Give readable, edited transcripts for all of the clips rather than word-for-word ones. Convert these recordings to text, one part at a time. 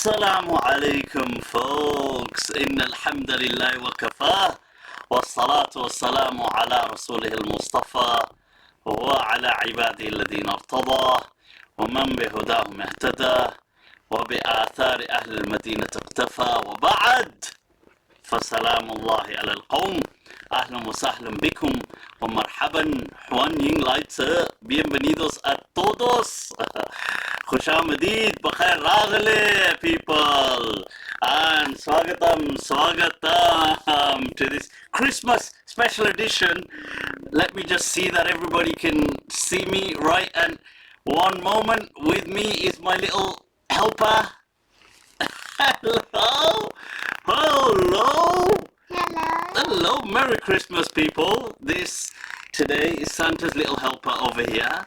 Assalamu alaikum, folks. Inna alhamdulillah wa kafa. Wassalatu wassalamu ala rasulih al-Mustafa. Wa ala ibadihi alladhina irtada. Wa man bihudahum ihtada. Wa bi athari ahli al-Madinah iqtafa. Wa ba'd. فسلام الله على القوم أهلا وسهلا بكم ومرحبا Juan Ying Layth bienvenidos a todos خوش آمدید بخیر راغلی people and swagatam to this Christmas special edition. Let me just see that everybody can see me right, and one moment with me is my little helper. Hello. Hello! Hello! Merry Christmas, people! This today is Santa's little helper over here.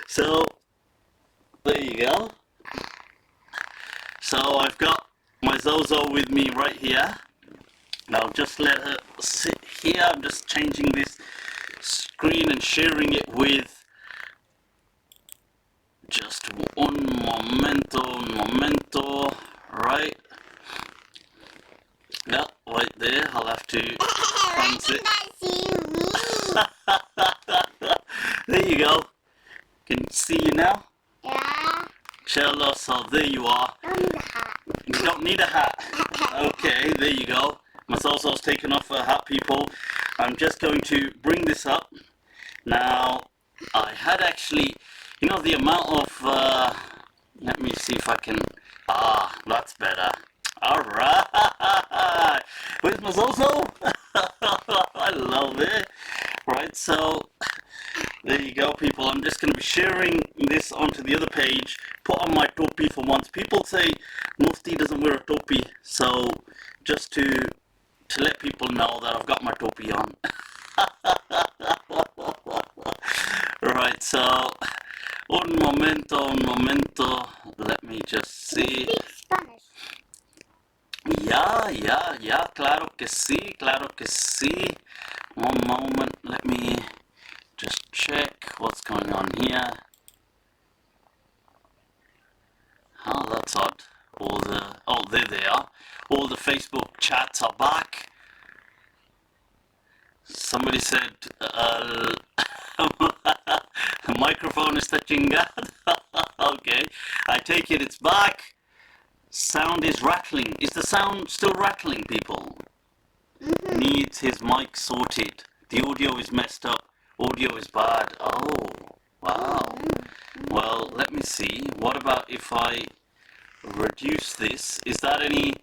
So, there you go. So, I've got my Zozo with me right here. I'll just let her sit here. I'm just changing this screen and sharing it with just un momento. Right. Yeah, right there. I'll have to transit. There you go. Can you see you now? Yeah. Inshallah, so there you are. You don't need a hat. Okay, there you go. My Zozo's taken off her hat, people. I'm just going to bring this up. Now, I had actually, you know, the amount of, let me see if I can, that's better. Alright. Where's my Zozo? I love it. Right, so, there you go, people. I'm just going to be sharing this onto the other page. Put on my topi for once. People say Mufti doesn't wear a topi, so just to let people know that I've got my topi on. Right, so un momento, let me just see. Spanish. Yeah, claro que sí. One moment, let me just check what's going on here. Oh, that's odd. There they are. All the Facebook chats are back. Somebody said, the microphone is touching God. Okay, I take it it's back. Sound is rattling. Is the sound still rattling, people? Mm-hmm. Needs his mic sorted. The audio is messed up. Audio is bad. Oh, wow. Mm-hmm. Well, let me see. What about if I reduce this? Is that any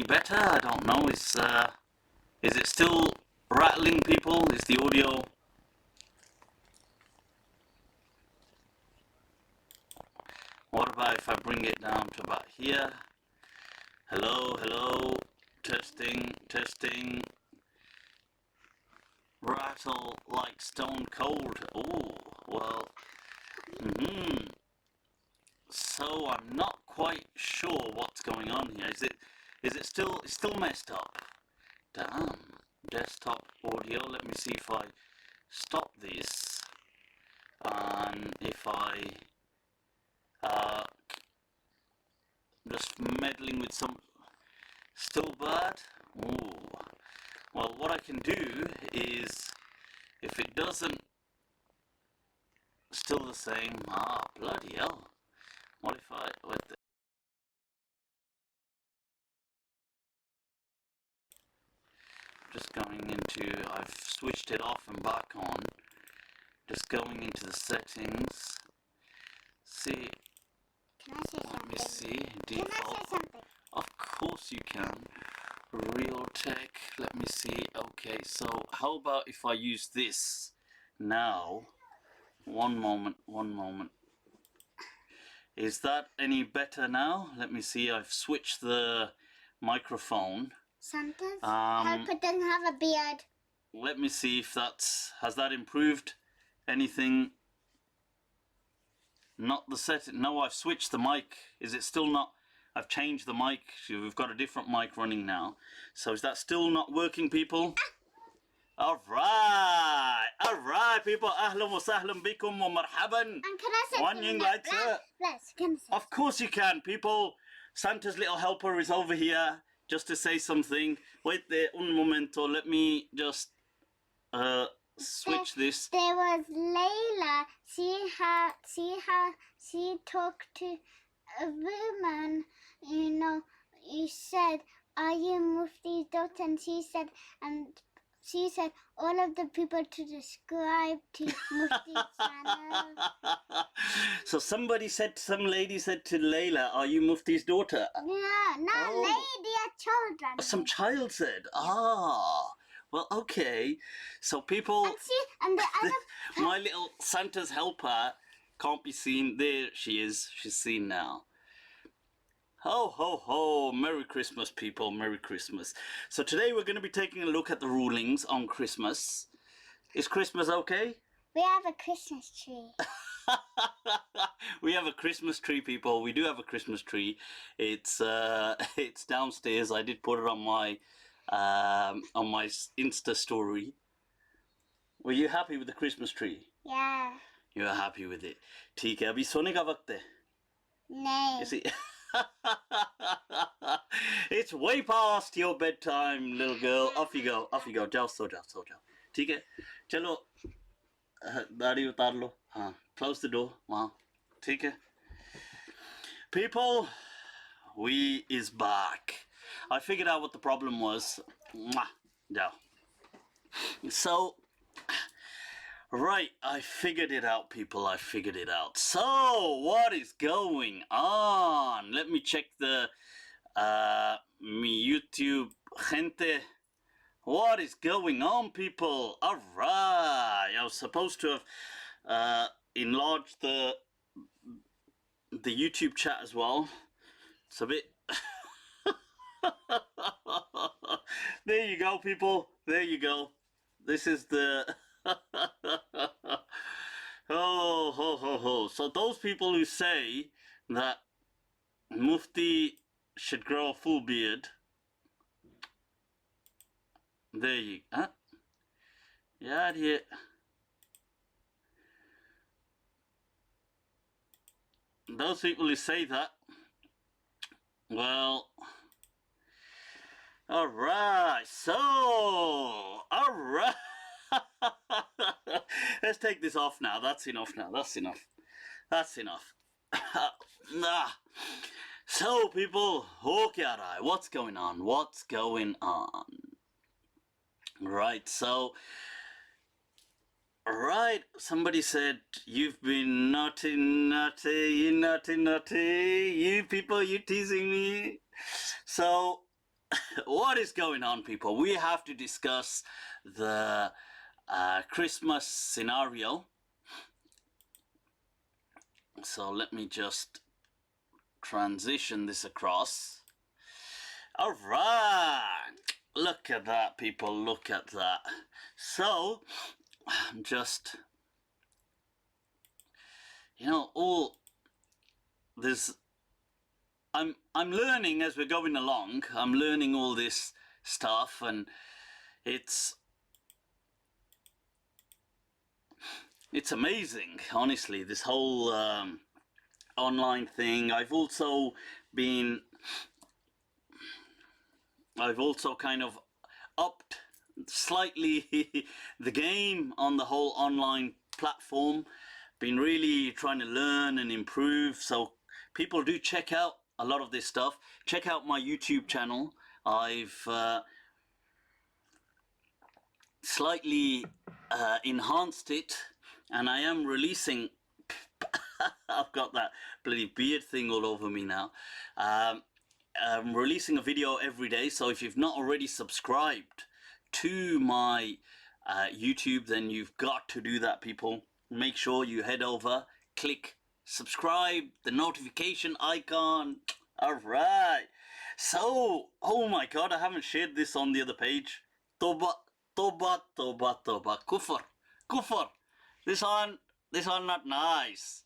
better? I don't know. Is it still rattling, people? Is the audio? What about if I bring it down to about here? Hello. Testing. Rattle like stone cold. Oh, well. So I'm not quite sure what's going on here. Is it still messed up? Damn. Desktop audio. Let me see if I stop this, and if I just meddling with some still bad. Ooh. Well, what I can do is, if it doesn't still the same, bloody hell. What if I just going into, I've switched it off and back on, just going into the settings, see, Can I say something? let me see, Can I say default, something? of course you can, real tech, let me see, okay, so how about if I use this now, one moment, is that any better now? Let me see, I've switched the microphone. Santa's helper doesn't have a beard. Let me see if has that improved anything? Not the setting. No, I've switched the mic. Is it still not? I've changed the mic. We've got a different mic running now. So is that still not working, people? All right, people. Ahlan wa sahlan bikum wa marhaban. And can I say One something? young lighter. Let's can I say Of course you can, people. Santa's little helper is over here just to say something. Wait there, un momento. Let me just switch this. There was Layla. See how she talked to a woman. You know, you said, "Are you Mufti's daughter?" And she said, all of the people to subscribe to Mufti's channel. So some lady said to Layla, "Are you Mufti's daughter?" Yeah, not Oh. lady, a children. Some child said, well, okay. So people, And the other my little Santa's helper can't be seen. There she is. She's seen now. Ho, ho, ho. Merry Christmas, people. Merry Christmas. So today we're going to be taking a look at the rulings on Christmas. Is Christmas okay? we have a Christmas tree. We have a Christmas tree, people. We do have a Christmas tree. It's downstairs. I did put it on my Insta story. Were you happy with the Christmas tree? Yeah. You are happy with it. ठीक है अभी सोने का वक्त है. No. Is it? It's way past your bedtime, little girl. Off you go. जाओ सो जाओ. ठीक है. चलो दाढ़ी उतार लो. हाँ. Close the door. वहाँ. ठीक है. People, we is back. I figured out what the problem was. Mwah. Down. So, right, I figured it out, people. I figured it out. So, what is going on? Let me check the mi YouTube gente. What is going on, people? All right, I was supposed to have enlarged the YouTube chat as well. It's a bit. There you go, people. There you go. This is the. Oh, ho, ho, ho. So those people who say that Mufti should grow a full beard. There you go. Huh? Yeah, here. Those people who say that, well, all right, so, all right. Let's take this off now. That's enough now. That's enough. Nah. So, people, what's going on? Right, so, right, somebody said, you've been naughty, you people, you teasing me. So, what is going on, people? We have to discuss the Christmas scenario. So let me just transition this across. All right, look at that, people, look at that. So I'm just, you know, all this, I'm learning as we're going along. I'm learning all this stuff, and it's amazing, honestly, this whole online thing. I've also kind of upped slightly the game on the whole online platform. Been really trying to learn and improve, so people do check out a lot of this stuff. Check out my YouTube channel. I've slightly enhanced it, and I am releasing. I've got that bloody beard thing all over me now. I'm releasing a video every day, so if you've not already subscribed to my YouTube, then you've got to do that, people. Make sure you head over, click subscribe, the notification icon. All right. So, oh my God, I haven't shared this on the other page. Toba, kufr. This one not nice.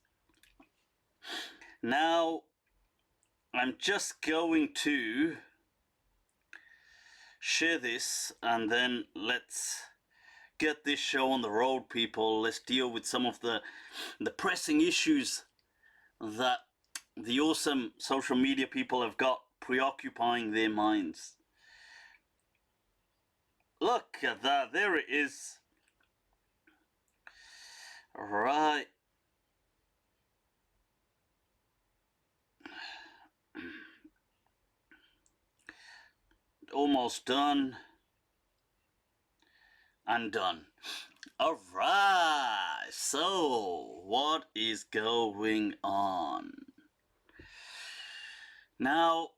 Now, I'm just going to share this, and then let's get this show on the road, people. Let's deal with some of the pressing issues that the awesome social media people have got preoccupying their minds. Look at that, there it is. Right. Almost done. And done. Alright, so what is going on? Now,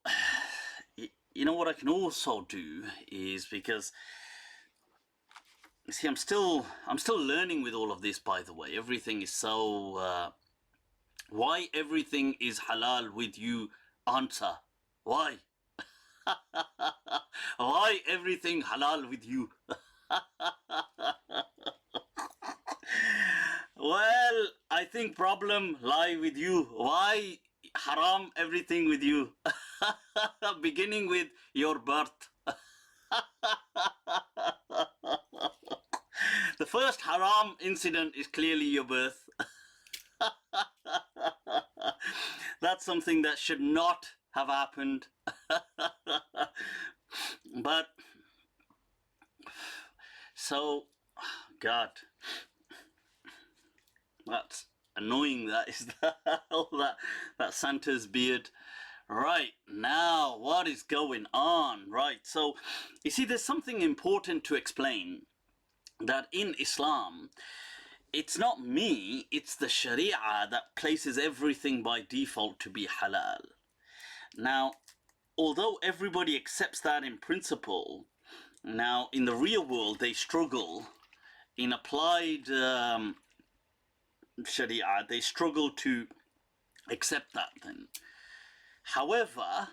you know what I can also do is, because see, I'm still learning with all of this, by the way. Everything is so why everything is halal with you? Answer. Why? Why everything halal with you? Well, I think problem lie with you. Why haram everything with you? Beginning with your birth. The first haram incident is clearly your birth. That's something that should not have happened. But so, God, that's annoying. That is that Santa's beard. Right, now what is going on? Right, so you see, there's something important to explain, that in Islam, it's not me, it's the Sharia that places everything by default to be halal. Now, although everybody accepts that in principle, now in the real world they struggle in applied Sharia, they struggle to accept that then. However,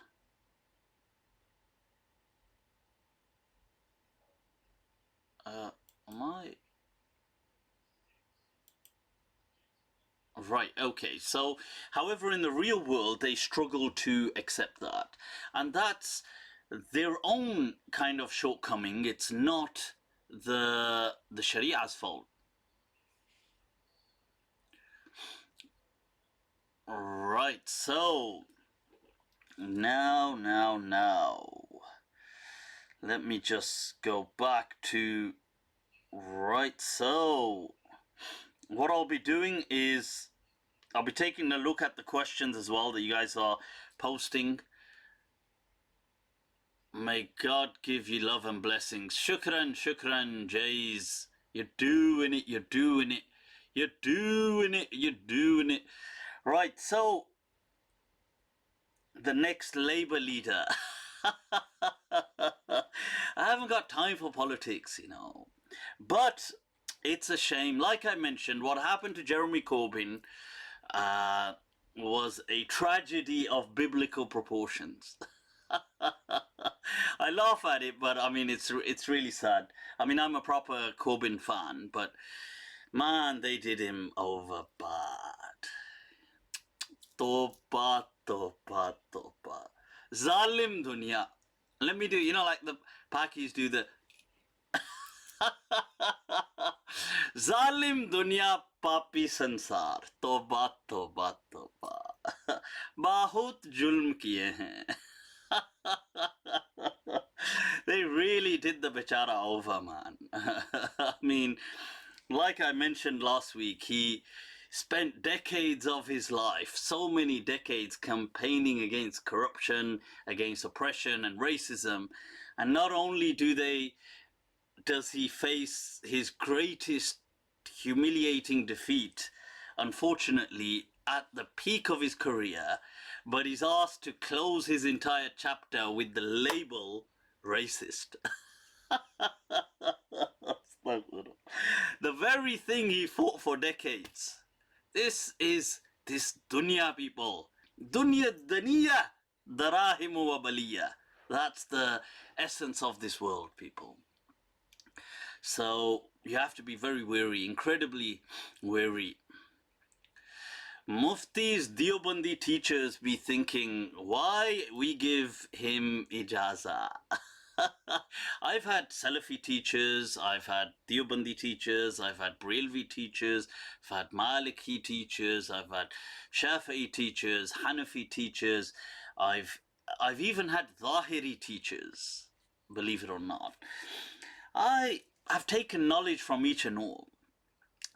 Right, okay, so, however, in the real world, they struggle to accept that. And that's their own kind of shortcoming. It's not the Sharia's fault. Right, so, now, let me just go back to, right, so, what I'll be doing is, I'll be taking a look at the questions as well that you guys are posting. May God give you love and blessings. Shukran, shukran, Jays. You're doing it, you're doing it. You're doing it, you're doing it. Right, so, the next Labour leader. I haven't got time for politics, you know. But it's a shame. Like I mentioned, what happened to Jeremy Corbyn was a tragedy of biblical proportions. I laugh at it, but I mean, it's really sad. I mean, I'm a proper Corbyn fan, but man, they did him over bad. Toba, toba, toba. Zalim dunya. Let me do, you know, like the Pakis do the Zalim dunya papi sansar. Toba, toba, toba. Bahut julm kiye hain. They really did the bechara over, man. I mean, like I mentioned last week, he spent decades of his life, so many decades, campaigning against corruption, against oppression and racism. And not only does he face his greatest humiliating defeat, unfortunately, at the peak of his career, but he's asked to close his entire chapter with the label racist. The very thing he fought for decades. This is this dunya, people. Dunya daniya darahimu wa baliya. That's the essence of this world, people. So you have to be very wary, incredibly wary. Muftis, Deobandi teachers be thinking, why we give him ijaza? I've had Salafi teachers, I've had Deobandi teachers, I've had Brelvi teachers, I've had Maliki teachers, I've had Shafi'i teachers, Hanafi teachers, I've even had Zahiri teachers, believe it or not. I have taken knowledge from each and all,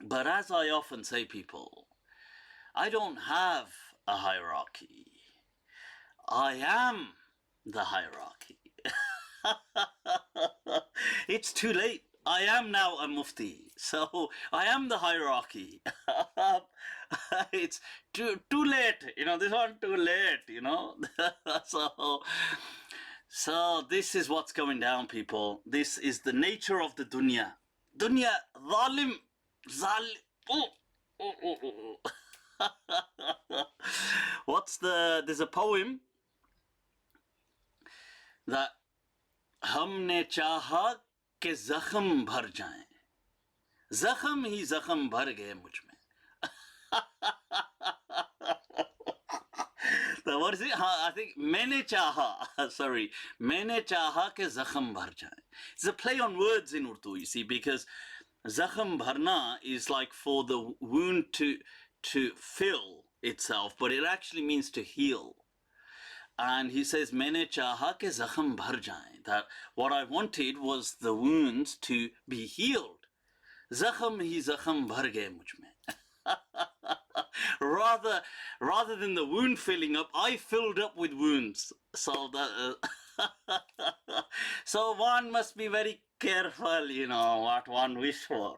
but as I often say, people, I don't have a hierarchy. I am the hierarchy. It's too late. I am now a Mufti, so I am the hierarchy. It's too late, this one too late, So this is what's going down, people. This is the nature of the dunya. Dunya, zalim, there's a poem that हमने चाहा कि जख्म भर जाएं, जख्म ही जख्म भर गए मुझ में. So what is it? I think मैंने चाहा कि जख्म भर जाएं. It's a play on words in Urdu, you see, because zaham bharna is like for the wound to fill itself, but it actually means to heal. And he says, मैंने चाहा कि जख्म भर जाएं, that what I wanted was the wounds to be healed. Zakham hi zakham bhar gaye mujh mein. Rather than the wound filling up, I filled up with wounds. So so one must be very careful, what one wish for.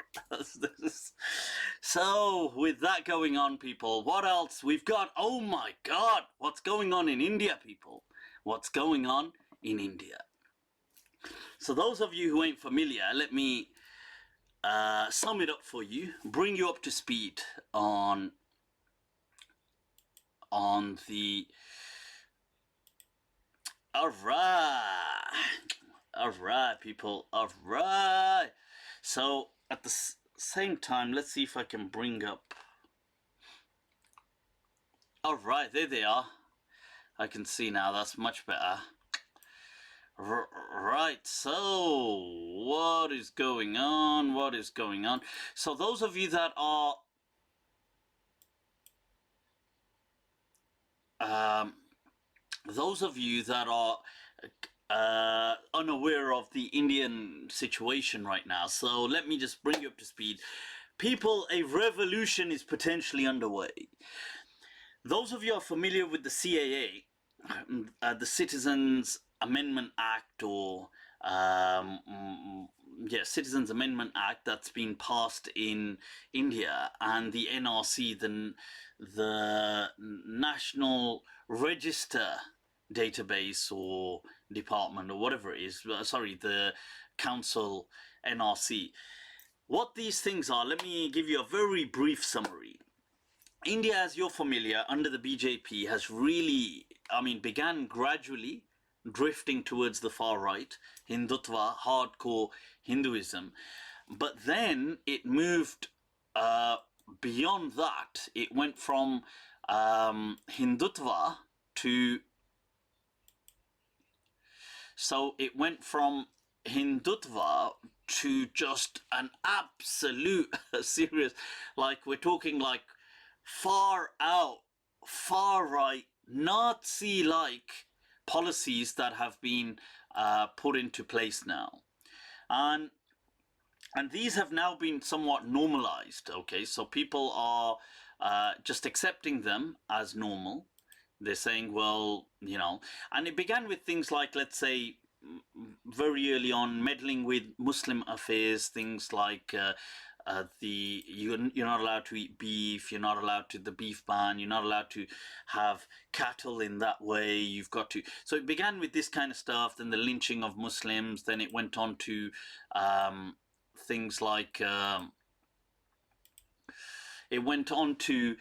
So with that going on, people, what else we've got? Oh my God, what's going on in India, people? What's going on in India? So those of you who ain't familiar, let me sum it up for you, bring you up to speed on the... Alright, people, alright. So at the same time, let's see if I can bring up... Alright, there they are. I can see now, that's much better. Right, so what is going on? So those of you that are unaware of the Indian situation right now, so let me just bring you up to speed. People, a revolution is potentially underway. Those of you are familiar with the CAA, the Citizens Amendment Act, or Citizens Amendment Act that's been passed in India, and the NRC, the National Register Database or Department or whatever it is, the Council, NRC. What these things are, let me give you a very brief summary. India, as you're familiar, under the BJP has really, began gradually drifting towards the far right, Hindutva, hardcore Hinduism. But then it moved beyond that. It went from Hindutva to... So it went from Hindutva to just an absolute serious, like we're talking like far out, far right, Nazi-like policies that have been put into place now. And these have now been somewhat normalized, okay? So people are just accepting them as normal. They're saying, well, and it began with things like, let's say, very early on, meddling with Muslim affairs, things like you're not allowed to eat beef, you're not allowed to, the beef ban, you're not allowed to have cattle in that way, you've got to... So it began with this kind of stuff, then the lynching of Muslims, then it went on to things like... It went on to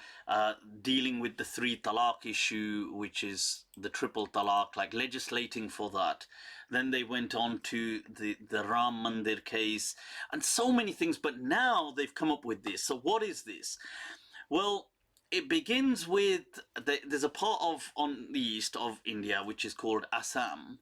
dealing with the 3 talaq issue, which is the triple talaq, like legislating for that. Then they went on to the Ram Mandir case and so many things. But now they've come up with this. So what is this? Well, it begins with there's a part of on the east of India which is called Assam,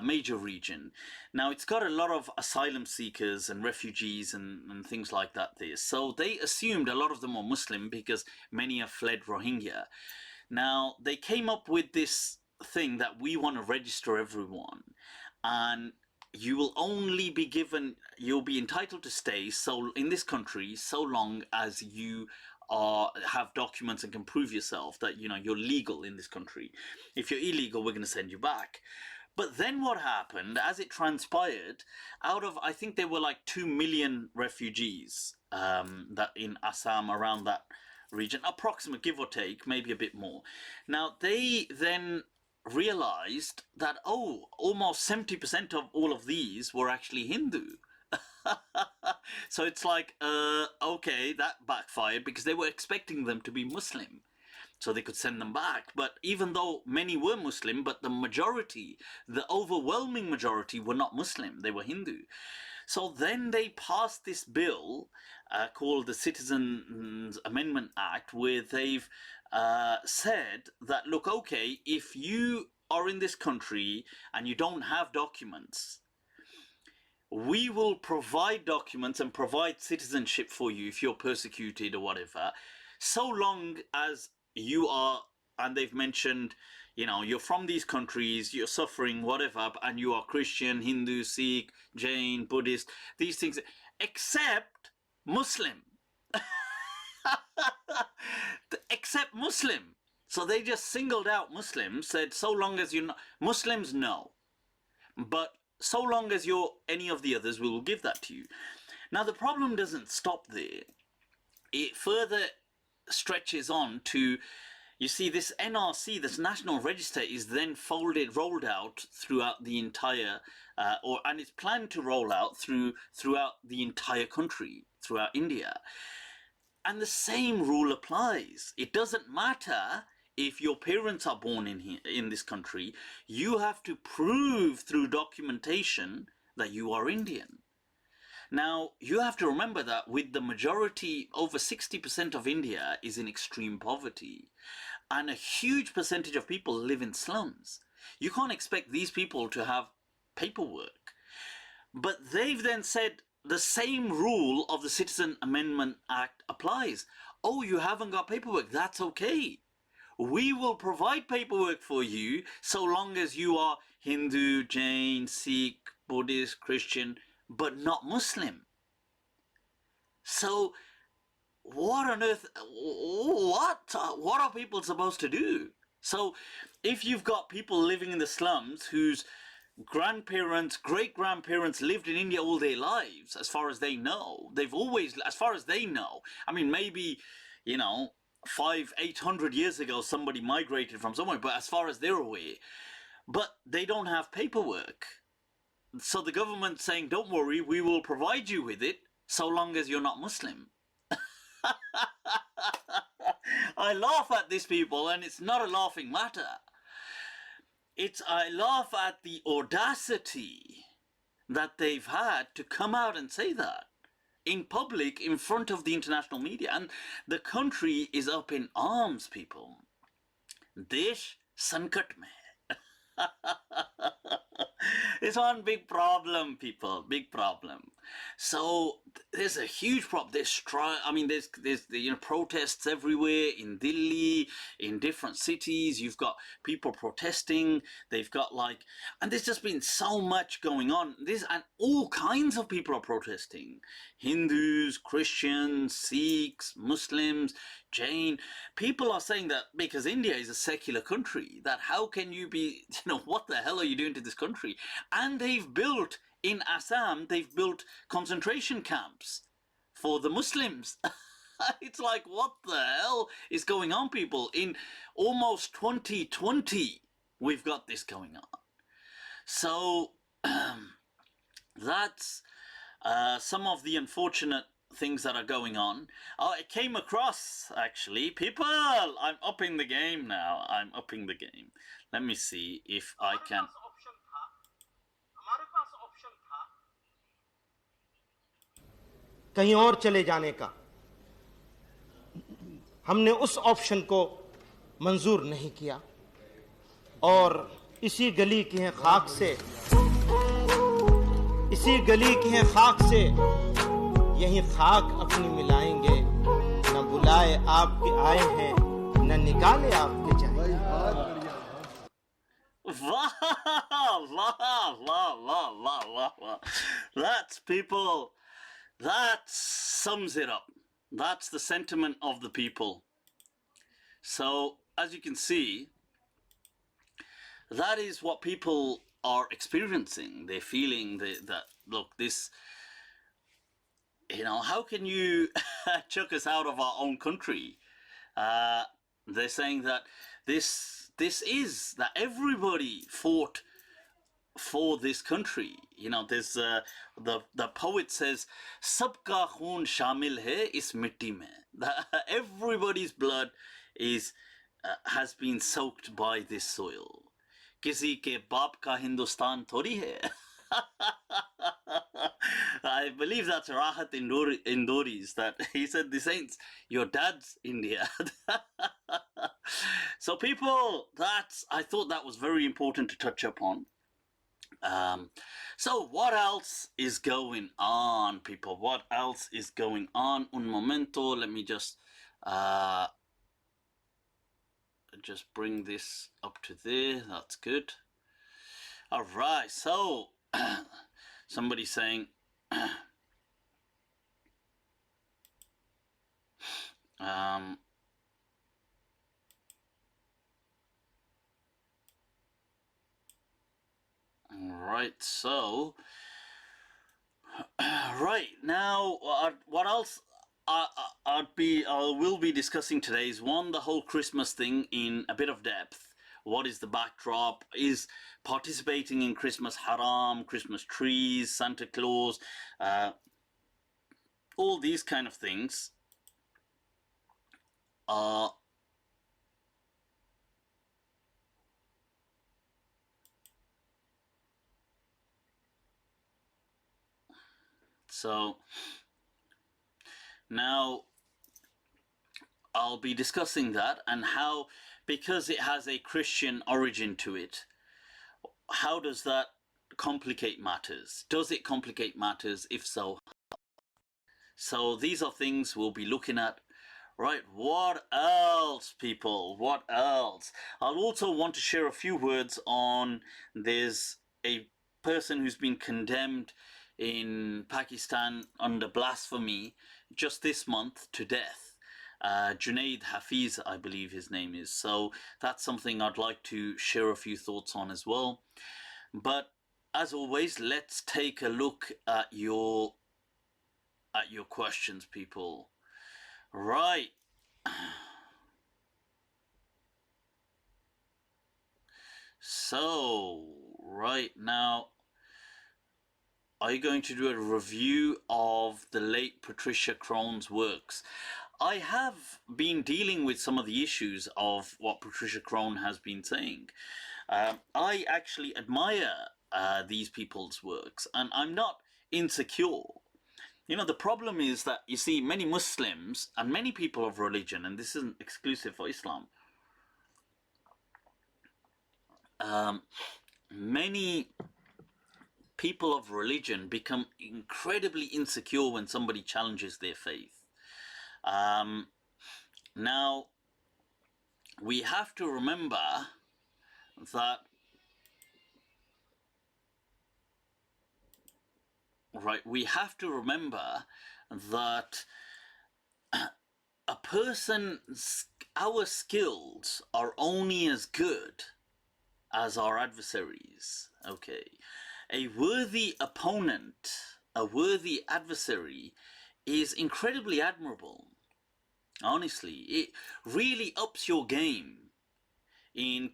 major region. Now it's got a lot of asylum seekers and refugees and things like that there. So they assumed a lot of them were Muslim because many have fled Rohingya. Now they came up with this thing that we want to register everyone, and you'll be entitled to stay so in this country so long as you have documents and can prove yourself that you're legal in this country. If you're illegal, we're going to send you back. But then what happened, as it transpired, out of, I think there were like 2 million refugees that in Assam, around that region, approximate, give or take, maybe a bit more. Now they then realized that almost 70% of all of these were actually Hindu. So it's like, okay, that backfired because they were expecting them to be Muslim so they could send them back. But even though many were Muslim, but the majority, the overwhelming majority, were not Muslim, they were Hindu. So then they passed this bill called the Citizens Amendment Act, where they've said that, look, okay, if you are in this country and you don't have documents, we will provide documents and provide citizenship for you if you're persecuted or whatever, so long as you are, and they've mentioned, you're from these countries, you're suffering, whatever, and you are Christian, Hindu, Sikh, Jain, Buddhist, these things, except Muslim. Except Muslim. So they just singled out Muslims, said, so long as you're not, Muslims, no. But so long as you're any of the others, we will give that to you. Now, the problem doesn't stop there. It further stretches on to, you see, this NRC, this National Register, is then rolled out throughout the entire, and it's planned to roll out throughout the entire country, throughout India. And the same rule applies. It doesn't matter if your parents are born in this country, you have to prove through documentation that you are Indian. Now, you have to remember that with the majority, over 60% of India is in extreme poverty, and a huge percentage of people live in slums. You can't expect these people to have paperwork. But they've then said the same rule of the Citizen Amendment Act applies. Oh, you haven't got paperwork, that's okay. We will provide paperwork for you so long as you are Hindu, Jain, Sikh, Buddhist, Christian, but not Muslim. So what on earth, what are people supposed to do? So if you've got people living in the slums whose grandparents, great-grandparents lived in India all their lives, as far as they know, as far as they know, I mean, maybe, 500-800 years ago somebody migrated from somewhere, but as far as they're aware, but they don't have paperwork. So the government's saying, don't worry, we will provide you with it so long as you're not Muslim. I laugh at these people, and it's not a laughing matter. I laugh at the audacity that they've had to come out and say that in public, in front of the international media. And the country is up in arms, people. Desh sankat mein. It's one big problem, people, big problem. So there's a huge problem. There's protests everywhere in Delhi, in different cities. You've got people protesting. They've got and there's just been so much going on. And all kinds of people are protesting. Hindus, Christians, Sikhs, Muslims, Jain. People are saying that because India is a secular country, that how can you be, what the hell are you doing to this country? And they've built, in Assam, they've built concentration camps for the Muslims. It's like, what the hell is going on, people? In almost 2020, we've got this going on. So, that's some of the unfortunate things that are going on. I came across, actually, people, I'm upping the game now. I'm upping the game. Let me see if I can. कहीं और चले जाने का हमने उस option को मंजूर नहीं किया और इसी गली की हैं खाक से, इसी गली की हैं खाक से यही खाक अपनी मिलाएंगे, न बुलाए आपके आए हैं न निकाले आपके जाए। Wow, wow, wow, wow, wow, wow, wow. That's people, that sums it up. That's the sentiment of the people. So, as you can see, that is what people are experiencing. They're feeling that look, this, how can you chuck us out of our own country? They're saying that this is that everybody fought for this country. There's the poet says, "Sabka khoon shamil hai is mitti mein." Everybody's blood has been soaked by this soil. Kisi ke baap ka Hindustan thori hai. I believe that's Rahat Indori's, that he said this ain't your dad's India. So people, I thought that was very important to touch upon. So what else is going on, people? What else is going on? Un momento, let me just bring this up to there. That's good. All right, so somebody saying right, so right now, what else I will be discussing today is one, the whole Christmas thing in a bit of depth. What is the backdrop? Is participating in Christmas haram? Christmas trees, Santa Claus, all these kind of things. So now I'll be discussing that and how, because it has a Christian origin to it, how does that complicate matters? Does it complicate matters? If so, so these are things we'll be looking at. Right, what else, people? What else? I'll also want to share a few words on, there's a person who's been condemned in Pakistan under blasphemy just this month to death. Junaid Hafiz, I believe his name is. So that's something I'd like to share a few thoughts on as well. But as always, let's take a look at your questions, people. Right. So, right now, are you going to do a review of the late Patricia Crone's works? I have been dealing with some of the issues of what Patricia Crone has been saying. I actually admire these people's works, and I'm not insecure. The problem is that, you see, many Muslims and many people of religion, and this isn't exclusive for Islam, many people of religion become incredibly insecure when somebody challenges their faith. Now, we have to remember that, right, we have to remember that a person's, our skills are only as good as our adversaries, okay? A worthy opponent, a worthy adversary is incredibly admirable. Honestly, it really ups your game in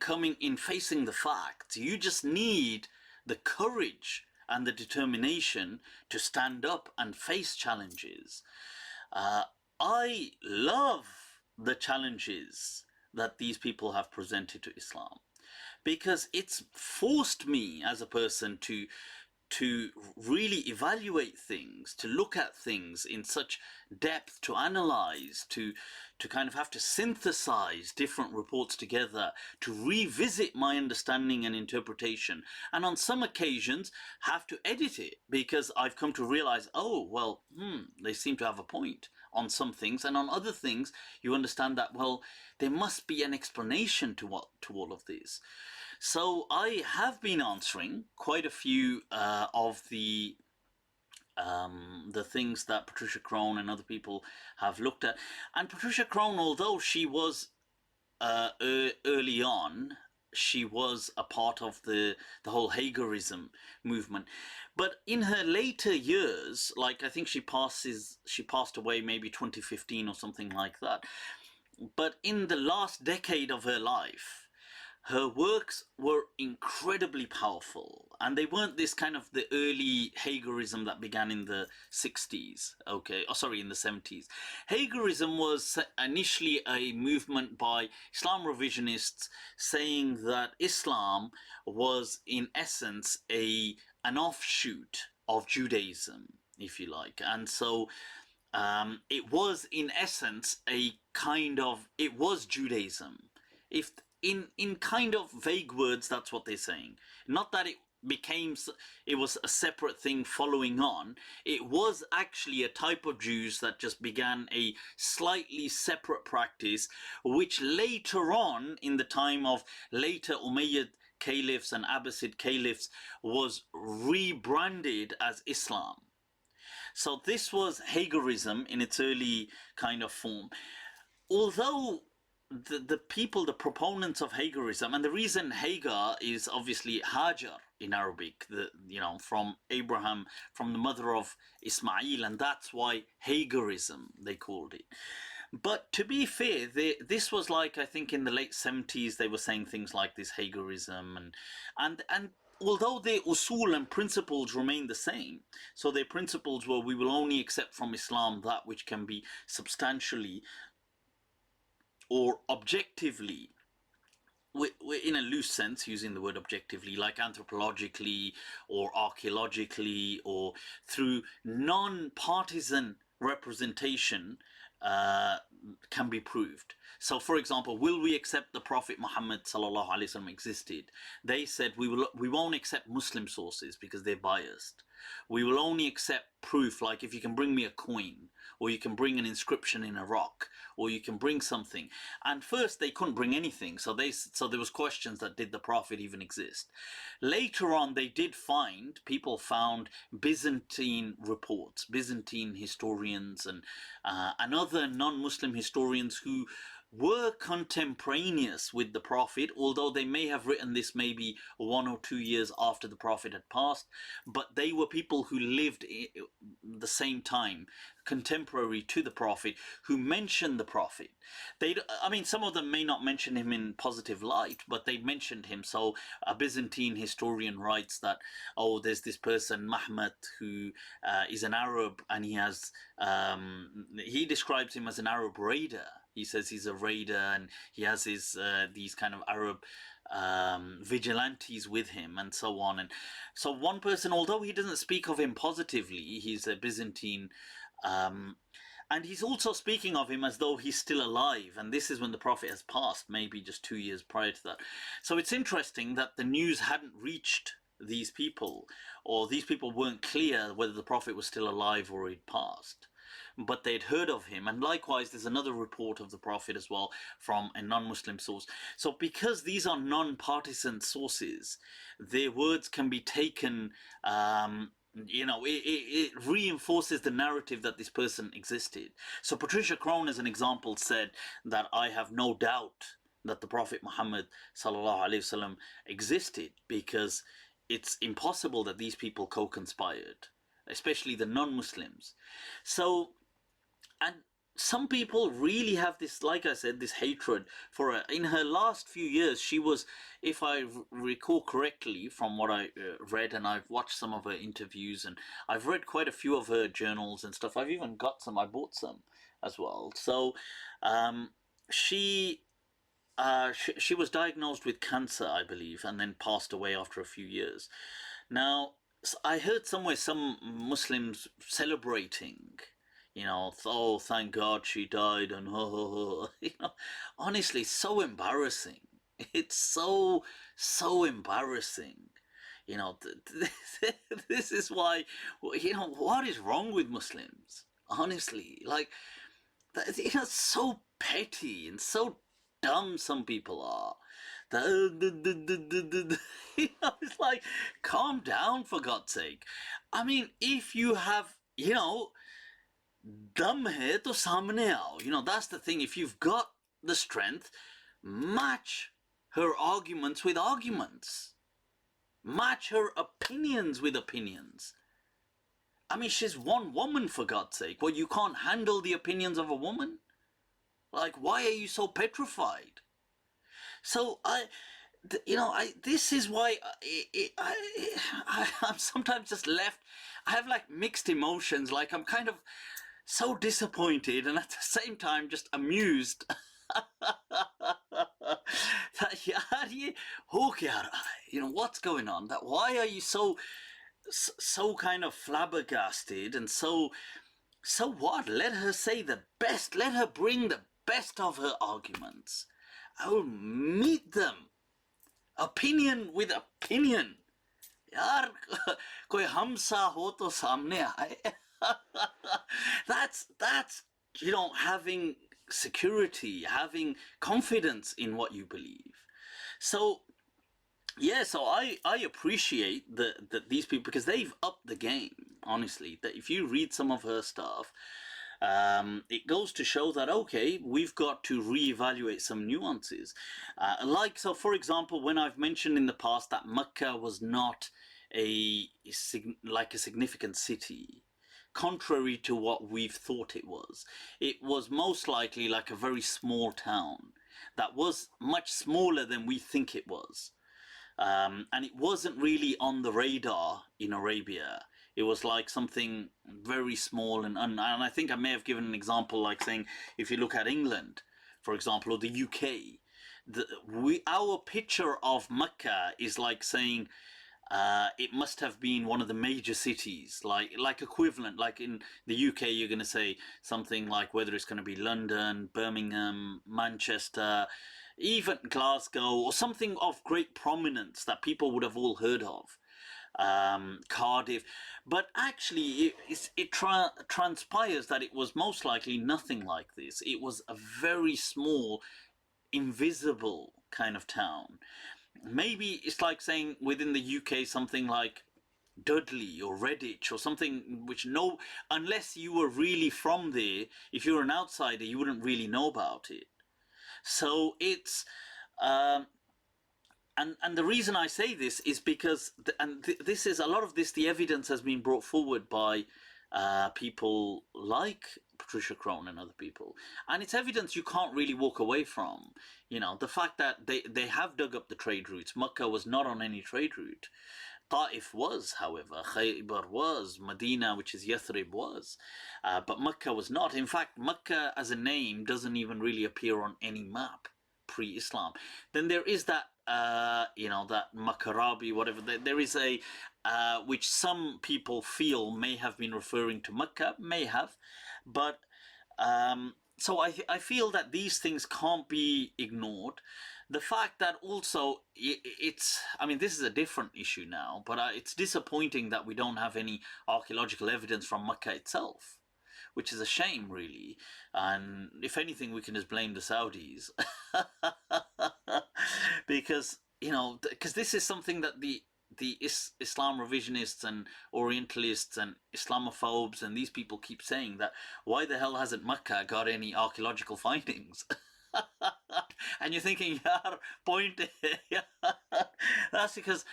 facing the facts. You just need the courage and the determination to stand up and face challenges. I love the challenges that these people have presented to Islam, because it's forced me as a person to to really evaluate things, to look at things in such depth, to analyze, to kind of have to synthesize different reports together, to revisit my understanding and interpretation, and on some occasions have to edit it because I've come to realize, oh, well, they seem to have a point on some things, and on other things you understand that, well, there must be an explanation to all of this. So I have been answering quite a few of the things that Patricia Crone and other people have looked at. And Patricia Crone, although she was early on, she was a part of the whole Hagerism movement, but in her later years, like I think she passed away maybe 2015 or something like that, but in the last decade of her life, her works were incredibly powerful, and they weren't this kind of the early Hagerism that began in the 60s, in the 70s. Hagerism was initially a movement by Islam revisionists saying that Islam was in essence an offshoot of Judaism, if you like, and so it was in essence it was Judaism. If in kind of vague words, that's what they're saying. Not that it was a separate thing following on. It was actually a type of Jews that just began a slightly separate practice, which later on, in the time of later Umayyad caliphs and Abbasid caliphs, was rebranded as Islam. So this was Hagerism in its early kind of form. Although the proponents of Hagerism, and the reason Hagar is obviously Hajar in Arabic, from Abraham, from the mother of Ismail, and that's why Hagerism they called it. But to be fair, this was like, I think in the late 70s they were saying things like this Hagerism, and although their usul and principles remain the same, so their principles were, we will only accept from Islam that which can be substantially or objectively, in a loose sense, using the word objectively, like anthropologically or archaeologically or through non-partisan representation, can be proved. So, for example, will we accept the Prophet Muhammad sallallahu alaihi wasallam existed? They said we won't accept Muslim sources because they're biased. We will only accept proof, like if you can bring me a coin, or you can bring an inscription in a rock, or you can bring something. And first they couldn't bring anything, so there was questions that did the Prophet even exist. Later on, people found Byzantine reports, Byzantine historians and other non-Muslim historians who were contemporaneous with the Prophet, although they may have written this maybe 1 or 2 years after the Prophet had passed, but they were people who lived the same time, contemporary to the Prophet, who mentioned the Prophet. Some of them may not mention him in positive light, but they mentioned him. So a Byzantine historian writes that, there's this person Mahmud who is an Arab, and he describes him as an Arab raider. He says he's a raider, and he has these kind of Arab vigilantes with him, and so on. And so one person, although he doesn't speak of him positively, he's a Byzantine, and he's also speaking of him as though he's still alive, and this is when the Prophet has passed, maybe just 2 years prior to that. So it's interesting that the news hadn't reached these people, or these people weren't clear whether the Prophet was still alive or he'd passed, but they'd heard of him. And likewise, there's another report of the Prophet as well from a non-Muslim source. So because these are non-partisan sources, their words can be taken, it reinforces the narrative that this person existed. So Patricia Crone, as an example, said that I have no doubt that the Prophet Muhammad sallallahu alaihi wasallam existed, because it's impossible that these people co-conspired, especially the non-Muslims. So, and some people really have this, like I said, this hatred for her. In her last few years, she was, if I recall correctly from what I read, and I've watched some of her interviews, and I've read quite a few of her journals and stuff. I've even got some, I bought some as well. So she was diagnosed with cancer, I believe, and then passed away after a few years. Now, I heard somewhere some Muslims celebrating, oh, thank God she died, and honestly, so embarrassing. It's so embarrassing. This is why, what is wrong with Muslims? Honestly, like, so petty and so dumb some people are. It's like, calm down, for God's sake. I mean, if you have, dum hai to samne aao. That's the thing. If you've got the strength, match her arguments with arguments. Match her opinions with opinions. I mean, she's one woman, for God's sake. Well, you can't handle the opinions of a woman? Like, why are you so petrified? So, this is why I'm sometimes just left, I have like mixed emotions, like I'm kind of so disappointed and at the same time just amused. That yaar ye ho kya raha hai? What's going on? That why are you so kind of flabbergasted and so what? Let her say the best. Let her bring the best of her arguments. I will meet them. Opinion with opinion. Yaar, koi hamsa ho to samne aaye. That's having security, having confidence in what you believe. So yeah, so I appreciate that these people, because they've upped the game, honestly. That if you read some of her stuff, it goes to show that, okay, we've got to reevaluate some nuances. So for example, when I've mentioned in the past that Mecca was not a significant city, contrary to what we've thought it was most likely like a very small town that was much smaller than we think it was. And it wasn't really on the radar in Arabia. It was like something very small, and I think I may have given an example, like saying, if you look at England, for example, or the UK, our picture of Mecca is like saying it must have been one of the major cities, like equivalent, like in the UK, you're going to say something like whether it's going to be London, Birmingham, Manchester, even Glasgow, or something of great prominence that people would have all heard of. Cardiff, but actually it transpires that it was most likely nothing like this. It was a very small, invisible kind of town. Maybe it's like saying within the UK something like Dudley or Redditch or something which unless you were really from there, if you're an outsider, you wouldn't really know about it. So it's and the reason I say this is because this is a lot of this. The evidence has been brought forward by people like Patricia Crone and other people, and it's evidence you can't really walk away from. The fact that they have dug up the trade routes. Mecca was not on any trade route. Ta'if was, however, Khaybar was, Medina, which is Yathrib, was, but Mecca was not. In fact, Mecca as a name doesn't even really appear on any map pre-Islam. Then there is that that Makkarabi, whatever, there is a which some people feel may have been referring to Mecca, may have, but so I feel that these things can't be ignored. The fact that also I mean, this is a different issue now, but it's disappointing that we don't have any archaeological evidence from Mecca itself, which is a shame, really. And if anything, we can just blame the Saudis. Because, because this is something that the Islam revisionists and Orientalists and Islamophobes and these people keep saying, that why the hell hasn't Mecca got any archaeological findings? And you're thinking, yaar, point. That's because,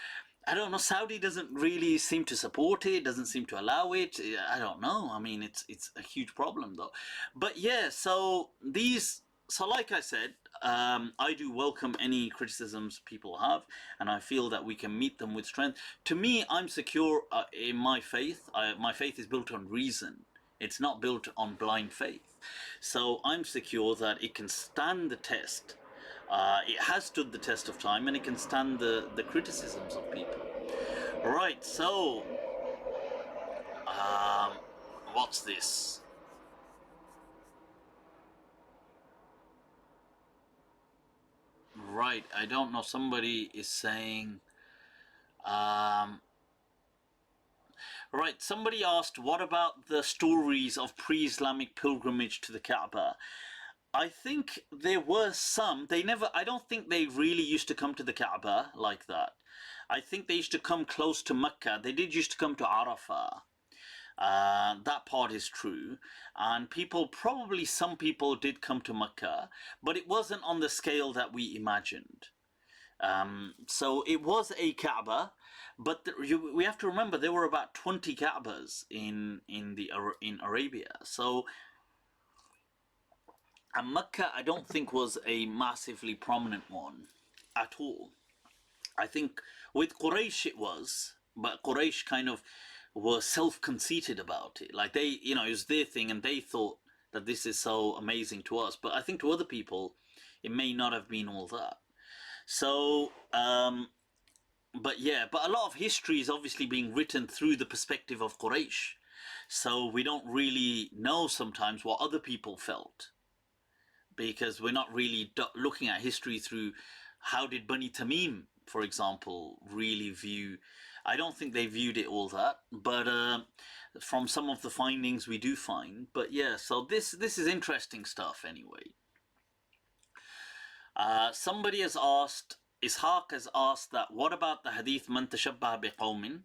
I don't know, Saudi doesn't really seem to support it, doesn't seem to allow it. I don't know. I mean, it's a huge problem, though. But yeah, so like I said, I do welcome any criticisms people have, and I feel that we can meet them with strength. To me, I'm secure in my faith. My faith is built on reason. It's not built on blind faith. So I'm secure that it can stand the test. It has stood the test of time, and it can stand the criticisms of people. Right, so What's this? Right, I don't know. Somebody is saying, right, somebody asked, what about the stories of pre-Islamic pilgrimage to the Kaaba? I think there were some. I don't think they really used to come to the Kaaba like that. I think they used to come close to Mecca. They did used to come to Arafah. That part is true. And some people did come to Mecca, but it wasn't on the scale that we imagined. So it was a Kaaba, but we have to remember there were about 20 Kaabas in Arabia. So, and Mecca, I don't think was a massively prominent one at all. I think with Quraysh it was, but Quraysh kind of were self-conceited about it. Like it was their thing, and they thought that this is so amazing to us. But I think to other people, it may not have been all that. So, but a lot of history is obviously being written through the perspective of Quraysh. So we don't really know sometimes what other people felt, because we're not really looking at history through how did Bani Tamim, for example, really view. I don't think they viewed it all that, but from some of the findings we do find. But yeah, so this is interesting stuff anyway. Somebody has asked, Ishaq has asked that, what about the hadith, man tashabbaha biqawmin,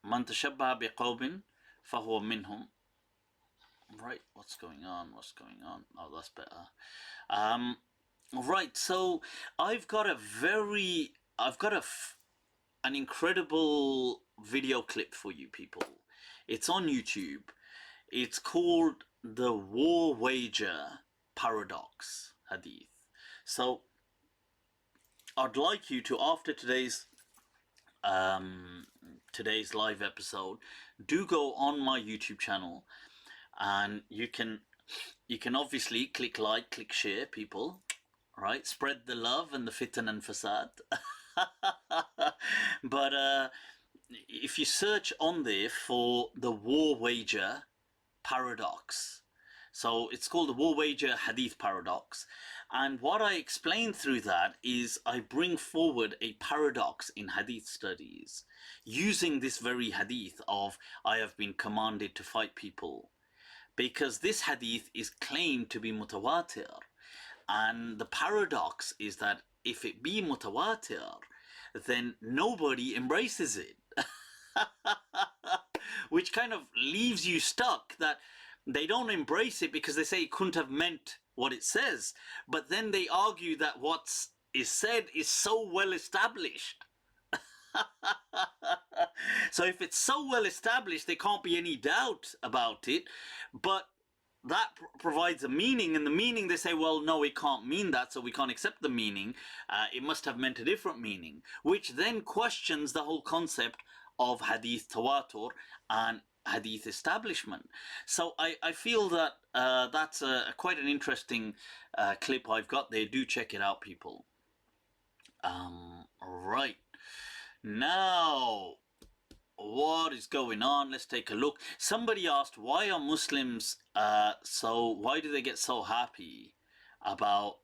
man tashabbaha biqawmin fahuwa minhum. Right, what's going on? Oh, that's better. Right, so I've got an incredible video clip for you people. It's on YouTube. It's called the War Wager Paradox Hadith. So I'd like you to, after today's live episode, do go on my YouTube channel, and you can obviously click like, click share, people, right? Spread the love and the fitan and fasad. But if you search on there for the War Wager Paradox, so it's called the War Wager Hadith Paradox, and what I explain through that is I bring forward a paradox in Hadith studies using this very Hadith of I have been commanded to fight people, because this Hadith is claimed to be mutawatir, and the paradox is that if it be mutawatir, then nobody embraces it. Which kind of leaves you stuck, that they don't embrace it because they say it couldn't have meant what it says, but then they argue that what is said is so well established. So if it's so well established, there can't be any doubt about it, but that provides a meaning, and the meaning they say, well, no, it can't mean that, so we can't accept the meaning. It must have meant a different meaning, which then questions the whole concept of Hadith Tawatur and Hadith establishment. So I feel that that's quite an interesting clip I've got there. Do check it out, people. Right. Now, what is going on? Let's take a look. Somebody asked, why are Muslims why do they get so happy about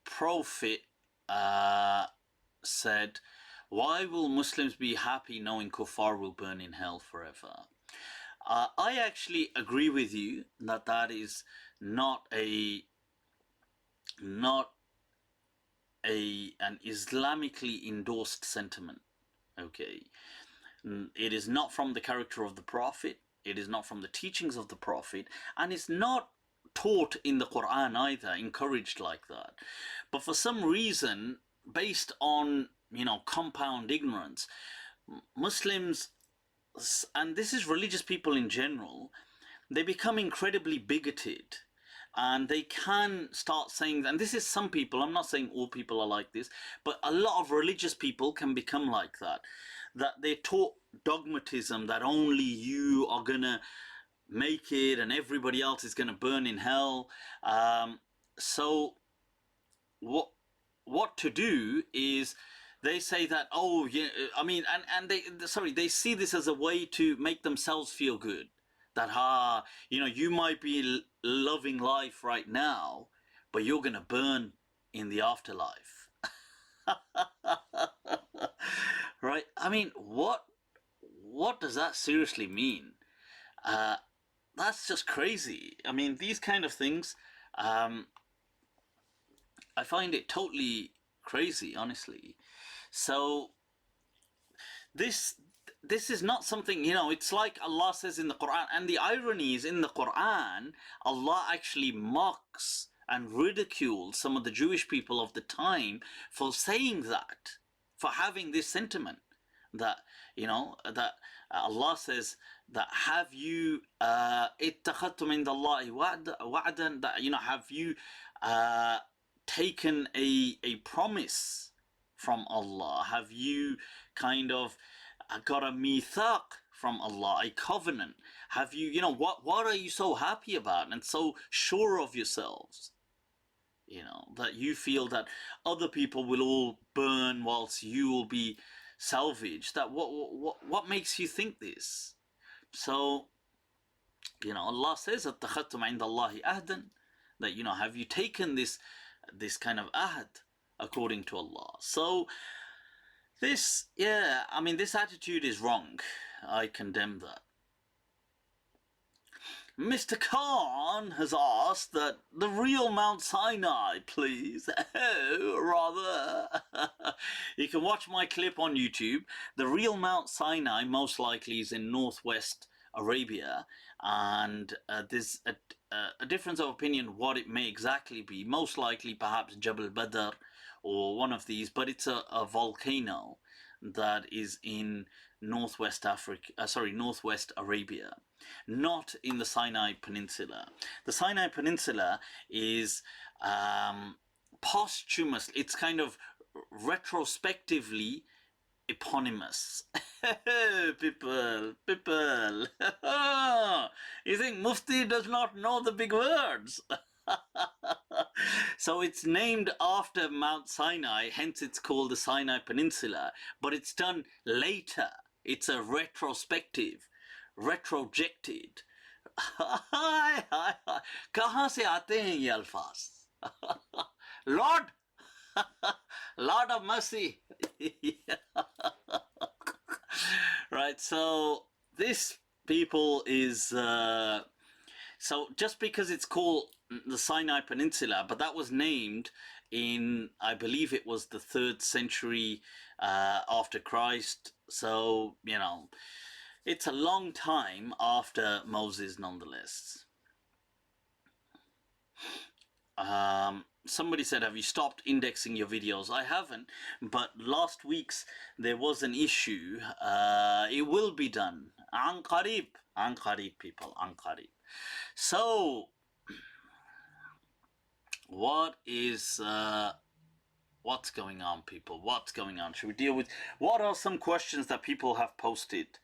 Prophet said, why will Muslims be happy knowing kuffar will burn in hell forever? I actually agree with you that that is not an Islamically endorsed sentiment. Okay, it is not from the character of the Prophet, it is not from the teachings of the Prophet, and it's not taught in the Quran either, encouraged like that. But for some reason, based on compound ignorance, Muslims, and this is religious people in general, they become incredibly bigoted, and they can start saying, and this is some people, I'm not saying all people are like this, but a lot of religious people can become like that they're taught dogmatism, that only you are gonna make it and everybody else is gonna burn in hell. So what to do is they say that, oh, yeah, I mean, and they see this as a way to make themselves feel good. That, you might be loving life right now, but you're going to burn in the afterlife. Right? I mean, what does that seriously mean? That's just crazy. I mean, these kind of things, I find it totally crazy, honestly. So this is not something, it's like Allah says in the Quran, and the irony is, in the Quran, Allah actually mocks and ridicules some of the Jewish people of the time for saying that, for having this sentiment that, that Allah says that, have you ittakhadtum indallahi wa'dan, that, have you taken a promise from Allah? Have you kind of got a mithaq from Allah, a covenant? Have you, what are you so happy about and so sure of yourselves? That you feel that other people will all burn whilst you will be salvaged. That what makes you think this? So, Allah says, "Attakhadtum indallahi ahdan," that, have you taken this kind of ahd according to Allah? So this, I mean, this attitude is wrong. I condemn that. Mr. Khan has asked that the real Mount Sinai, please. Oh, rather. You can watch my clip on YouTube. The real Mount Sinai most likely is in northwest Arabia, and there's a difference of opinion what it may exactly be. Most likely perhaps Jabal Badr or one of these, but it's a volcano that is in northwest Arabia, not in the Sinai Peninsula. The Sinai Peninsula is posthumous, it's kind of retrospectively eponymous. people. You think Mufti does not know the big words? So it's named after Mount Sinai, hence it's called the Sinai Peninsula, but it's done later. It's a retrospective, retrojected. कहाँ से आते हैं ये अल्फाज? Lord, Lord of mercy. Right, so this people is so just because it's called the Sinai Peninsula, but that was named in, I believe it was the 3rd century after Christ. So, it's a long time after Moses nonetheless. Somebody said, have you stopped indexing your videos? I haven't, but last week's there was an issue. It will be done. An qarib, people, an qarib. So, what's going on, people? What's going on? Should we deal with, what are some questions that people have posted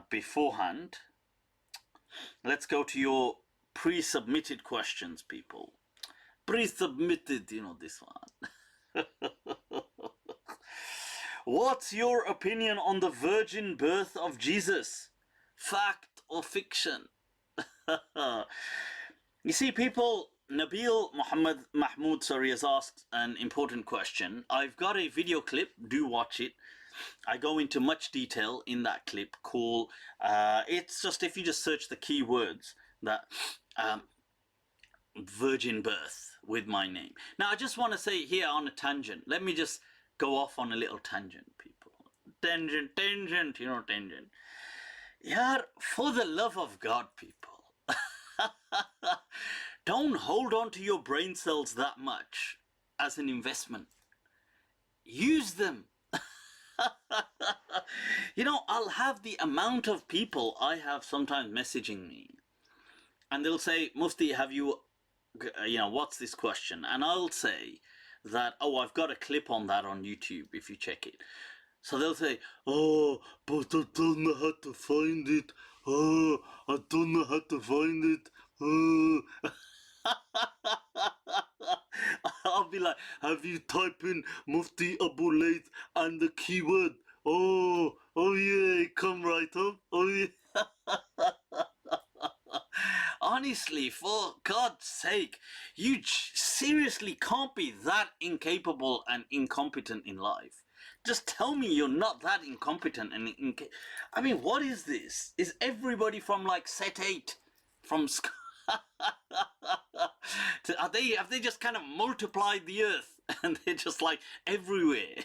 beforehand? Let's go to your pre-submitted questions, people. Pre-submitted, this one. What's your opinion on the virgin birth of Jesus? Fact or fiction? You see, people, Nabil Mahmoud has asked an important question. I've got a video clip, do watch it. I go into much detail in that clip called, it's just, if you just search the keywords, that virgin birth with my name. Now, I just want to say here on a tangent, let me just go off on a little tangent, people. Tangent, tangent. Yeah, for the love of God, people. Don't hold on to your brain cells that much as an investment. Use them. I'll have the amount of people I have sometimes messaging me, and they'll say, Mufti, have you, what's this question? And I'll say that, oh, I've got a clip on that on YouTube if you check it. So they'll say, oh, but I don't know how to find it. Oh, I don't know how to find it. Oh. I'll be like, have you typed in Mufti Abu Layth and the keyword? Oh yeah, come right up. Oh yeah. Honestly, for God's sake, you seriously can't be that incapable and incompetent in life. Just tell me you're not that incompetent and I mean, what is this? Is everybody from like set 8 from have they just kind of multiplied the earth and they're just like everywhere?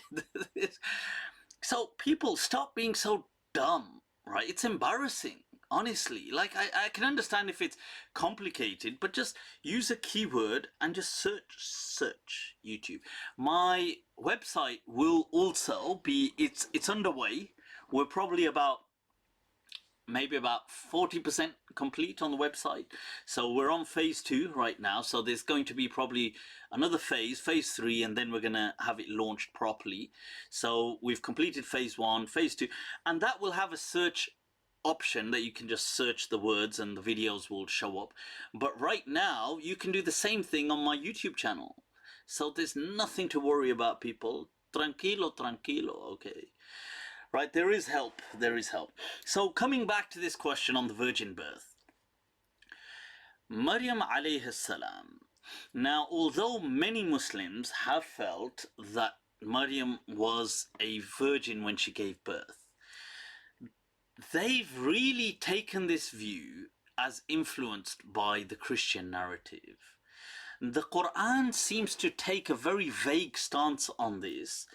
So people, stop being so dumb, right? It's embarrassing, honestly. Like, I can understand if it's complicated, but just use a keyword and just search YouTube. My website will also be, it's underway. We're probably maybe about 40% complete on the website. So we're on phase 2 right now. So there's going to be probably another phase 3, and then we're going to have it launched properly. So we've completed phase 1, phase 2, and that will have a search option that you can just search the words and the videos will show up. But right now you can do the same thing on my YouTube channel. So there's nothing to worry about, people. Tranquilo, okay. Right, there is help. So coming back to this question on the virgin birth. Maryam alayhi salam. Now, although many Muslims have felt that Maryam was a virgin when she gave birth, they've really taken this view as influenced by the Christian narrative. The Quran seems to take a very vague stance on this,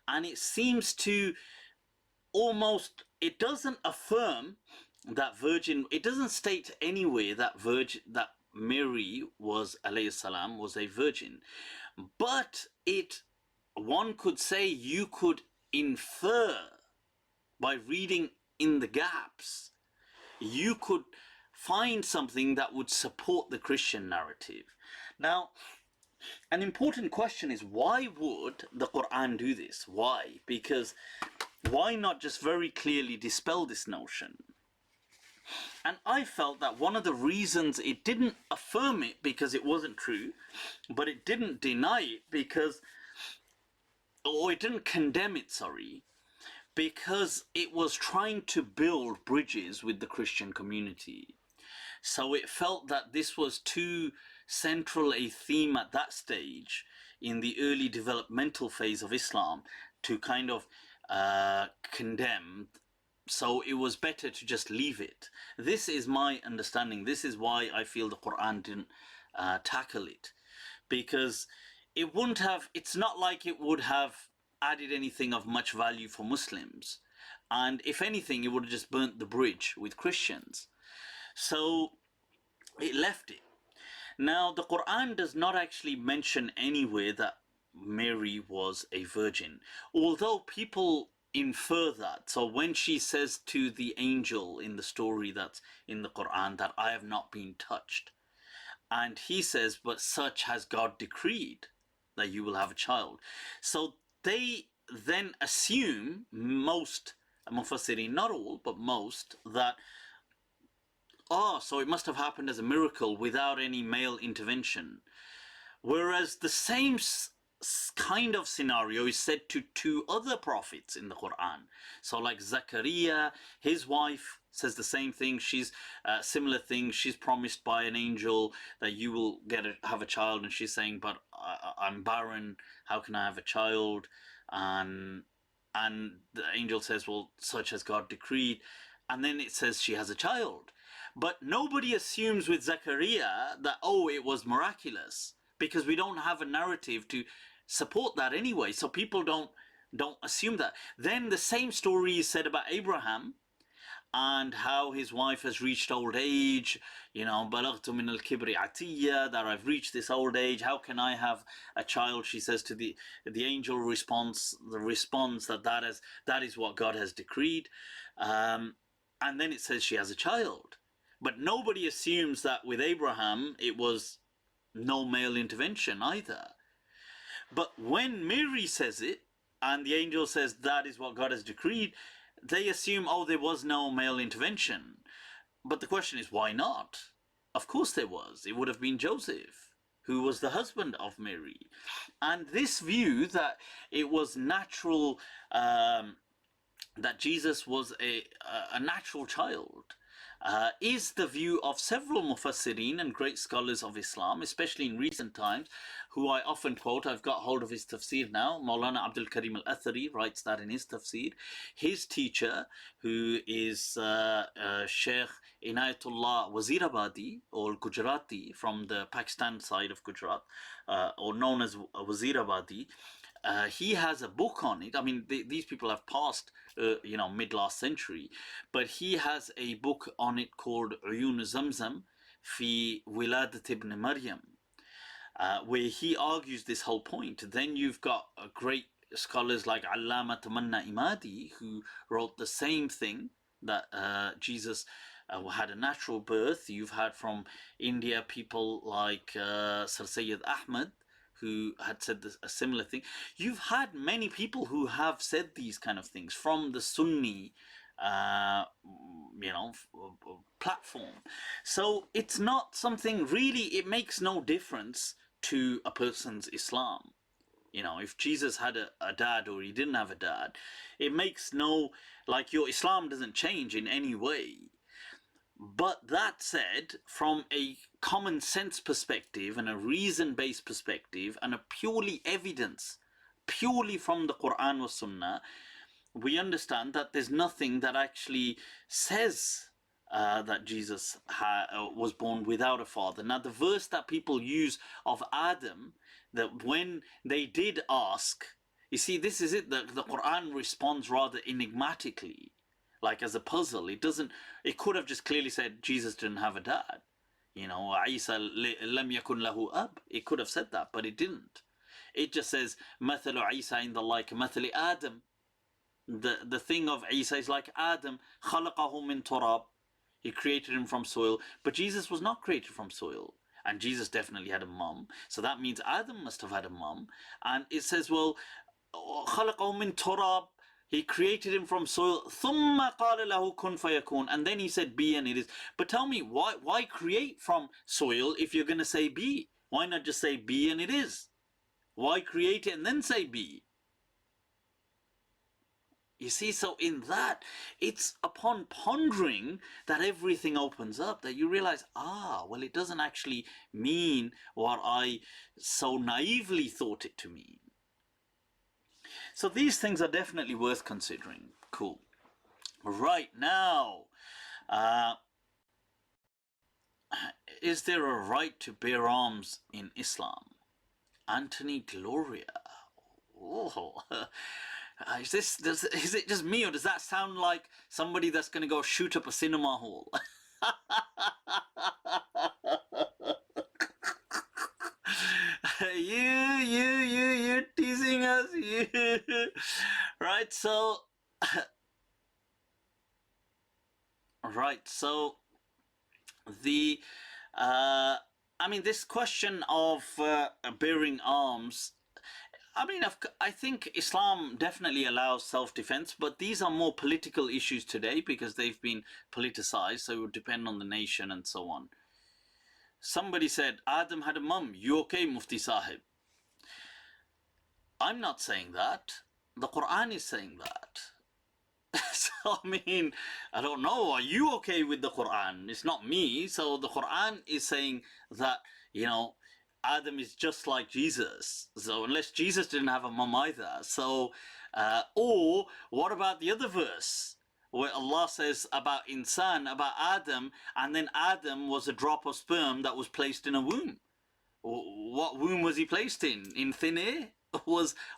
and it seems to almost, it doesn't affirm that virgin, it doesn't state anywhere that Mary was alayhi salam was a virgin, but one could say, you could infer by reading in the gaps, you could find something that would support the Christian narrative. Now, an important question is, why would the Quran do this? Why? Because why not just very clearly dispel this notion? And I felt that one of the reasons it didn't affirm it because it wasn't true, but it didn't deny it because, or it didn't condemn it, sorry, because it was trying to build bridges with the Christian community. So it felt that this was too central a theme at that stage in the early developmental phase of Islam to kind of condemn. So it was better to just leave it. This is my understanding. This is why I feel the Quran didn't tackle it, because it wouldn't have, it's not like it would have added anything of much value for Muslims, and if anything it would have just burnt the bridge with Christians. So it left it. Now the Quran does not actually mention anywhere that Mary was a virgin, although people infer that. So when she says to the angel in the story that's in the Quran that I have not been touched, and he says, but such has God decreed that you will have a child. So they then assume, most Mufassirin, not all, but most, that, so it must have happened as a miracle without any male intervention. Whereas the same kind of scenario is said to 2 other prophets in the Quran. So like Zachariah, his wife says the same thing. She's similar thing. She's promised by an angel that you will have a child, and she's saying, but I'm barren. How can I have a child? And the angel says, well, such as God decreed. And then it says she has a child. But nobody assumes with Zachariah that, it was miraculous, because we don't have a narrative to support that anyway. So people don't assume that. Then the same story is said about Abraham and how his wife has reached old age, balagtu min al-kibri atiyya, that I've reached this old age, how can I have a child? She says to the angel responds that is what God has decreed. And then it says she has a child. But nobody assumes that with Abraham it was no male intervention either. But when Mary says it and the angel says that is what God has decreed, they assume, there was no male intervention. But the question is, why not? Of course there was. It would have been Joseph. who was the husband of Mary. And this view that it was natural, that Jesus was a natural child, is the view of several Mufassirin and great scholars of Islam, especially in recent times, who I often quote. I've got hold of his tafsir now. Maulana Abdul Karim al-Athari writes that in his tafsir. His teacher, who is Sheikh Inayatullah Wazirabadi, or Gujarati, from the Pakistan side of Gujarat, or known as Wazirabadi, he has a book on it. I mean, these people have passed, mid last century, but he has a book on it called Uyun Zamzam fi Wiladat ibn Maryam, where he argues this whole point. Then you've got great scholars like Allama Tamanna Imadi, who wrote the same thing, that Jesus had a natural birth. You've had from India people like Sir Sayyid Ahmad, who had said a similar thing. You've had many people who have said these kind of things from the Sunni, platform. So it's not something really, it makes no difference to a person's Islam. If Jesus had a dad or he didn't have a dad, it makes no, like, your Islam doesn't change in any way. But that said, from a common sense perspective and a reason-based perspective and a purely from the Quran or Sunnah, we understand that there's nothing that actually says that Jesus was born without a father. Now, the verse that people use of Adam, that when they did ask, you see, this is it, the Quran responds rather enigmatically, like as a puzzle. It could have just clearly said Jesus didn't have a dad. Isa lam yakun lahu ab. It could have said that, but it didn't. It just says, Mathalu Isa in the like Mathali Adam. The thing of Isa is like Adam. Khalaqahu min turab. He created him from soil. But Jesus was not created from soil. And Jesus definitely had a mum. So that means Adam must have had a mum. And it says, well, Khalaqahu min turab. He created him from soil. ثُمَّ قَالَ لَهُ كُنْ فَيَكُونَ. And then he said, be and it is. But tell me, why create from soil if you're going to say be? Why not just say be and it is? Why create it and then say be? You see, so in that, it's upon pondering that everything opens up, that you realize, well, it doesn't actually mean what I so naively thought it to mean. So these things are definitely worth considering. Cool. Right now, is there a right to bear arms in Islam? Anthony Gloria. Oh, is it just me, or does that sound like somebody that's going to go shoot up a cinema hall? You're teasing us, right? So, the, this question of bearing arms, I think Islam definitely allows self-defense, but these are more political issues today because they've been politicized, so it would depend on the nation and so on. Somebody said, Adam had a mum. You okay, Mufti Sahib? I'm not saying that. The Quran is saying that. So, I don't know. Are you okay with the Quran? It's not me. So the Quran is saying that, Adam is just like Jesus. So unless Jesus didn't have a mum either. So, or what about the other verse? Where Allah says about insan, about Adam, and then Adam was a drop of sperm that was placed in a womb. What womb was he placed in? In thin air?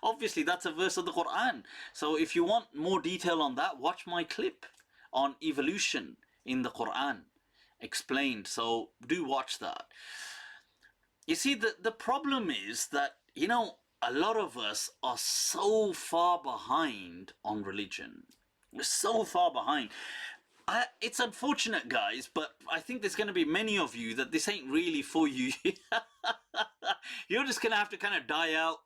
Obviously that's a verse of the Quran. So if you want more detail on that, watch my clip on evolution in the Quran explained. So do watch that. You see, the problem is that, a lot of us are so far behind on religion. We're so far behind. It's unfortunate, guys, but I think there's going to be many of you that this ain't really for you. You're just going to have to kind of die out.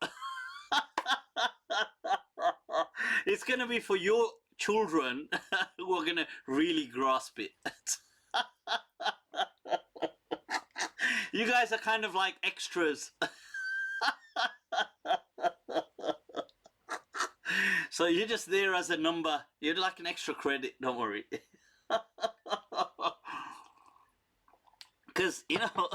It's going to be for your children who are going to really grasp it. You guys are kind of like extras. So you're just there as a number. You're like an extra credit, don't worry. Because, you know,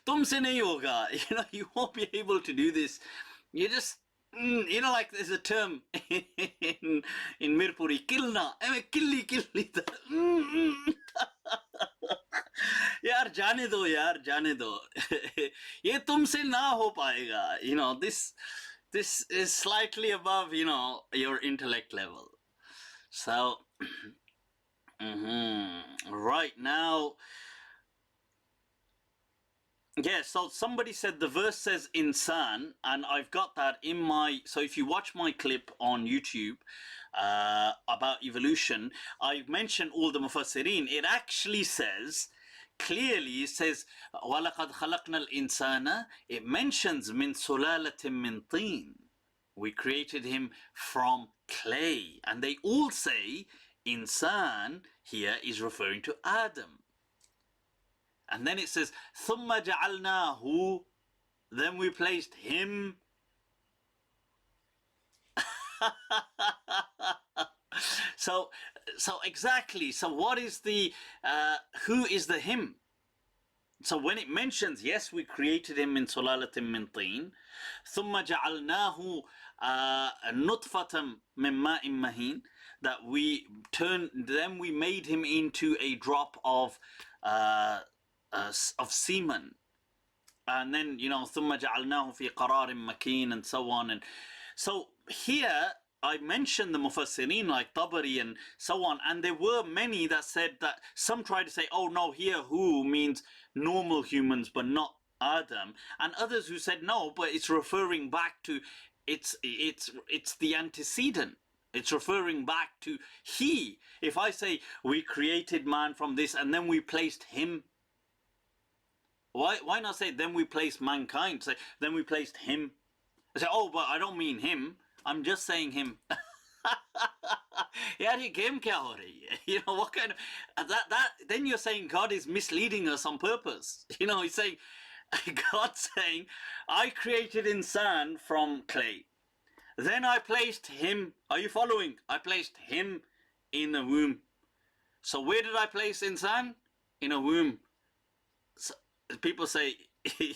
tumse nahi hoga. You know, you won't be able to do this. You just, you know, like there's a term in Mirpuri, kilna. I mean, killi. यार जाने दो ये तुमसे ना हो पाएगा. You know, this is slightly above, you know, your intellect level. So right now, yeah, so somebody said the verse says insan, and I've got that in my, so if you watch my clip on YouTube about evolution, I've mentioned all the mufassirin. It actually says, clearly it says, وَلَقَدْ خَلَقْنَا الْإِنسَانَ, it mentions مِنْ سُلَالَةٍ مِنْ طِينٍ, we created him from clay. And they all say insan here is referring to Adam. And then it says ثُمَّ جَعَلْنَاهُ, then we placed him. So exactly, so what is the who is the him? So when it mentions, yes, we created him in sulalatin min teen, ثُمَّ جَعَلْنَاهُ نُطْفَةً مِّن مَّاءٍ مَّهِينٍ, that we made him into a drop of semen. And then, you know, ثُمَّ جَعَلْنَاهُ فِي قَرَارٍ مَكِينٍ, and so on. And so here I mentioned the mufassirin like Tabari and so on, and there were many that said that, some tried to say, oh no, here who means normal humans but not Adam, and others who said no, but it's referring back to, it's the antecedent. It's referring back to he. If I say we created man from this and then we placed him, why not say then we placed mankind? Say then we placed him. I say, oh, but I don't mean him. I'm just saying him. Yaar, ye game kya ho rahi hai? You know, what kind of that then you're saying God is misleading us on purpose. You know, he's saying, God's saying, I created insan from clay. Then I placed him. Are you following? I placed him in a womb. So where did I place insan? In a womb. So people say,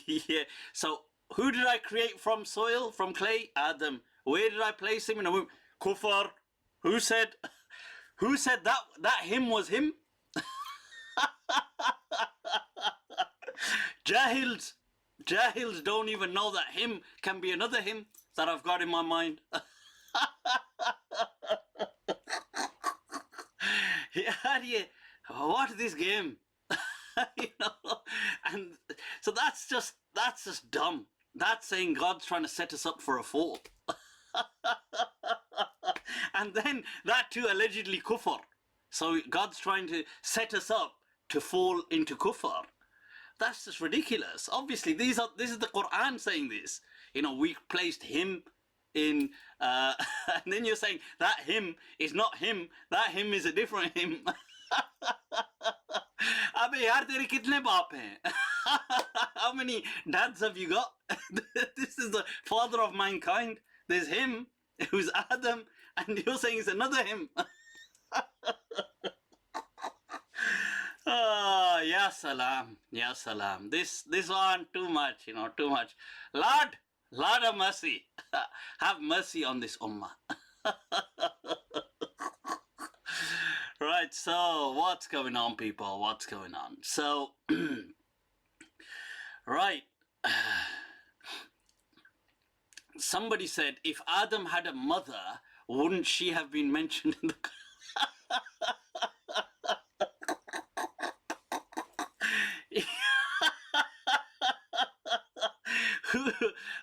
yeah. So who did I create from soil, from clay? Adam. Where did I place him? In a womb? Kufar. Who said that him was him? Jahils don't even know that him can be another him that I've got in my mind. Yeah, what is this game? You know, and so that's just dumb. That's saying God's trying to set us up for a fall. And then that too allegedly kufr. So God's trying to set us up to fall into kufr. That's just ridiculous. Obviously, this is the Quran saying this. You know, we placed him in, and then you're saying that him is not him. That him is a different him. Abbe yaar, tere kitne baap hain? How many dads have you got? This is the father of mankind. There's him, who's Adam, and you're saying it's another him. Oh, ya salam, ya salam. This one too much, you know, too much. Lord of mercy, have mercy on this ummah. Right, so what's going on, people? What's going on? So, right. Somebody said, if Adam had a mother, wouldn't she have been mentioned in the...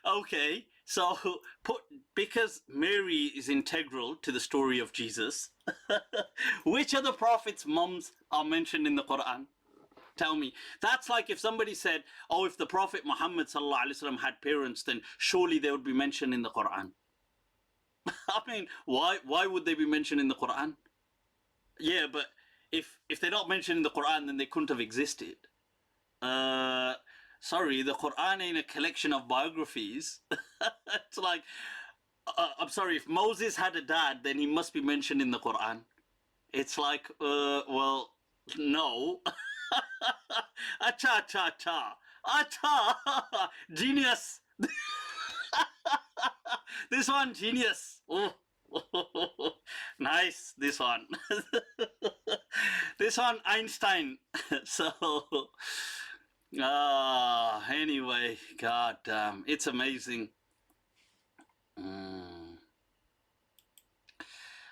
Okay, so because Mary is integral to the story of Jesus, which other prophets' mums are mentioned in the Quran? Tell me. That's like if somebody said, oh, if the Prophet Muhammad sallallahu alaihi wasallam had parents, then surely they would be mentioned in the Quran. I mean, why would they be mentioned in the Quran? Yeah, but if they're not mentioned in the Quran, then they couldn't have existed. sorry, the Quran ain't a collection of biographies. It's like, I'm sorry, if Moses had a dad, then he must be mentioned in the Quran. It's like, well, no. Acha, cha, cha. Acha! Genius! This one, genius! Oh. Nice, this one. This one, Einstein. So, anyway, god damn, it's amazing.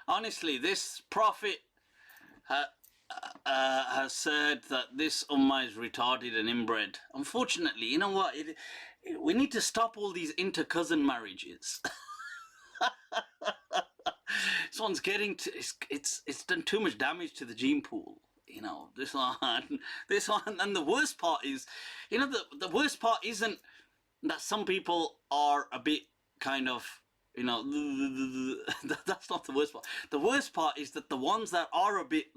Honestly, this prophet has said that this ummah is retarded and inbred. Unfortunately, you know what? We need to stop all these inter-cousin marriages. This one's getting to, it's done too much damage to the gene pool. You know, this one, and the worst part is, you know, the worst part isn't that some people are a bit kind of, you know, that's not the worst part. The worst part is that the ones that are a bit,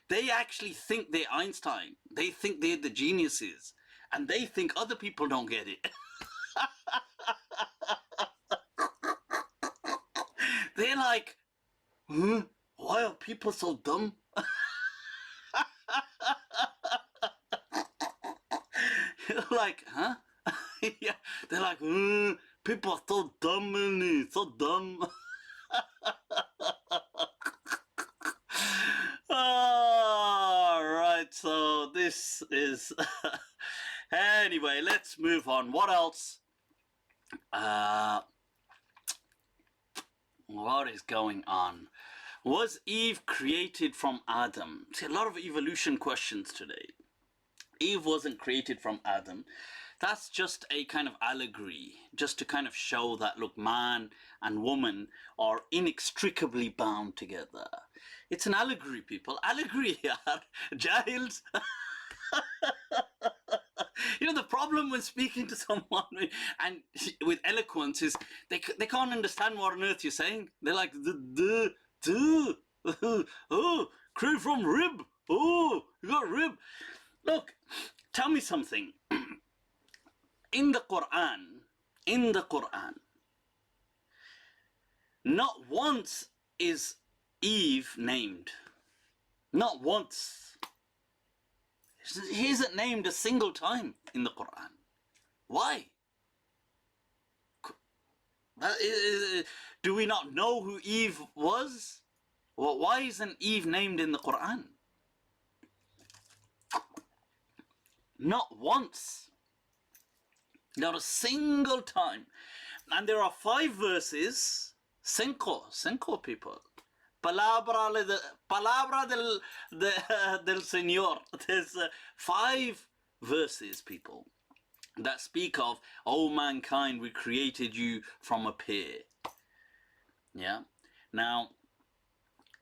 they actually think they're Einstein. They think they're the geniuses, and they think other people don't get it. They're like, huh? Why are people so dumb? Like, huh? Yeah, they're like, people are so dumb, man, so dumb. Alright, so this is... Anyway, let's move on. What else? What is going on? Was Eve created from Adam? See, a lot of evolution questions today. Eve wasn't created from Adam. That's just a kind of allegory, just to kind of show that, look, man and woman are inextricably bound together. It's an allegory, people. Allegory, yaar. Jahils. You know, the problem when speaking to someone and with eloquence is they can't understand what on earth you're saying. They're like, oh, create from rib. Oh, you got rib. Look, tell me something. In the Quran, not once is Eve named. Not once. He isn't named a single time in the Quran. Why? Do we not know who Eve was? Well, why isn't Eve named in the Quran? Not once. Not a single time. And there are 5 verses. Cinco people. Palabra del Señor. There's 5 verses, people, that speak of, oh mankind, we created you from a pair. Yeah. Now,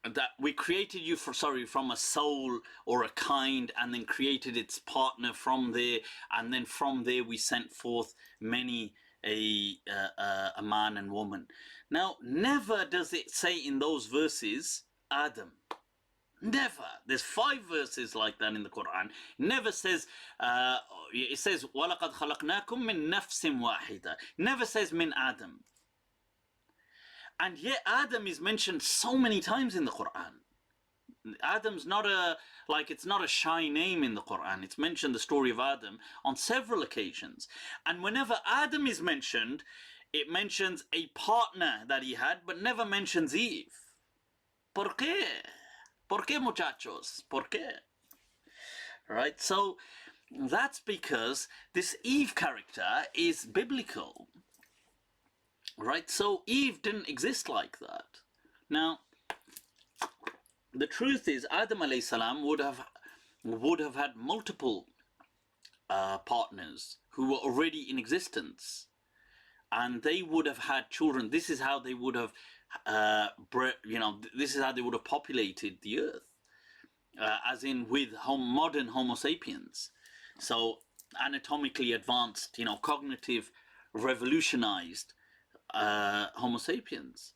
that we created you from a soul or a kind, and then created its partner from there, and then from there we sent forth many a man and woman. Now, never does it say in those verses Adam. Never. There's 5 verses like that in the Quran. Never says, it says, وَلَقَدْ خَلَقْنَاكُم مِّن نَفْسٍ وَاحِدَةٍ. Never says min Adam. And yet Adam is mentioned so many times in the Quran. Adam's not it's not a shy name in the Quran. It's mentioned, the story of Adam, on several occasions. And whenever Adam is mentioned, it mentions a partner that he had, but never mentions Eve. ¿Por qué? ¿Por qué, muchachos? ¿Por qué? Right? So that's because this Eve character is biblical. Right? So Eve didn't exist like that. Now, the truth is, Adam alayhi salam would have had multiple partners who were already in existence, and they would have had children. This is how they would have, this is how they would have populated the earth, as in with modern Homo sapiens. So anatomically advanced, cognitive, revolutionized Homo sapiens.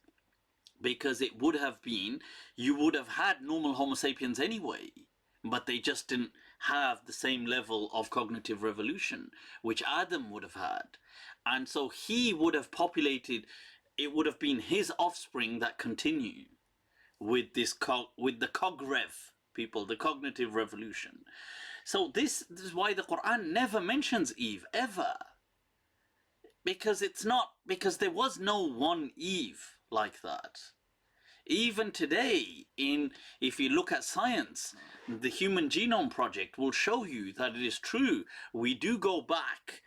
Because you would have had normal Homo sapiens anyway, but they just didn't have the same level of cognitive revolution which Adam would have had. And so he would have populated, it would have been his offspring that continue with this with the cogrev people, the cognitive revolution. So this is why the Quran never mentions Eve ever, because there was no one Eve like that. Even today, if you look at science, the Human Genome Project will show you that it is true. We do go back,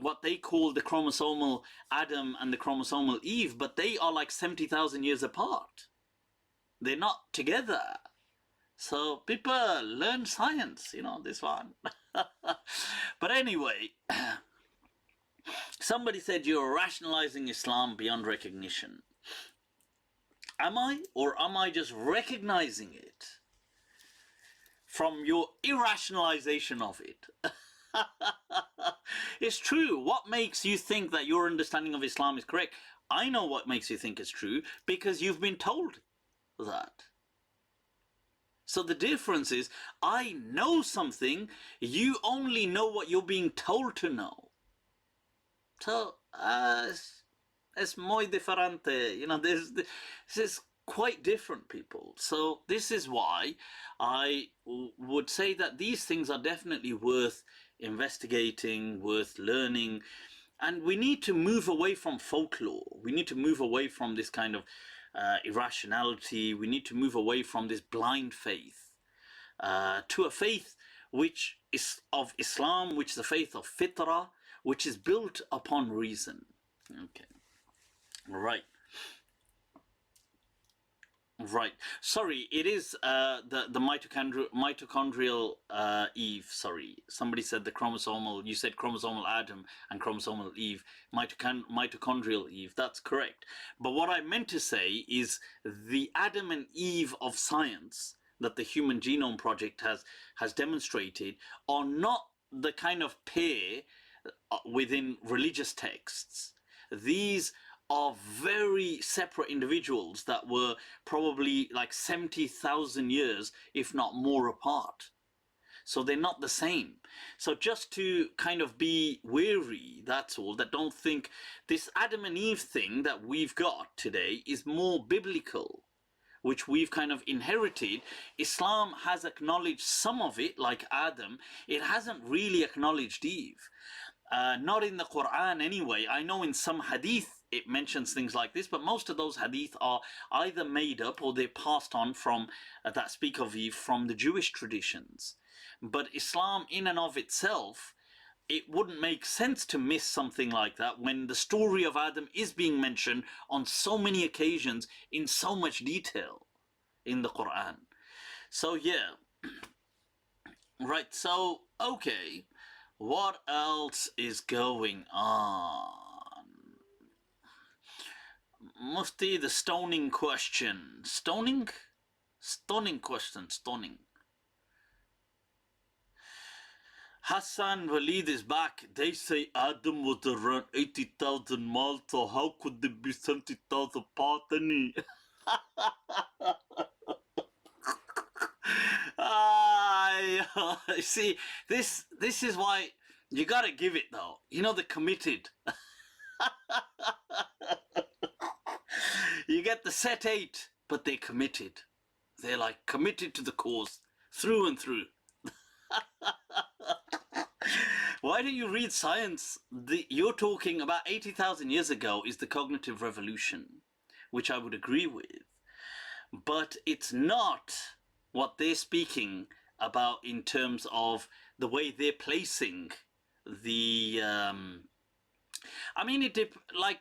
what they call the chromosomal Adam and the chromosomal Eve, but they are like 70,000 years apart. They're not together. So people learn science, this one. But anyway, somebody said you're rationalizing Islam beyond recognition. Am I? Or am I just recognizing it from your irrationalization of it? It's true. What makes you think that your understanding of Islam is correct? I know what makes you think it's true, because you've been told that. So the difference is, I know something, you only know what you're being told to know. So, es muy diferente, this is quite different, people. So this is why I would say that these things are definitely worth investigating, worth learning, and we need to move away from folklore. We need to move away from this kind of irrationality. We need to move away from this blind faith to a faith which is of Islam, which is the faith of fitrah, which is built upon reason. Okay. Right. Sorry, it is the mitochondrial Eve. Sorry, somebody said the chromosomal. You said chromosomal Adam and chromosomal Eve. Mitochondrial Eve. That's correct. But what I meant to say is the Adam and Eve of science that the Human Genome Project has demonstrated are not the kind of pair within religious texts. These are very separate individuals that were probably like 70,000 years, if not more, apart. So they're not the same. So just to kind of be wary, that's all, that don't think this Adam and Eve thing that we've got today is more biblical, which we've kind of inherited. Islam has acknowledged some of it, like Adam. It hasn't really acknowledged Eve. Not in the Quran anyway. I know in some hadith it mentions things like this, but most of those hadith are either made up or they're passed on from that speak of Eve from the Jewish traditions. But Islam in and of itself, it wouldn't make sense to miss something like that when the story of Adam is being mentioned on so many occasions in so much detail in the Quran. So yeah. Right, so okay. What else is going on? Mufti, the stoning question. Stoning? Stoning question, stoning. Hassan Walid is back. They say Adam was around 80,000 miles, so how could there be 70,000 parts? See, this is why you gotta give it though. The committed. You get the set 8, but they're committed. They're like committed to the cause through and through. Why don't you read science? You're talking about 80,000 years ago is the cognitive revolution, which I would agree with. But it's not what they're speaking about in terms of the way they're placing the... I mean,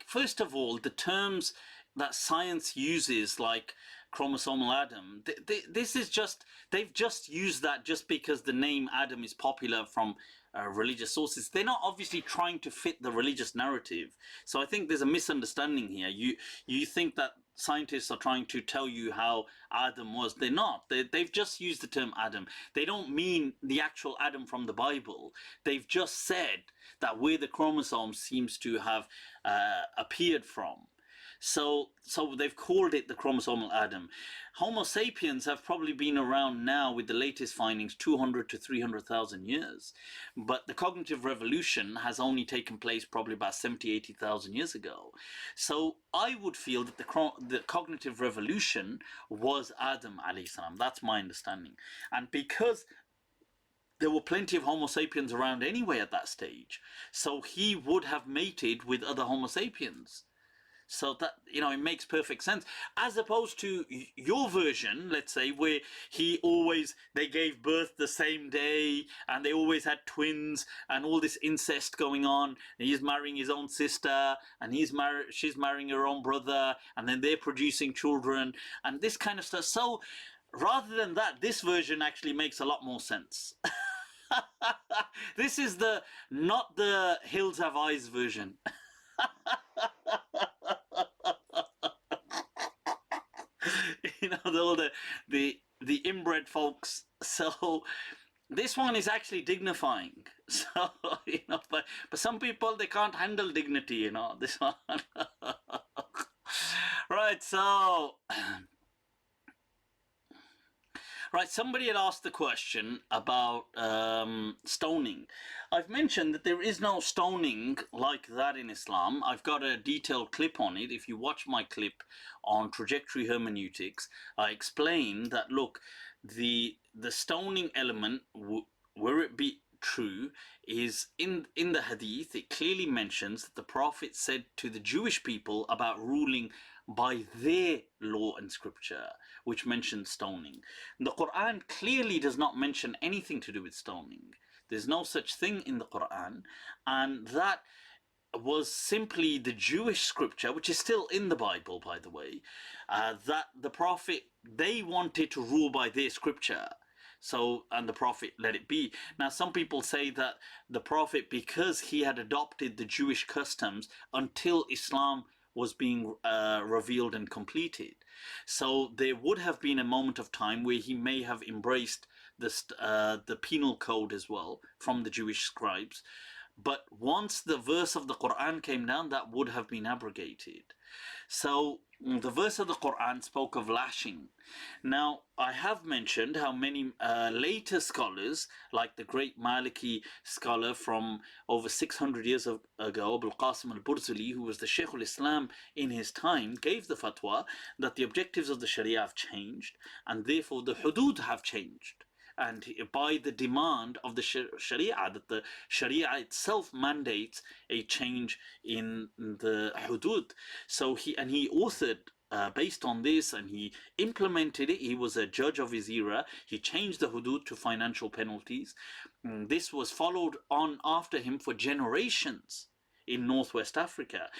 first of all, the terms that science uses, like chromosomal Adam, this is just, they've just used that just because the name Adam is popular from religious sources. They're not obviously trying to fit the religious narrative. So I think there's a misunderstanding here. You think that scientists are trying to tell you how Adam was. They're not. They've just used the term Adam. They don't mean the actual Adam from the Bible. They've just said that where the chromosome seems to have appeared from. So they've called it the chromosomal Adam. Homo sapiens have probably been around now with the latest findings 200 to 300,000 years. But the cognitive revolution has only taken place probably about 70, 80,000 years ago. So I would feel that the cognitive revolution was Adam alayhi salam. That's my understanding. And because there were plenty of Homo sapiens around anyway at that stage, so he would have mated with other Homo sapiens. So that, you know, it makes perfect sense. As opposed to your version, let's say, where they gave birth the same day and they always had twins and all this incest going on. And he's marrying his own sister and she's marrying her own brother, and then they're producing children and this kind of stuff. So rather than that, this version actually makes a lot more sense. This is not the Hills Have Eyes version. You know, all the inbred folks. So this one is actually dignifying. So, you know, but some people, they can't handle dignity, you know, this one. Right, so somebody had asked the question about stoning. I've mentioned that there is no stoning like that in Islam. I've got a detailed clip on it. If you watch my clip on trajectory hermeneutics, I explain that, look, the stoning element, were it be true, is in the Hadith. It clearly mentions that the Prophet said to the Jewish people about ruling by their law and scripture, which mentions stoning. The Quran clearly does not mention anything to do with stoning. There's no such thing in the Quran, and that was simply the Jewish scripture, which is still in the Bible, by the way, that the Prophet, they wanted to rule by their scripture. So, and the Prophet let it be. Now, some people say that the Prophet, because he had adopted the Jewish customs until Islam was being revealed and completed, so there would have been a moment of time where he may have embraced the penal code as well from the Jewish scribes. But once the verse of the Quran came down, that would have been abrogated. So the verse of the Quran spoke of lashing. Now, I have mentioned how many later scholars, like the great Maliki scholar from over 600 years ago, Abul Qasim al-Burzali, who was the Shaykh al-Islam in his time, gave the fatwa that the objectives of the Sharia have changed, and therefore the hudud have changed. And by the demand of the Sharia, that the Sharia itself mandates a change in the hudud. So he authored based on this, and he implemented it. He was a judge of his era. He changed the hudud to financial penalties. This was followed on after him for generations in Northwest Africa.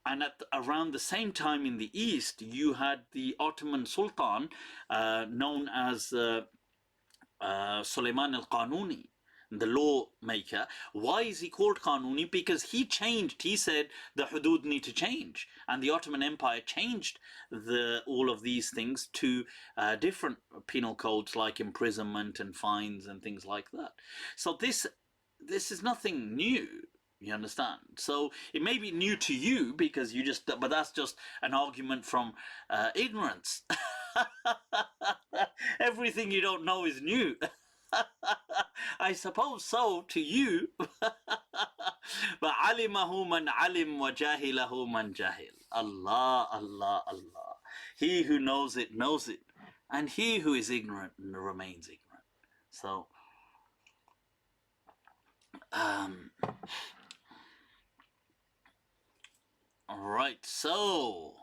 And at around the same time in the East, you had the Ottoman Sultan known as Sulaiman al-Qanuni, the lawmaker. Why is he called Qanuni? Because he said the hudud need to change, and the Ottoman Empire changed all of these things to different penal codes like imprisonment and fines and things like that. So this is nothing new. You understand? So it may be new to you because but that's just an argument from ignorance. Everything you don't know is new. I suppose so to you. But alimahu man alim wa jahilahu man jahil. Allah, Allah, Allah. He who knows it, and he who is ignorant remains ignorant. So alright, so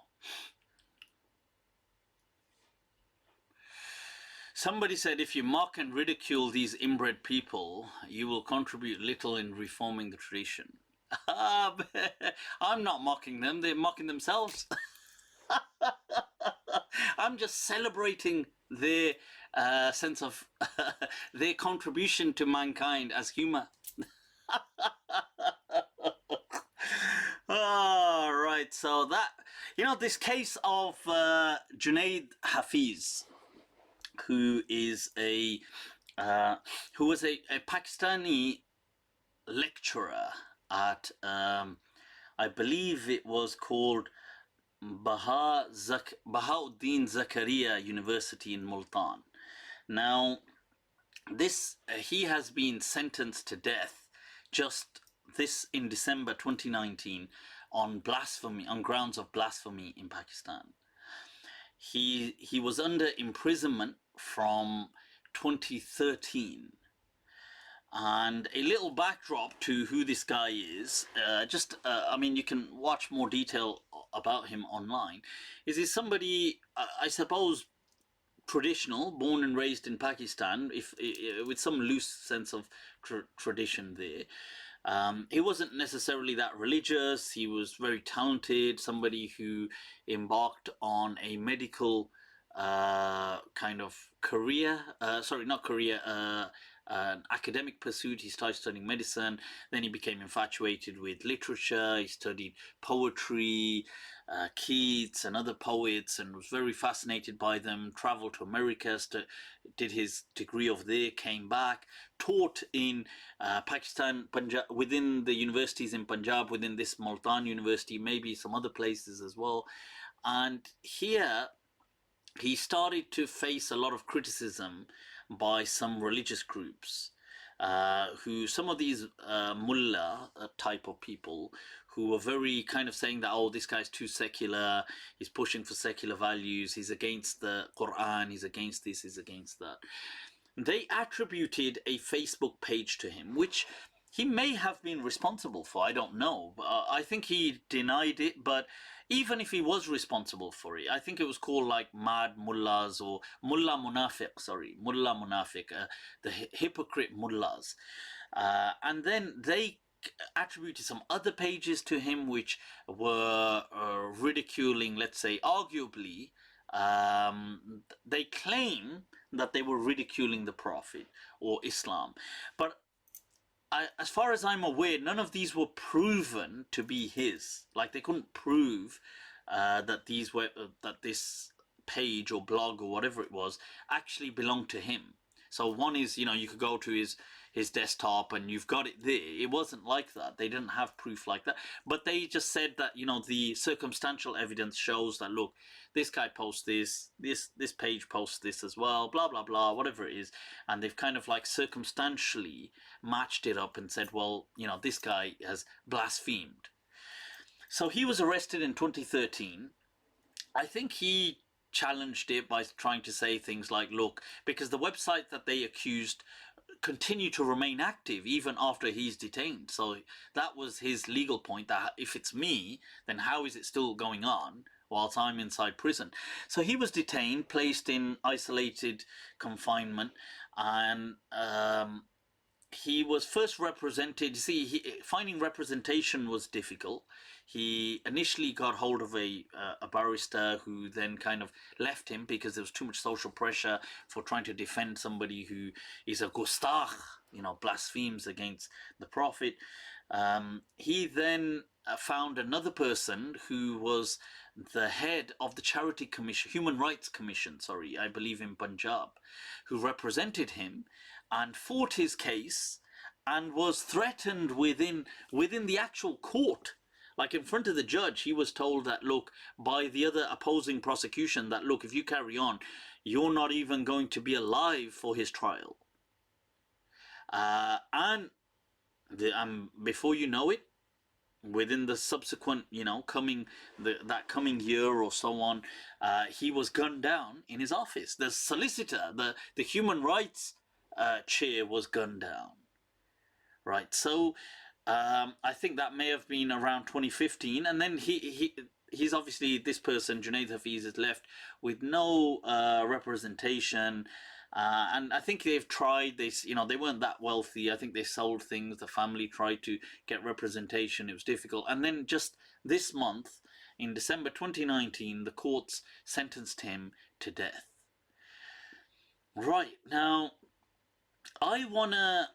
somebody said, if you mock and ridicule these inbred people, you will contribute little in reforming the tradition. I'm not mocking them, they're mocking themselves. I'm just celebrating their sense of their contribution to mankind as humor. Right, so that, this case of Junaid Hafiz, who was a Pakistani lecturer at I believe it was called Bahauddin Zakaria University in Multan. Now, he has been sentenced to death just this in December 2019 on blasphemy, on grounds of blasphemy in Pakistan. He was under imprisonment from 2013. And a little backdrop to who this guy is, I mean, you can watch more detail about him online. He's somebody, I suppose, traditional, born and raised in Pakistan, with some loose sense of tradition there. He wasn't necessarily that religious. He was very talented, somebody who embarked on a medical kind of career, an academic pursuit. He started studying medicine, then he became infatuated with literature. He studied poetry, Keats and other poets, and was very fascinated by them. Traveled to America, did his degree over there, came back, taught in Pakistan, Punjab, within the universities in Punjab, within this Multan University, maybe some other places as well. And here he started to face a lot of criticism by some religious groups, some of these mullah type of people who were very kind of saying that, oh, this guy's too secular, he's pushing for secular values, he's against the Quran, he's against this, he's against that. They attributed a Facebook page to him, which he may have been responsible for, I don't know. I think he denied it, but even if he was responsible for it, I think it was called like Mad Mullahs or Mullah Munafiq, the hypocrite mullahs. And then they attributed some other pages to him which were ridiculing, let's say, arguably, they claim that they were ridiculing the Prophet or Islam. But as far as I'm aware, none of these were proven to be his. Like, they couldn't prove that this page or blog or whatever it was actually belonged to him. So one is, you could go to his desktop and you've got it there. It wasn't like that. They didn't have proof like that. But they just said that, the circumstantial evidence shows that, look, this guy posts this page posts this as well, blah, blah, blah, whatever it is. And they've kind of like circumstantially matched it up and said, well, this guy has blasphemed. So he was arrested in 2013. I think he challenged it by trying to say things like, look, because the website that they accused continue to remain active even after he's detained. So that was his legal point, that if it's me, then how is it still going on whilst I'm inside prison? So he was detained, placed in isolated confinement, and he was first represented. Finding representation was difficult. He initially got hold of a barrister who then kind of left him because there was too much social pressure for trying to defend somebody who is a gustakh, blasphemes against the Prophet. He then found another person who was the head of the charity commission, Human Rights Commission, I believe in Punjab, who represented him and fought his case and was threatened within the actual court. Like in front of the judge, he was told that, look, by the other opposing prosecution, that, look, if you carry on, you're not even going to be alive for his trial. And before you know it, within the subsequent, that coming year or so on, he was gunned down in his office. The solicitor, the human rights chair was gunned down. Right, so I think that may have been around 2015, and then he's obviously, this person, Junaid Hafiz, is left with no representation. And I think they've tried this, they weren't that wealthy. I think they sold things. The family tried to get representation. It was difficult. And then just this month, in December 2019, the courts sentenced him to death. Right, now, I want to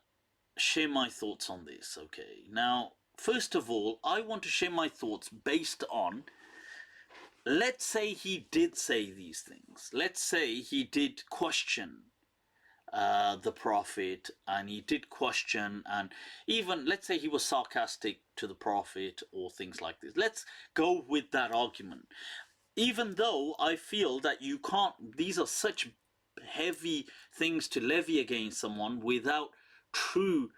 share my thoughts on this, okay? Now, first of all, I want to share my thoughts based on, let's say he did say these things. Let's say he did question the Prophet, and he did question, and even, let's say he was sarcastic to the Prophet or things like this. Let's go with that argument. Even though I feel that you can't, these are such heavy things to levy against someone without true,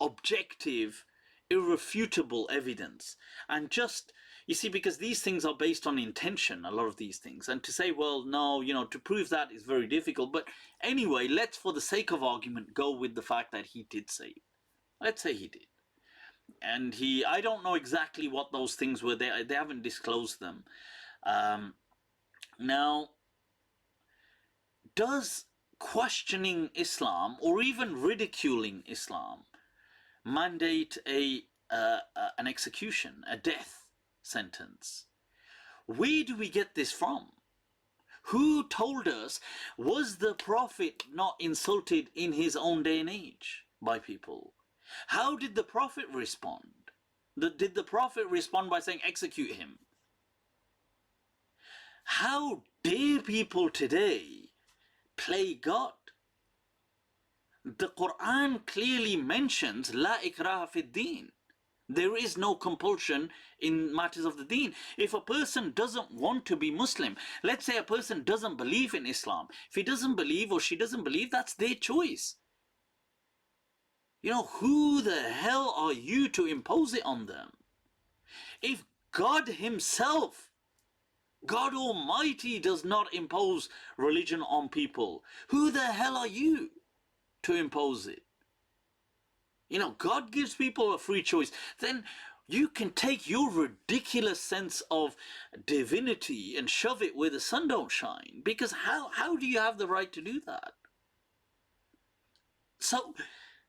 objective, irrefutable evidence. And just, you see, because these things are based on intention, a lot of these things. And to say, well, no, to prove that is very difficult. But anyway, let's, for the sake of argument, go with the fact that he did say it. Let's say he did. And I don't know exactly what those things were. They haven't disclosed them. Now, does questioning Islam or even ridiculing Islam mandate an execution, a death sentence? Where do we get this from? Who told us? Was the Prophet not insulted in his own day and age by people? How did the Prophet respond? Did the Prophet respond by saying, execute him? How dare people today play God? The Quran clearly mentions La ikraha fid din. There is no compulsion in matters of the deen. If a person doesn't want to be Muslim, let's say a person doesn't believe in Islam, if he doesn't believe or she doesn't believe, that's their choice. Who the hell are you to impose it on them? If God himself, God Almighty, does not impose religion on people, who the hell are you to impose it? God gives people a free choice. Then you can take your ridiculous sense of divinity and shove it where the sun don't shine. Because how do you have the right to do that? So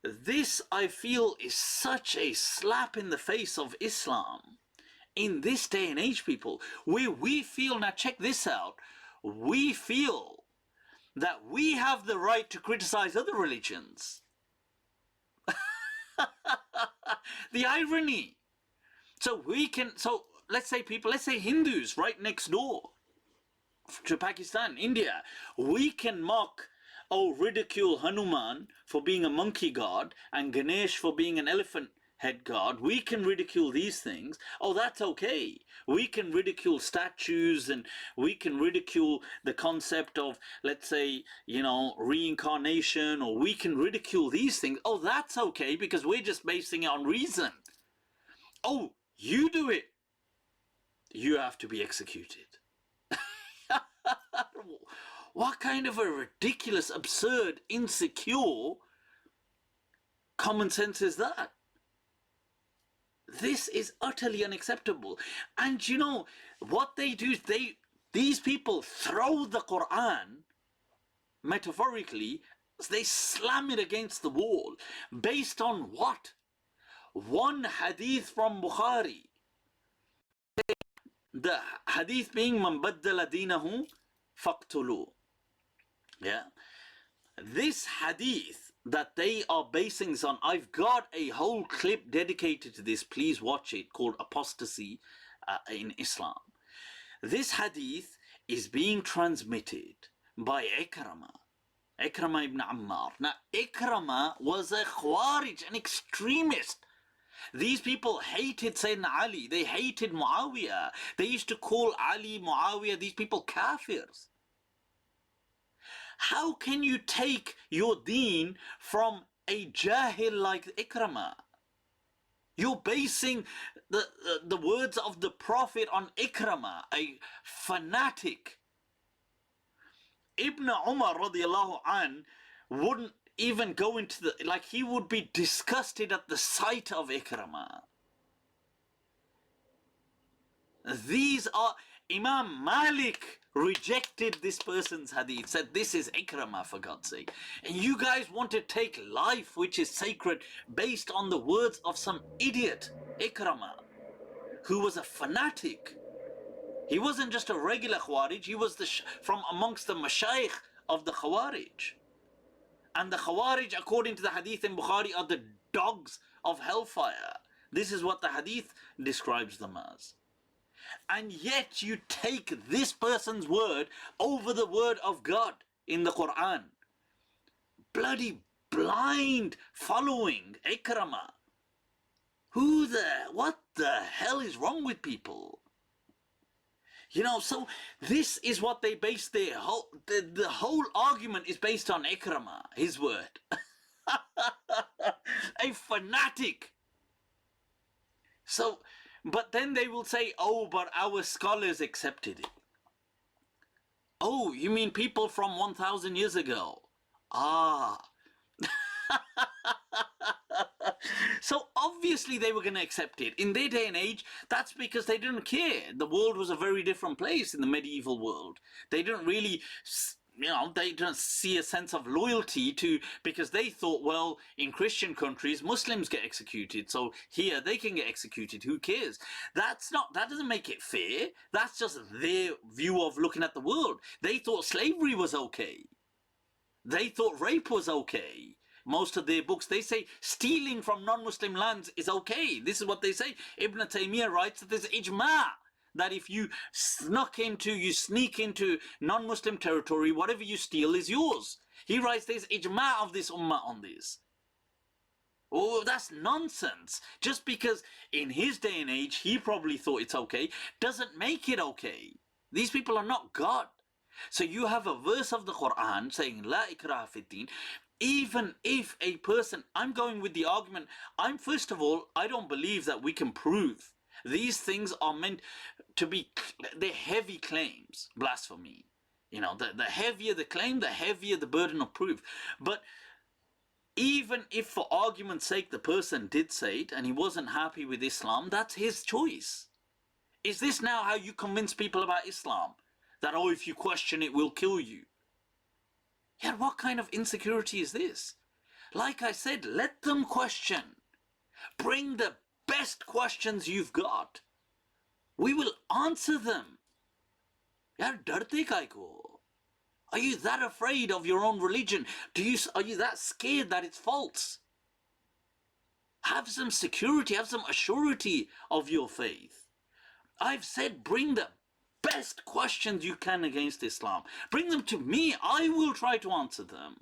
this, I feel, is such a slap in the face of Islam in this day and age, people, where we feel, now check this out, we feel that we have the right to criticize other religions. The irony. So let's say Hindus right next door to Pakistan, India, we can mock, ridicule Hanuman for being a monkey god and Ganesh for being an elephant head god. We can ridicule these things. That's okay. We can ridicule statues, and we can ridicule the concept of, let's say, reincarnation, or we can ridicule these things. That's okay, because we're just basing it on reason. You do it, you have to be executed. What kind of a ridiculous, absurd, insecure common sense is that? This is utterly unacceptable. And what they do is these people throw the Quran, metaphorically, they slam it against the wall. Based on what? One hadith from Bukhari. The hadith being Man baddala deenahu faqtulu. Yeah. This hadith that they are basing this on, I've got a whole clip dedicated to this, please watch it, called Apostasy in Islam. This hadith is being transmitted by Ikramah ibn Ammar. Now, Ikramah was a Khawarij, an extremist. These people hated Sayyidina Ali, they hated Muawiyah, they used to call Ali, Muawiyah, these people kafirs. How can you take your deen from a jahil like Ikramah? You're basing the words of the Prophet on Ikramah, a fanatic. Ibn Umar radiallahu an wouldn't even go into he would be disgusted at the sight of Ikramah. These are, Imam Malik rejected this person's hadith, said this is Ikramah, for God's sake. And you guys want to take life, which is sacred, based on the words of some idiot, Ikramah, who was a fanatic. He wasn't just a regular Khawarij, he was from amongst the Mashayikh of the Khawarij. And the Khawarij, according to the hadith in Bukhari, are the dogs of hellfire. This is what the hadith describes them as. And yet you take this person's word over the word of God in the Quran. bloody blind following Ikramah. What the hell is wrong with people? You know, so this is what they base their the whole argument is based on Ikramah, his word. A fanatic. So, but then they will say, oh, but our scholars accepted it. Oh, you mean people from 1,000 years ago? Ah. So obviously they were going to accept it. In their day and age, that's because they didn't care. The world was a very different place in the medieval world. They didn't really, you know, they didn't see a sense of loyalty to, because they thought, well, in Christian countries, Muslims get executed. So here they can get executed. Who cares? That doesn't make it fair. That's just their view of looking at the world. They thought slavery was okay. They thought rape was okay. Most of their books, they say stealing from non-Muslim lands is okay. This is what they say. Ibn Taymiyyah writes that there's ijma', that if you sneak into non-Muslim territory, whatever you steal is yours. He writes there's ijma' of this ummah on this. Oh, that's nonsense. Just because in his day and age, he probably thought it's okay, doesn't make it okay. These people are not God. So you have a verse of the Quran saying, La ikraha fid din. Even if a person, I'm going with the argument, first of all, I don't believe that we can prove. These things are meant to be, they're heavy claims, blasphemy. You know, the heavier the claim, the heavier the burden of proof. But even if for argument's sake the person did say it and he wasn't happy with Islam, that's his choice. Is this now how you convince people about Islam? That, oh, if you question it, we'll kill you. Yeah, what kind of insecurity is this? Like I said, let them question. Bring the best questions you've got. We will answer them. Yaar, darte kai ko? Are you that afraid of your own religion? Are you that scared that it's false? Have some security, have some assurity of your faith. I've said bring the best questions you can against Islam. Bring them to me. I will try to answer them.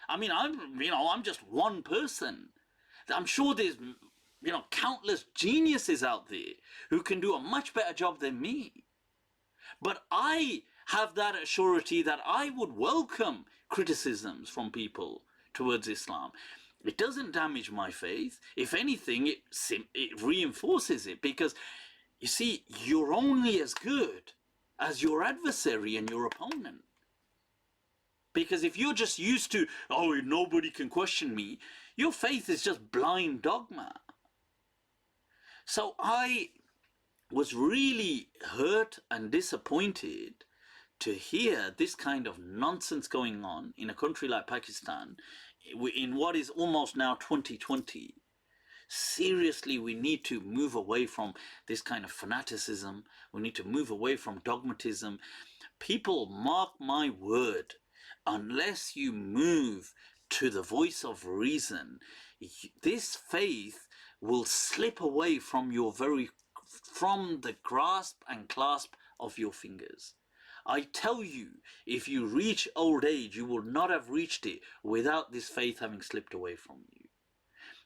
I mean, I'm just one person. I'm sure there's, countless geniuses out there who can do a much better job than me. But I have that assurity that I would welcome criticisms from people towards Islam. It doesn't damage my faith. If anything, it reinforces it, because you see, you're only as good as your adversary and your opponent. Because if you're just used to, oh, nobody can question me, your faith is just blind dogma. So I was really hurt and disappointed to hear this kind of nonsense going on in a country like Pakistan, in what is almost now 2020. Seriously, we need to move away from this kind of fanaticism. We need to move away from dogmatism. People, mark my word, unless you move to the voice of reason, this faith will slip away from from the grasp and clasp of your fingers. I tell you, if you reach old age, you will not have reached it without this faith having slipped away from you.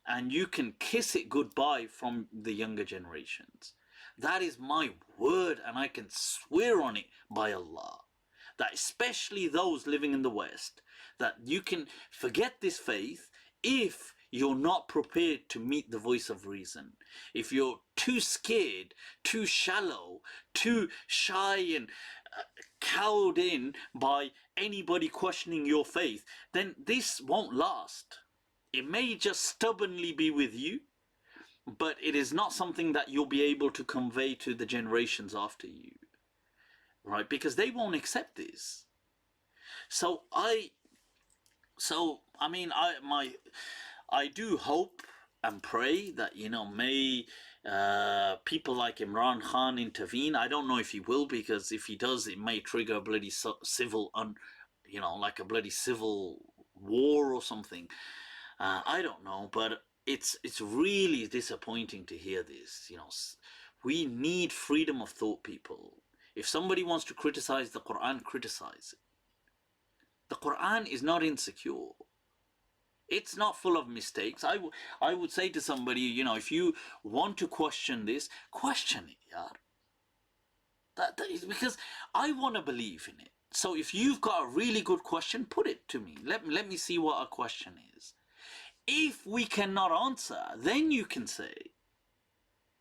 And you can kiss it goodbye from the younger generations. That is my word, and I can swear on it by Allah, that especially those living in the West, that you can forget this faith if you're not prepared to meet the voice of reason. If you're too scared, too shallow, too shy and cowed in by anybody questioning your faith, then this won't last. It may just stubbornly be with you, but it is not something that you'll be able to convey to the generations after you, right? Because they won't accept this. I do hope and pray that, may people like Imran Khan intervene. I don't know if he will, because if he does, it may trigger a bloody civil, like a bloody civil war or something. I don't know, but it's really disappointing to hear this. We need freedom of thought, people. If somebody wants to criticize the Quran, criticize it. The Quran is not insecure. It's not full of mistakes. I would say to somebody, you know, if you want to question this, question it, yaar. That is because I want to believe in it. So if you've got a really good question, put it to me. Let me see what a question is. If we cannot answer, then you can say,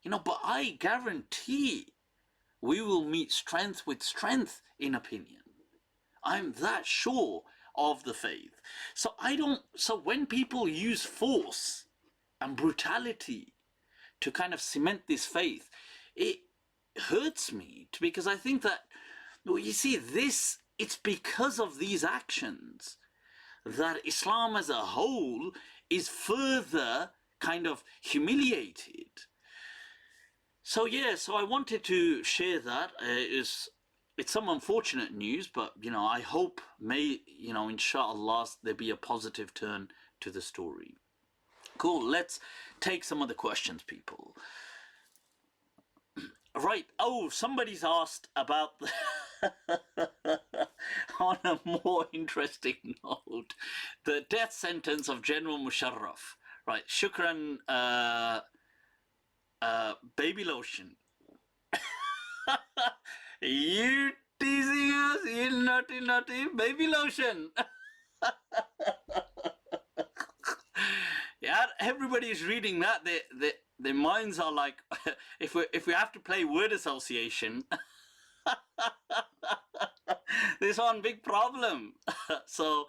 you know, but I guarantee we will meet strength with strength in opinion. I'm that sure of the faith. So when people use force and brutality to kind of cement this faith, it hurts me because I think that, well, you see, it's because of these actions that Islam as a whole is further kind of humiliated. So yeah, so I wanted to share that. It's some unfortunate news, but you know, I hope inshallah there be a positive turn to the story. Cool, let's take some of the questions, people. Right, somebody's asked about on a more interesting note, the death sentence of General Musharraf. Right, shukran, baby lotion. You teasing us, you naughty, baby lotion. Yeah, everybody is reading that. Their minds are like, if we have to play word association, there's one big problem. So,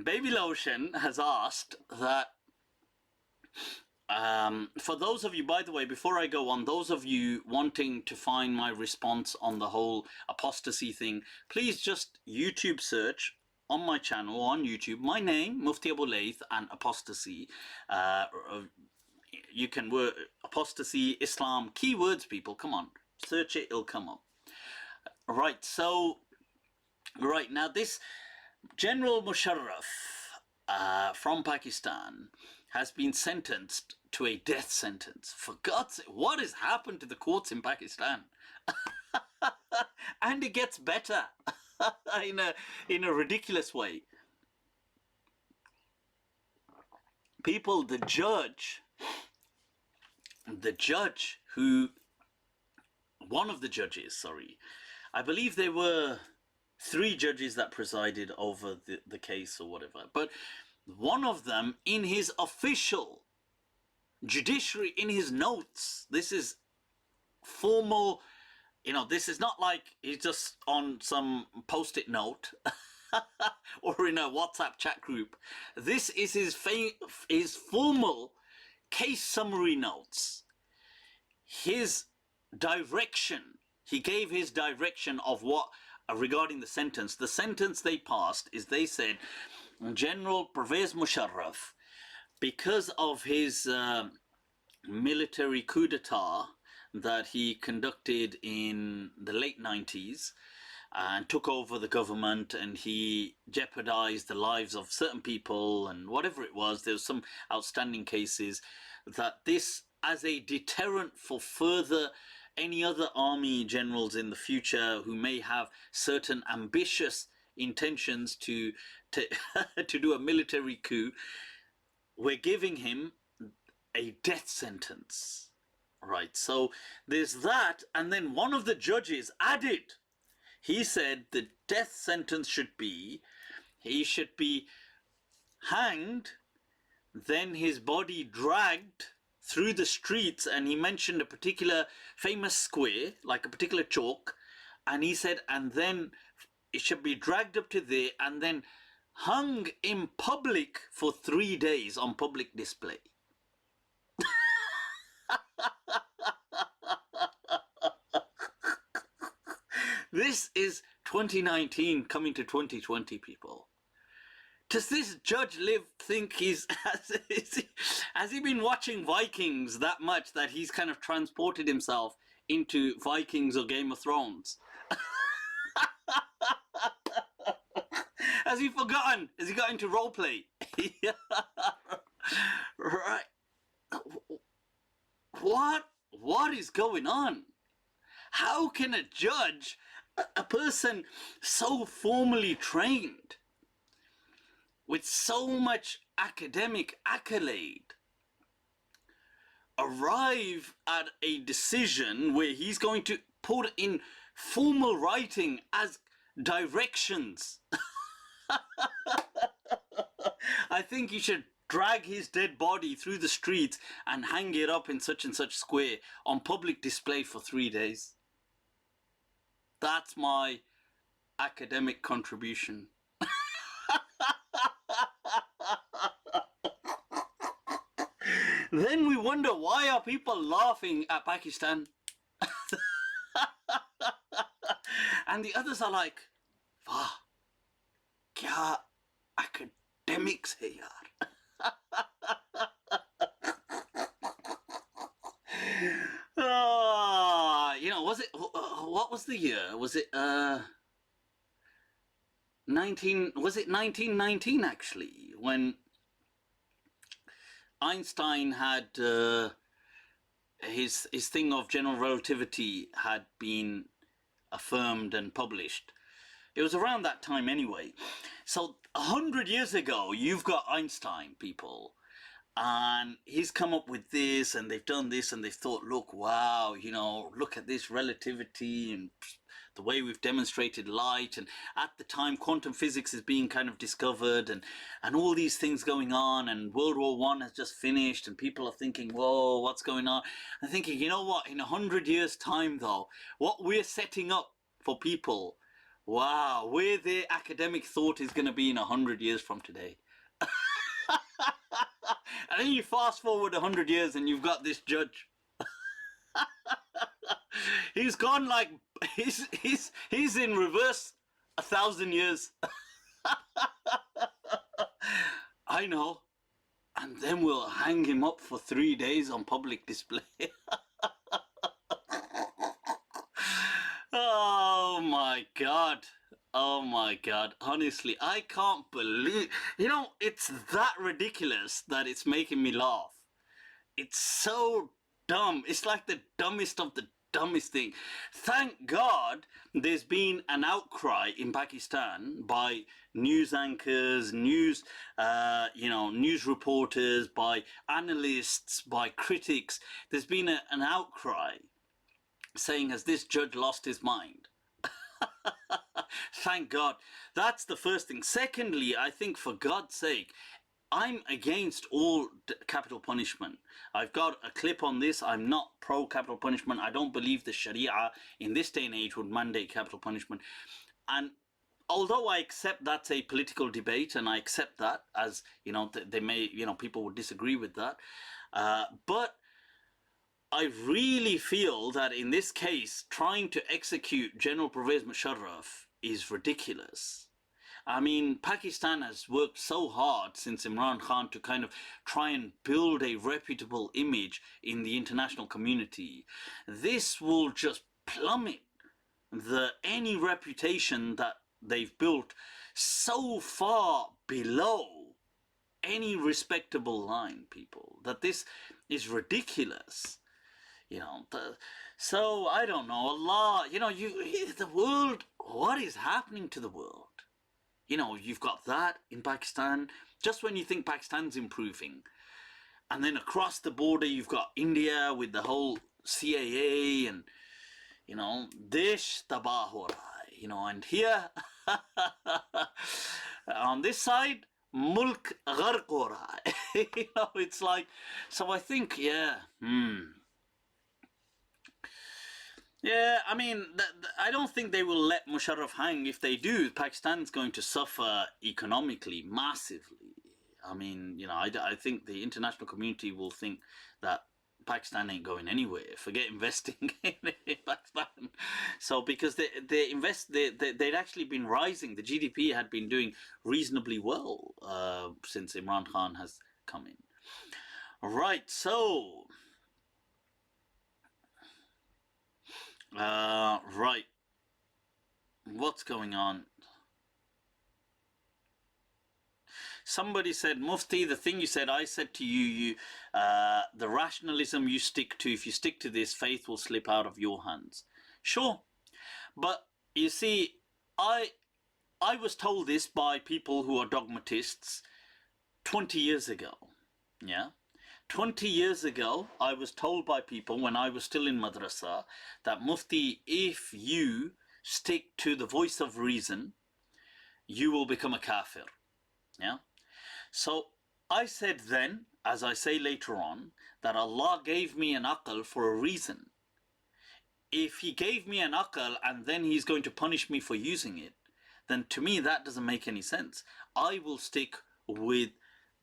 Baby Lotion has asked that, for those of you, by the way, before I go on, those of you wanting to find my response on the whole apostasy thing, please just YouTube search on my channel, on YouTube, my name, Mufti Abu Layth, and apostasy. You can word apostasy, Islam, keywords, people, come on, search it, it'll come up. Right, so, right, now this General Musharraf from Pakistan has been sentenced to a death sentence. For God's sake, what has happened to the courts in Pakistan? And it gets better in a ridiculous way. People, the judge who, one of the judges, sorry, I believe there were 3 judges that presided over the case or whatever, but one of them, in his official judiciary, in his notes, this is formal, you know, this is not like he's just on some post-it note or in a WhatsApp chat group. This is his formal case summary notes. His direction, he gave his direction of what, regarding the sentence. The sentence they passed is, they said, General Pervez Musharraf, because of his military coup d'etat that he conducted in the late 90s and took over the government, and he jeopardized the lives of certain people and whatever it was, there was some outstanding cases, that this, as a deterrent for further any other army generals in the future who may have certain ambitious intentions to do a military coup, we're giving him a death sentence. Right, so there's that, and then one of the judges added, he said the death sentence should be, he should be hanged, then his body dragged through the streets, and he mentioned a particular famous square, like a particular chalk, and he said, and then it should be dragged up to there and then hung in public for 3 days on public display. This is 2019 coming to 2020, people. Does this judge think has he been watching Vikings that much that he's kind of transported himself into Vikings or Game of Thrones? Has he forgotten? Has he got into roleplay? Right. What is going on? How can a judge, a person so formally trained, with so much academic accolade, arrive at a decision where he's going to put in formal writing as directions. I think he should drag his dead body through the streets and hang it up in such and such square on public display for 3 days. That's my academic contribution. Then we wonder, why are people laughing at Pakistan? And the others are like, वाह, क्या academics है यार. You know, was it, what was the year? Was it 1919 actually, when Einstein had his thing of general relativity had been affirmed and published. It was around that time anyway. So 100 years ago, you've got Einstein, people, and he's come up with this, and they've done this, and they've thought, look, wow, you know, look at this relativity and the way we've demonstrated light, and at the time quantum physics is being kind of discovered, and all these things going on, and World War I has just finished, and people are thinking, whoa, what's going on? I'm thinking, you know what, in 100 years time though, what we're setting up for people, wow, where their academic thought is going to be in 100 years from today. And then you fast forward 100 years and you've got this judge. He's gone like, he's in reverse 1,000 years. I know. And then we'll hang him up for 3 days on public display. Oh my God. Oh my God. Honestly, I can't believe, you know, it's that ridiculous that it's making me laugh. It's so dumb. It's like the dumbest of the dumbest thing. Thank God there's been an outcry in Pakistan by news anchors, news reporters, by analysts, by critics. There's been an outcry saying, has this judge lost his mind? Thank God. That's the first thing. Secondly, I think, for God's sake, I'm against all capital punishment. I've got a clip on this. I'm not pro capital punishment. I don't believe the Sharia in this day and age would mandate capital punishment. And although I accept that's a political debate, and I accept that, as you know, they may, you know, people would disagree with that, but I really feel that in this case, trying to execute General Pervez Musharraf is ridiculous. I mean, Pakistan has worked so hard since Imran Khan to kind of try and build a reputable image in the international community. This will just plummet any reputation that they've built so far below any respectable line, people, that this is ridiculous. You know, so I don't know, Allah, you know, the world, what is happening to the world? You know, you've got that in Pakistan, just when you think Pakistan's improving. And then across the border, you've got India with the whole CAA and, you know, Desh tabah ho raha hai, you know, and here, on this side, Mulk gharq ho raha hai. You know, it's like, so I think, yeah, Yeah, I mean, I don't think they will let Musharraf hang. If they do, Pakistan's going to suffer economically, massively. I mean, you know, I think the international community will think that Pakistan ain't going anywhere. Forget investing in Pakistan. So, because they'd actually been rising. The GDP had been doing reasonably well since Imran Khan has come in. Right, so... right. What's going on? Somebody said, Mufti, the thing you said, I said to you, the rationalism you stick to, if you stick to this, faith will slip out of your hands. Sure. But you see, I was told this by people who are dogmatists 20 years ago. Yeah. 20 years ago, I was told by people when I was still in madrasa that Mufti, if you stick to the voice of reason, you will become a kafir. Yeah. So I said then, as I say later on, that Allah gave me an aql for a reason. If He gave me an aql and then He's going to punish me for using it, then to me that doesn't make any sense. I will stick with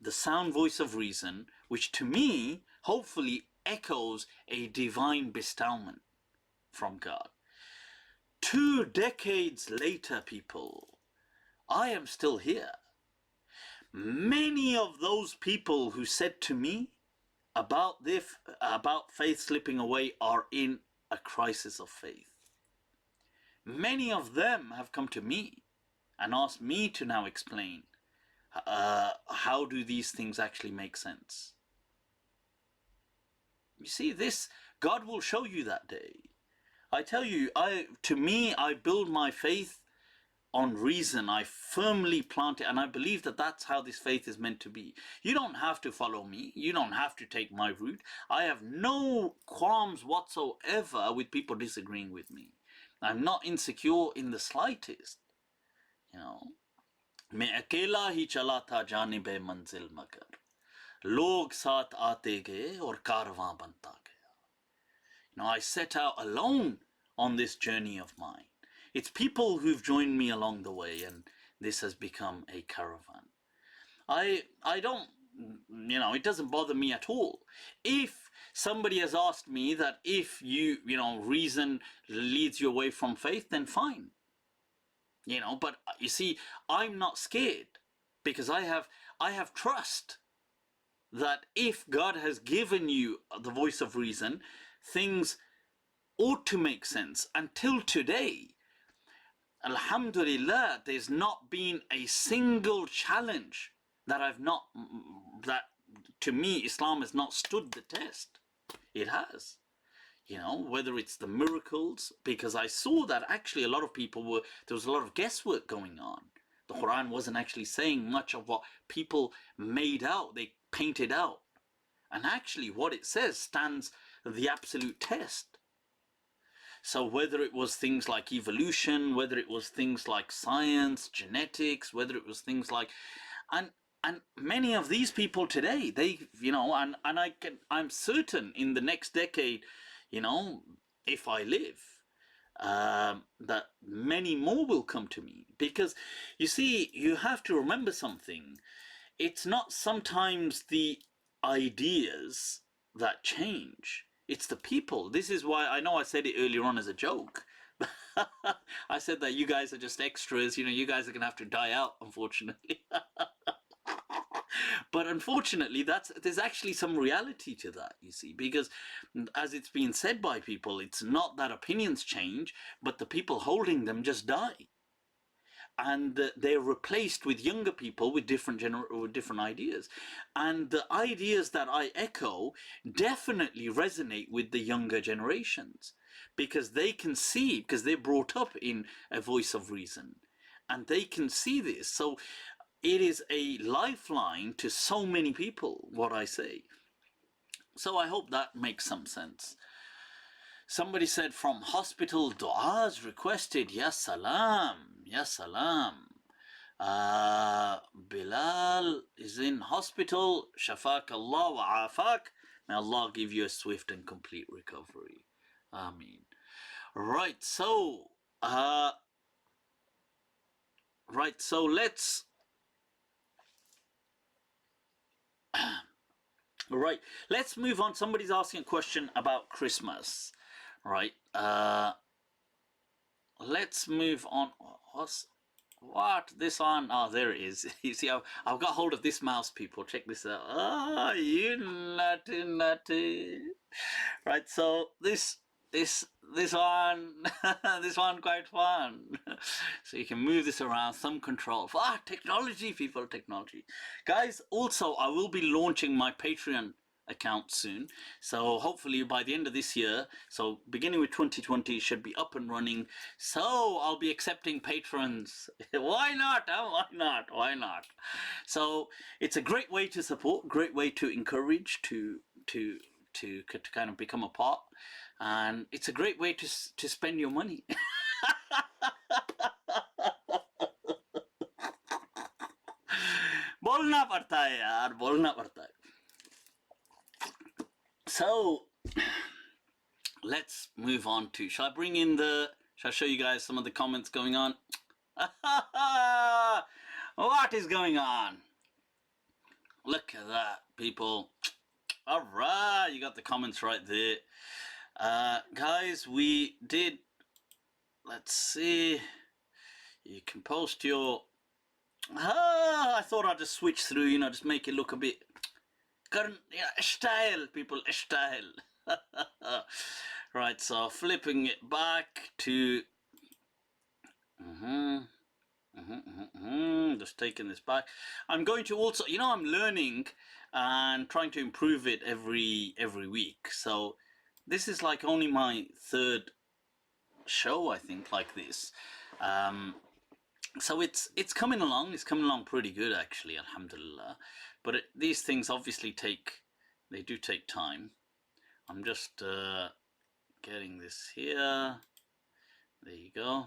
the sound voice of reason, which to me hopefully echoes a divine bestowment from God. 2 decades later, people, I am still here. Many of those people who said to me about faith slipping away are in a crisis of faith. Many of them have come to me and asked me to now explain how do these things actually make sense. You see, this, God will show you that day. I tell you, to me, I build my faith on reason. I firmly plant it, and I believe that that's how this faith is meant to be. You don't have to follow me. You don't have to take my route. I have no qualms whatsoever with people disagreeing with me. I'm not insecure in the slightest. You know, मैं अकेला ही चला था जानिबे मंजिल मगर लोग साथ आते गए और कारवां बनता गया. You know, I set out alone on this journey of mine. It's people who've joined me along the way, and this has become a caravan. I don't, you know, it doesn't bother me at all. If somebody has asked me that if you know, reason leads you away from faith, then fine. You know, but you see, I'm not scared because I have trust that if God has given you the voice of reason, things ought to make sense. Until today, Alhamdulillah, there's not been a single challenge that to me, Islam has not stood the test. It has. You know, whether it's the miracles, because I saw that actually a lot of people there was a lot of guesswork going on. The Quran wasn't actually saying much of what people made out, they painted out. And actually what it says stands the absolute test. So whether it was things like evolution, whether it was things like science, genetics, whether it was things like, and many of these people today, they, you know, and I'm certain in the next decade, you know, if I live, that many more will come to me. Because you see, you have to remember something. It's not sometimes the ideas that change. It's the people. This is why, I know I said it earlier on as a joke. I said that you guys are just extras, you know, you guys are going to have to die out, unfortunately. But unfortunately, there's actually some reality to that, you see, because as it's been said by people, it's not that opinions change, but the people holding them just die. And they're replaced with younger people with different ideas. And the ideas that I echo definitely resonate with the younger generations, because they can see, because they're brought up in a voice of reason, and they can see this. So it is a lifeline to so many people, what I say. So I hope that makes some sense. Somebody said from hospital, du'as requested. Ya salam, ya salam. Bilal is in hospital. Shafak Allah wa afak. May Allah give you a swift and complete recovery. Ameen. Right, so let's right, let's move on. Somebody's asking a question about Christmas. Right, let's move on. What? This one? Oh, there it is. You see, I've got hold of this mouse, people. Check this out. Ah, you nutty. Right, so this one, this one quite fun. So you can move this around, thumb control. Technology, people, technology. Guys, also, I will be launching my Patreon account soon. So hopefully by the end of this year, so beginning with 2020, it should be up and running. So I'll be accepting patrons. Why not? Huh? Why not? Why not? So it's a great way to support, great way to encourage, to kind of become a part, and it's a great way to spend your money. बोलना पड़ता है यार, बोलना पड़ता है. So let's move on to, shall I show you guys some of the comments going on? What is going on? Look at that, people. All right, you got the comments right there. Guys, we did, let's see, you can post your, I thought I'd just switch through, you know, just make it look a bit current, yeah, style, people, style. Right, so flipping it back to, just taking this back. I'm going to also, you know, I'm learning and trying to improve it every week. So this is like only my third show, I think, like this. So it's coming along. It's coming along pretty good, actually, alhamdulillah. But these things obviously they do take time. I'm just getting this here. There you go.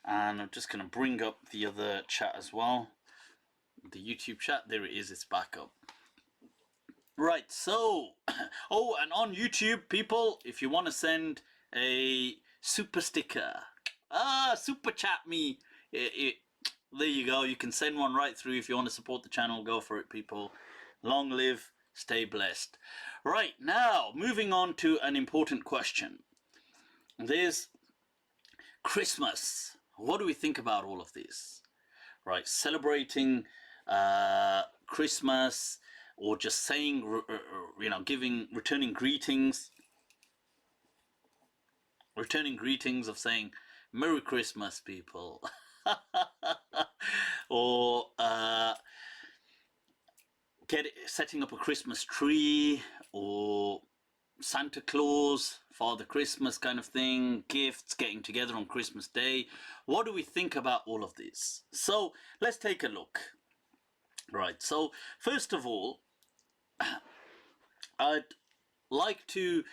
And I'm just going to bring up the other chat as well. The YouTube chat. There it is. It's back up. Right. So, oh, and on YouTube, people, if you want to send a super sticker, super chat me. There you go. You can send one right through if you want to support the channel. Go for it, people. Long live, stay blessed. Right, now, moving on to an important question. There's Christmas. What do we think about all of this? Right, celebrating Christmas, or just saying, you know, returning greetings. Returning greetings of saying, Merry Christmas, people. Or setting up a Christmas tree, or Santa Claus, Father Christmas kind of thing, gifts, getting together on Christmas Day. What do we think about all of this? So let's take a look. Right, so first of all, I'd like to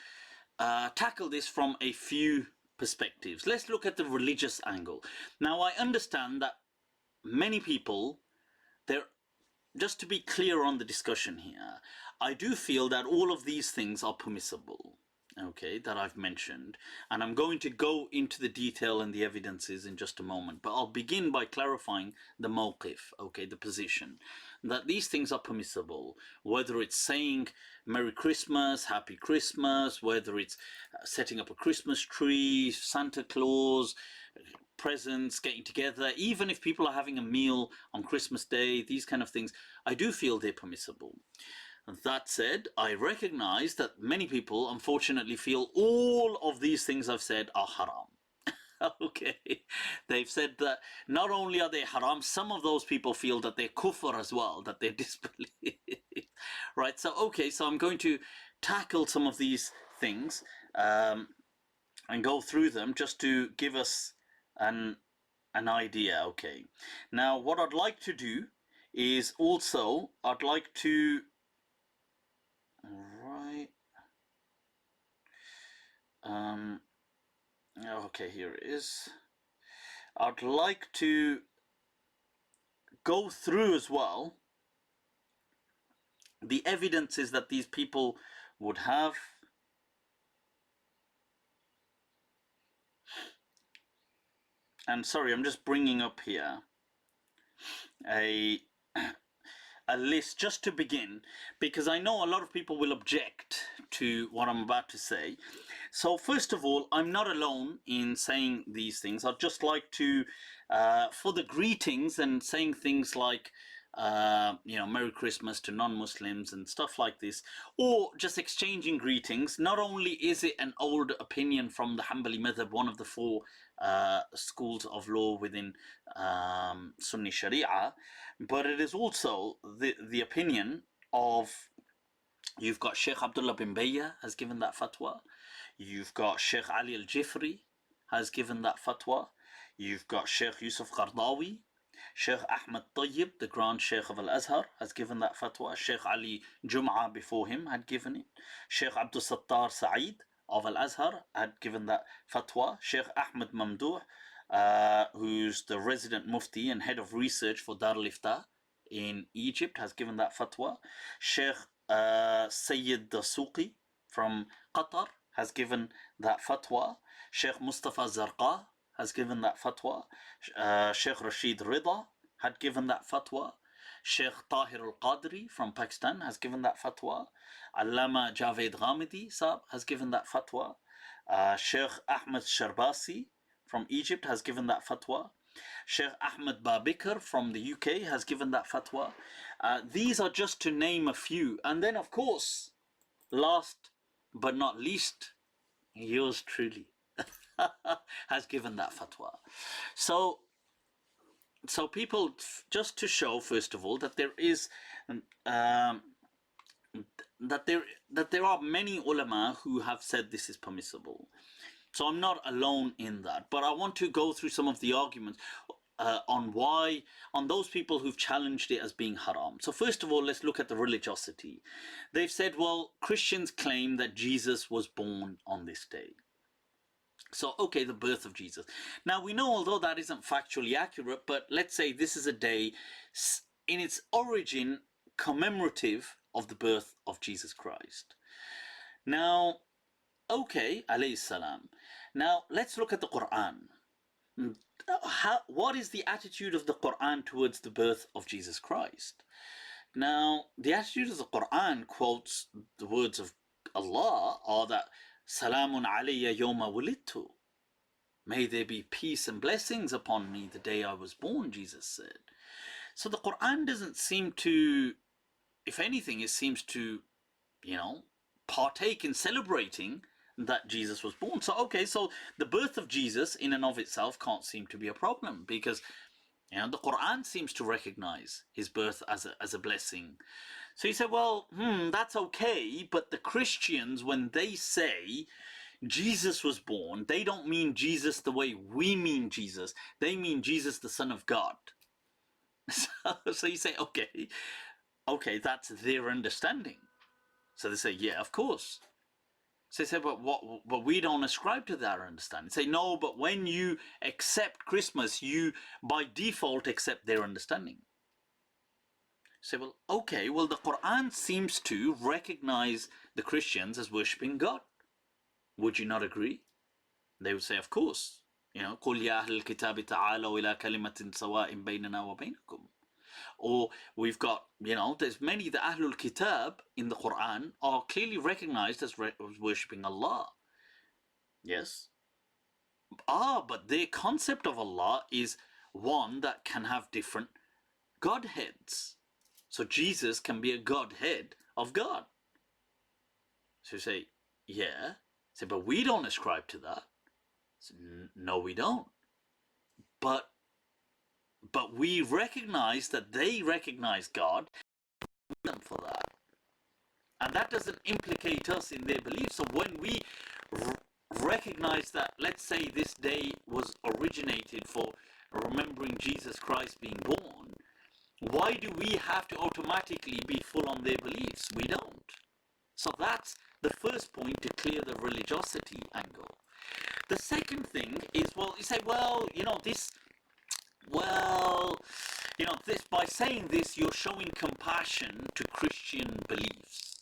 tackle this from a few perspectives. Let's look at the religious angle. Now, I understand that many people, just to be clear on the discussion here, I do feel that all of these things are permissible, okay, that I've mentioned, and I'm going to go into the detail and the evidences in just a moment, but I'll begin by clarifying the mawqif, okay, the position, that these things are permissible, whether it's saying Merry Christmas, Happy Christmas, whether it's setting up a Christmas tree, Santa Claus, presents, getting together, even if people are having a meal on Christmas Day, these kind of things, I do feel they're permissible. That said, I recognize that many people unfortunately feel all of these things I've said are haram. Okay, they've said that not only are they haram, some of those people feel that they're kufr as well, that they're disbelief. Right, so okay, so I'm going to tackle some of these things and go through them just to give us an idea. Okay, now what I'd like to do is also, I'd like to, right, okay, here it is. I'd like to go through as well the evidences that these people would have. And sorry, I'm just bringing up here a list just to begin, because I know a lot of people will object to what I'm about to say. So first of all, I'm not alone in saying these things. I'd just like to, for the greetings and saying things like, you know, Merry Christmas to non-Muslims and stuff like this, or just exchanging greetings. Not only is it an old opinion from the Hanbali madhab, one of the four schools of law within Sunni Sharia, but it is also the opinion of You've got Sheikh Abdullah bin Bayya has given that fatwa. You've got Sheikh Ali al-Jifri has given that fatwa. You've got Sheikh Yusuf Qardawi. Sheikh Ahmed Tayyib, the Grand Sheikh of Al-Azhar, has given that fatwa. Sheikh Ali Jum'ah before him had given it. Sheikh Abdul Sattar Sa'id of Al-Azhar had given that fatwa. Sheikh Ahmed Mamdouh, who's the resident Mufti and head of research for Dar al-Ifta in Egypt, has given that fatwa. Sheikh Sayyid Dasuqi from Qatar has given that fatwa. Sheikh Mustafa Zarqa has given that fatwa. Sheikh Rashid Rida had given that fatwa. Sheikh Tahir al-Qadri from Pakistan has given that fatwa. Allama Javed Ghamidi Saab has given that fatwa. Sheikh Ahmed Sharbasi from Egypt has given that fatwa. Sheikh Ahmed Babikar from the UK has given that fatwa. These are just to name a few. And then, of course, last but not least, yours truly has given that fatwa. So people, just to show, first of all, that there is that there are many ulama who have said this is permissible. So I'm not alone in that, but I want to go through some of the arguments on those people who've challenged it as being haram. So first of all, let's look at the religiosity. They've said, well, Christians claim that Jesus was born on this day. So, okay, the birth of Jesus. Now, we know, although that isn't factually accurate, but let's say this is a day in its origin commemorative of the birth of Jesus Christ. Now, okay, alayhi salam. Now, let's look at the Quran. What is the attitude of the Quran towards the birth of Jesus Christ? Now, the attitude of the Quran quotes the words of Allah are that Salamun alayya yawma wulidtu. May there be peace and blessings upon me the day I was born, Jesus said. So the Quran doesn't seem to, if anything, it seems to, partake in celebrating that Jesus was born. So, okay, so the birth of Jesus in and of itself can't seem to be a problem because, the Quran seems to recognize his birth as a blessing. So you say, well, that's okay, but the Christians, when they say Jesus was born, they don't mean Jesus the way we mean Jesus. They mean Jesus, the Son of God. So you say, okay, that's their understanding. So they say, yeah, of course. So they say, but we don't ascribe to that understanding. Say, no, but when you accept Christmas, you by default accept their understanding. Say, well, okay, well, the Quran seems to recognize the Christians as worshipping God. Would you not agree? They would say, of course. قُلْ يَا أَهْلَ الْكِتَابِ تَعَالَوْا إِلَىٰ كَلِمَةٍ سَوَاءٍ بَيْنَنَا وَبَيْنَكُمْ. Or we've got, there's many, the Ahlul Kitab in the Quran are clearly recognized as worshipping Allah. Yes. But their concept of Allah is one that can have different Godheads. So Jesus can be a Godhead of God. So you say, yeah. Say, but we don't ascribe to that. So, no, we don't. But we recognize that they recognize God for that. And that doesn't implicate us in their beliefs. So when we recognize that, let's say this day was originated for remembering Jesus Christ being born, why do we have to automatically be full on their beliefs? We don't. So that's the first point to clear the religiosity angle. The second thing is, well, you say, this, by saying this, you're showing compassion to Christian beliefs.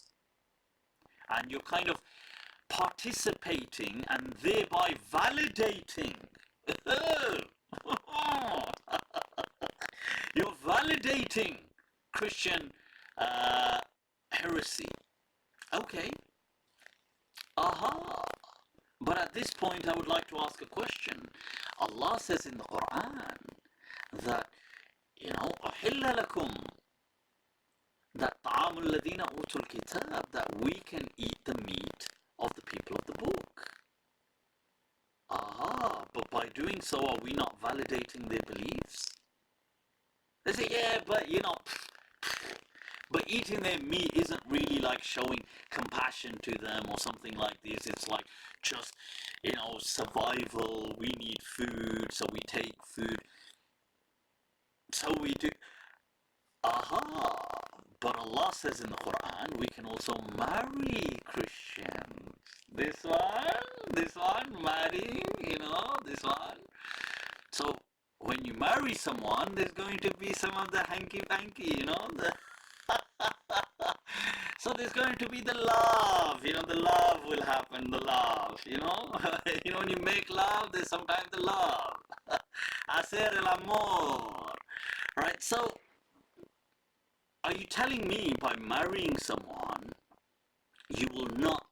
And you're kind of participating and thereby validating. You're validating Christian heresy. Okay. But at this point, I would like to ask a question. Allah says in the Quran that, أُحِلَّ لَكُمْ, that طَعَامُ الَّذِينَ أُوتُوا الْكِتَابِ, that we can eat the meat of the people of the book. But by doing so, are we not validating their beliefs? They say, yeah, but But eating their meat isn't really like showing compassion to them or something like this. It's like just, you know, survival. We need food, so we take food. So we do. Aha! But Allah says in the Quran, we can also marry Christians. This one, marrying, you know, this one. So when you marry someone, there's going to be some of the hanky-panky, you know, so there's going to be the love, you know, the love will happen, the love, you know. You know, when you make love, there's sometimes the love. Hacer el amor. Right, so are you telling me by marrying someone, you will not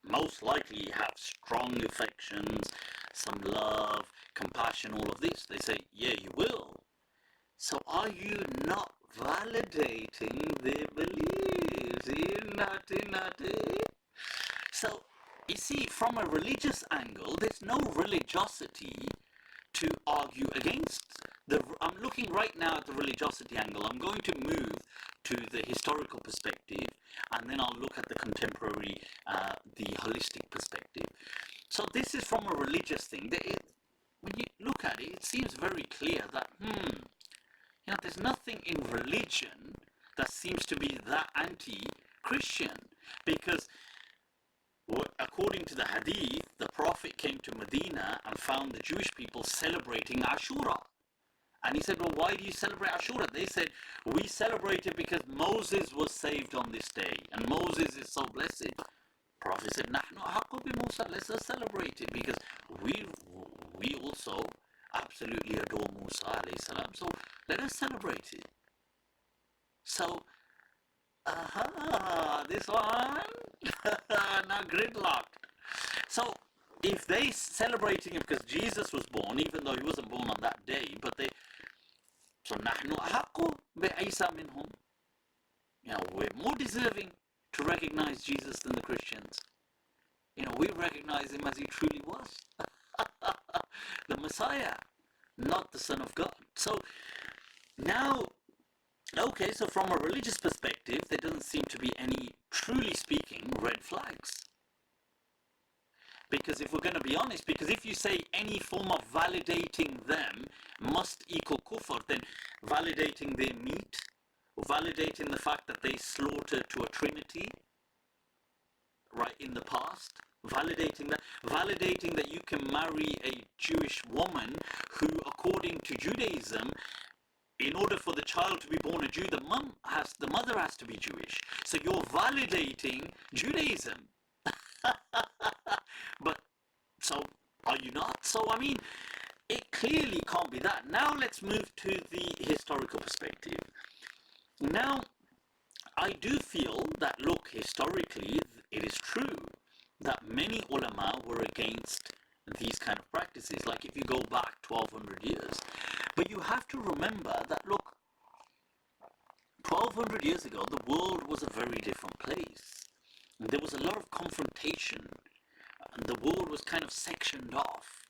most likely have strong affections, some love, compassion, all of this? They say, yeah, you will. So are you not validating their beliefs? Naughty. So, you see, from a religious angle, there's no religiosity to argue against. I'm looking right now at the religiosity angle. I'm going to move to the historical perspective, and then I'll look at the contemporary, the holistic perspective. So this is from a religious thing. When you look at it, it seems very clear that, you know, there's nothing in religion that seems to be that anti-Christian, because according to the Hadith, the Prophet came to Medina and found the Jewish people celebrating Ashura. And he said, well, why do you celebrate Ashura? They said, we celebrate it because Moses was saved on this day, and Moses is so blessed. Prophet said, Nahnu ahaqu bi Musa, let's celebrate it, because we also absolutely adore Musa alayhi salam, so let us celebrate it. So, this one, now gridlocked. So, if they celebrating it because Jesus was born, even though he wasn't born on that day, but they, so نحن أحق بعيسى منهم. You know, we're more deserving to recognize Jesus than the Christians. You know, we recognize him as he truly was. The Messiah, not the Son of God. So now, okay, so from a religious perspective, there doesn't seem to be any, truly speaking, red flags. Because if we're going to be honest, because if you say any form of validating them must equal kufr, then validating their meat, or validating the fact that they slaughtered to a trinity, right, in the past, validating that you can marry a Jewish woman who, according to Judaism, in order for the child to be born a Jew, the mother has to be Jewish. So you're validating Judaism. But, so, are you not? So, I mean, it clearly can't be that. Now let's move to the historical perspective. Now, I do feel that, look, historically, it is true that many ulama were against these kind of practices, like if you go back 1200 years. But you have to remember that, look, 1200 years ago, the world was a very different place. There was a lot of confrontation, and the world was kind of sectioned off.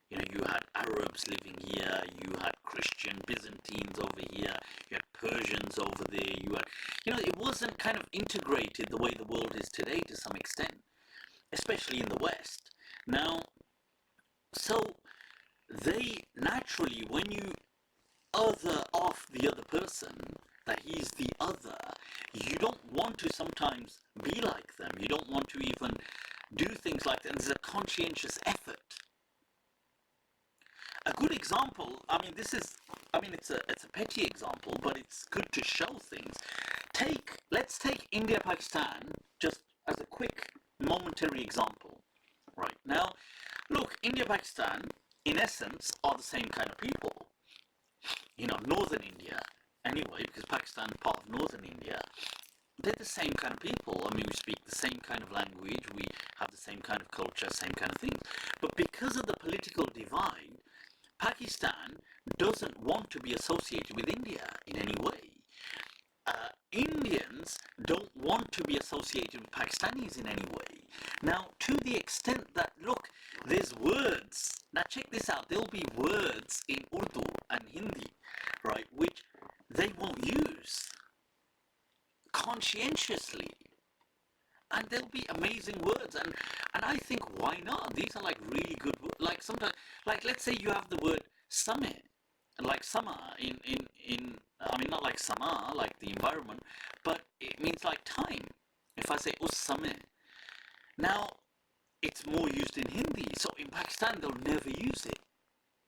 You know, you had Arabs living here, you had Christian Byzantines over here, you had Persians over there, you had, you know, it wasn't kind of integrated the way the world is today to some extent, especially in the West. Now, so they naturally, when you other off the other person, that he's the other, you don't want to sometimes be like them. You don't want to even do things like that. And there's a conscientious effort. A good example, it's a petty example, but it's good to show things. Let's take India, Pakistan, just as a quick momentary example. Right now, look, India, Pakistan, in essence, are the same kind of people. You know, northern India, anyway, because Pakistan is part of northern India, they're the same kind of people. I mean, we speak the same kind of language, we have the same kind of culture, same kind of things. But because of the political divide, Pakistan doesn't want to be associated with India in any way. Indians don't want to be associated with Pakistanis in any way. Now, to the extent that, look, there's words. Now, check this out. There'll be words in Urdu and Hindi, right, which they won't use. amazing words, and I think, why not? These are like really good words. Like sometimes, like let's say you have the word sameh, like summer I mean, not like summer, like the environment, but it means like time. If I say us sameh, now it's more used in Hindi, so in Pakistan they'll never use it.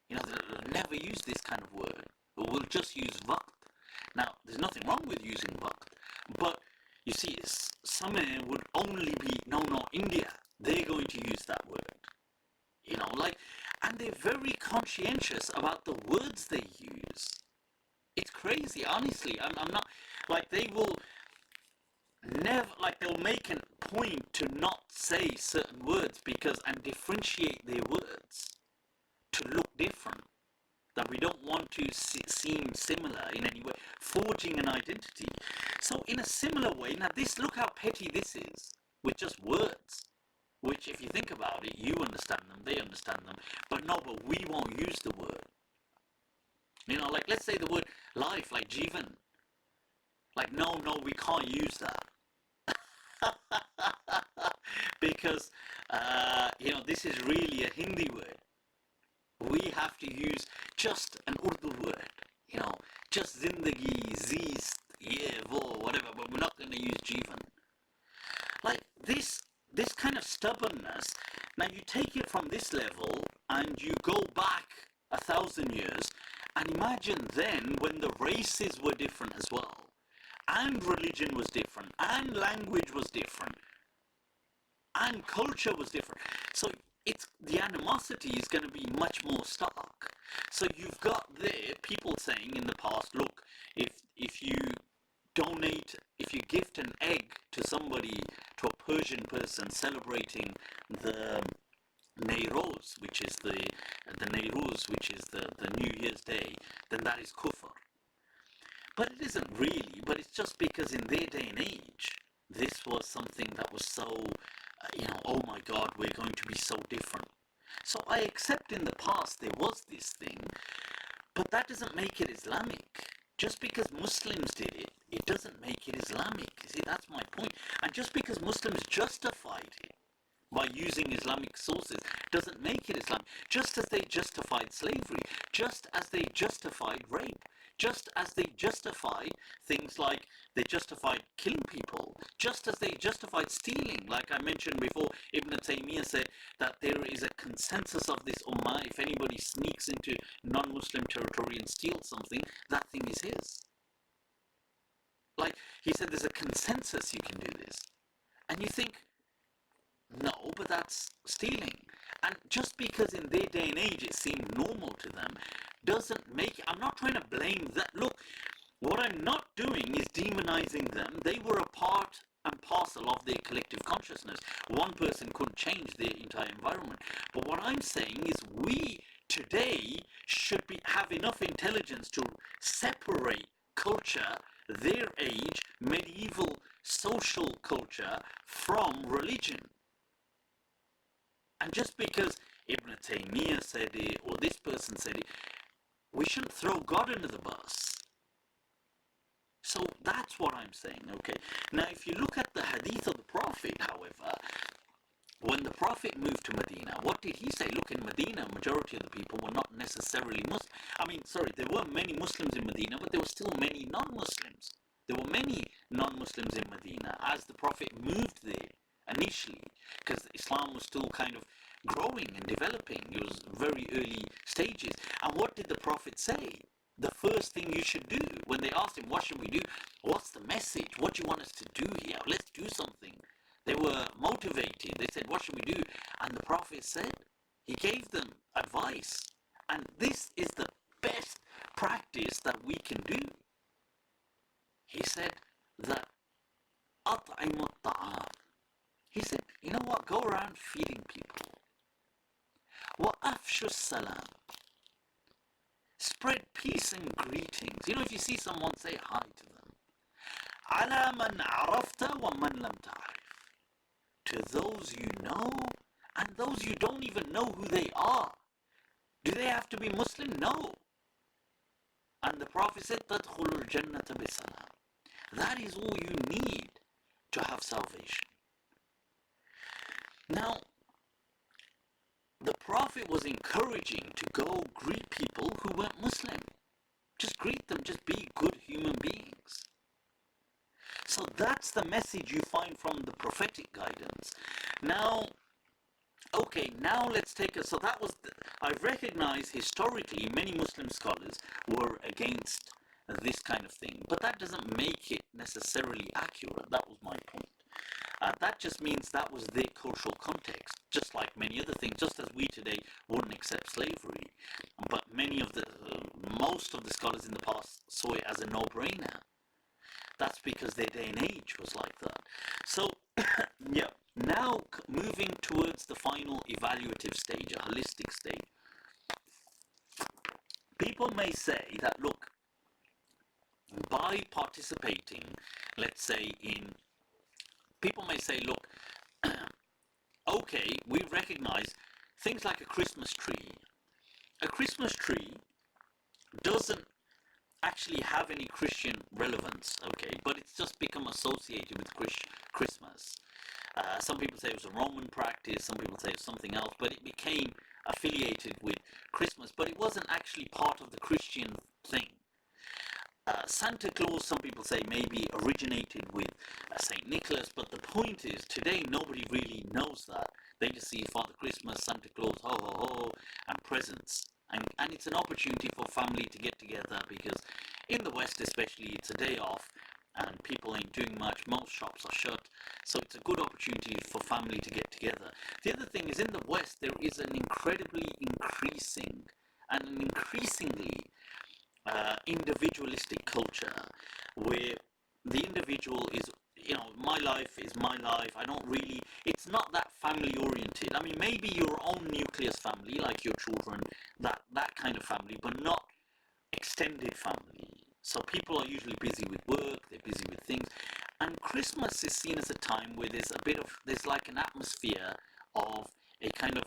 You know, they'll never use this kind of word. We'll just use waqt. Now, there's nothing wrong with using waqt, but you see, sameh would only be, no, India, they're going to use that word. You know, like, and they're very conscientious about the words they use. It's crazy, honestly. I'm not, like, they will never, like, they'll make a point to not say certain words because, and differentiate their words to look different. That we don't want to seem similar in any way, forging an identity. So in a similar way, now this, look how petty this is, with just words, which if you think about it, you understand them, they understand them, but we won't use the word. You know, like let's say the word life, like Jivan. Like no, we can't use that. Because, you know, this is really a Hindi word. We have to use just an Urdu word, you know, just zindagi, zist, yeah, wo, whatever, but we're not going to use Jivan. Like this kind of stubbornness, now you take it from this level and you go back 1,000 years and imagine then when the races were different as well, and religion was different, and language was different, and culture was different. So the animosity is going to be much more stark. So you've got there people saying in the past, look, if you donate, if you gift an egg to somebody, to a Persian person celebrating the Nairoz, which is the Nairuz, which is the New Year's Day, then that is kufr. But it isn't really, but it's just because in their day and age, this was something that was so, you know, oh my God, we're going to be so different. So I accept in the past there was this thing, but that doesn't make it Islamic. Just because Muslims did it, it doesn't make it Islamic. You see, that's my point. And just because Muslims justified it by using Islamic sources doesn't make it Islamic. Just as they justified slavery, just as they justified rape, just as they justified things like they justified killing people, just as they justified stealing. Like I mentioned before, Ibn Taymiyyah said that there is a consensus of this ummah, if anybody sneaks into non-Muslim territory and steals something, that thing is his. Like, he said there's a consensus you can do this. And you think, no, but that's stealing. And just because in their day and age it seemed normal to them, doesn't make, I'm not trying to blame that. Look, what I'm not doing is demonizing them. They were a part and parcel of their collective consciousness. One person couldn't change their entire environment. But what I'm saying is we today should have enough intelligence to separate culture, their age, medieval social culture, from religion. And just because Ibn Taymiyyah said it, or this person said it, we shouldn't throw God under the bus. So that's what I'm saying, okay? Now, if you look at the hadith of the Prophet, however, when the Prophet moved to Medina, what did he say? Look, in Medina, majority of the people were not necessarily Muslim. I mean, sorry, there were many Muslims in Medina, but there were still many non-Muslims. There were many non-Muslims in Medina as the Prophet moved there initially, because Islam was still kind of growing and developing. It was very early stages. And what did the Prophet say? The first thing you should do, when they asked him, what should we do? What's the message? What do you want us to do here? Let's do something. They were motivated. They said, what should we do? And the Prophet said, he gave them advice. And this is the best practice that we can do. He said that, أطعم الطعام. He said, you know what? Go around feeding people. وَأَفْشُ السَّلَامِ. Spread peace and greetings. You know, if you see someone, say hi to them. عَلَى مَنْ عَرَفْتَ وَمَنْ لَمْ تَعْرِفْ. To those you know and those you don't even know who they are. Do they have to be Muslim? No. And the Prophet said, تَدْخُلُ الْجَنَّةَ بِسَلَامٍ. That is all you need to have salvation. Now, the Prophet was encouraging to go greet people who weren't Muslim. Just greet them, just be good human beings. So that's the message you find from the prophetic guidance. Now, okay, now let's take a, so that was, I've recognized historically many Muslim scholars were against this kind of thing, but that doesn't make it necessarily accurate. That was my point. That just means that was their cultural context, just like many other things, just as we today wouldn't accept slavery. But many of the, most of the scholars in the past saw it as a no-brainer. That's because their day and age was like that. So, yeah, now moving towards the final evaluative stage, a holistic stage. People may say that, look, by participating, let's say in, people may say, look, okay, we recognize things like a Christmas tree. A Christmas tree doesn't actually have any Christian relevance, okay, but it's just become associated with Christmas. Some people say it was a Roman practice, some people say it's something else, but it became affiliated with Christmas, but it wasn't actually part of the Christian thing. Santa Claus, some people say, maybe originated with St. Nicholas, but the point is, today nobody really knows that. They just see Father Christmas, Santa Claus, ho ho ho, and presents. And it's an opportunity for family to get together, because in the West especially, it's a day off and people ain't doing much, most shops are shut, so it's a good opportunity for family to get together. The other thing is, in the West there is an incredibly increasing and an increasingly individualistic culture where the individual is, you know, my life is my life. I don't really, it's not that family oriented. I mean, maybe your own nucleus family, like your children, that kind of family, but not extended family. So people are usually busy with work, they're busy with things, and Christmas is seen as a time where there's a bit of, there's like an atmosphere of a kind of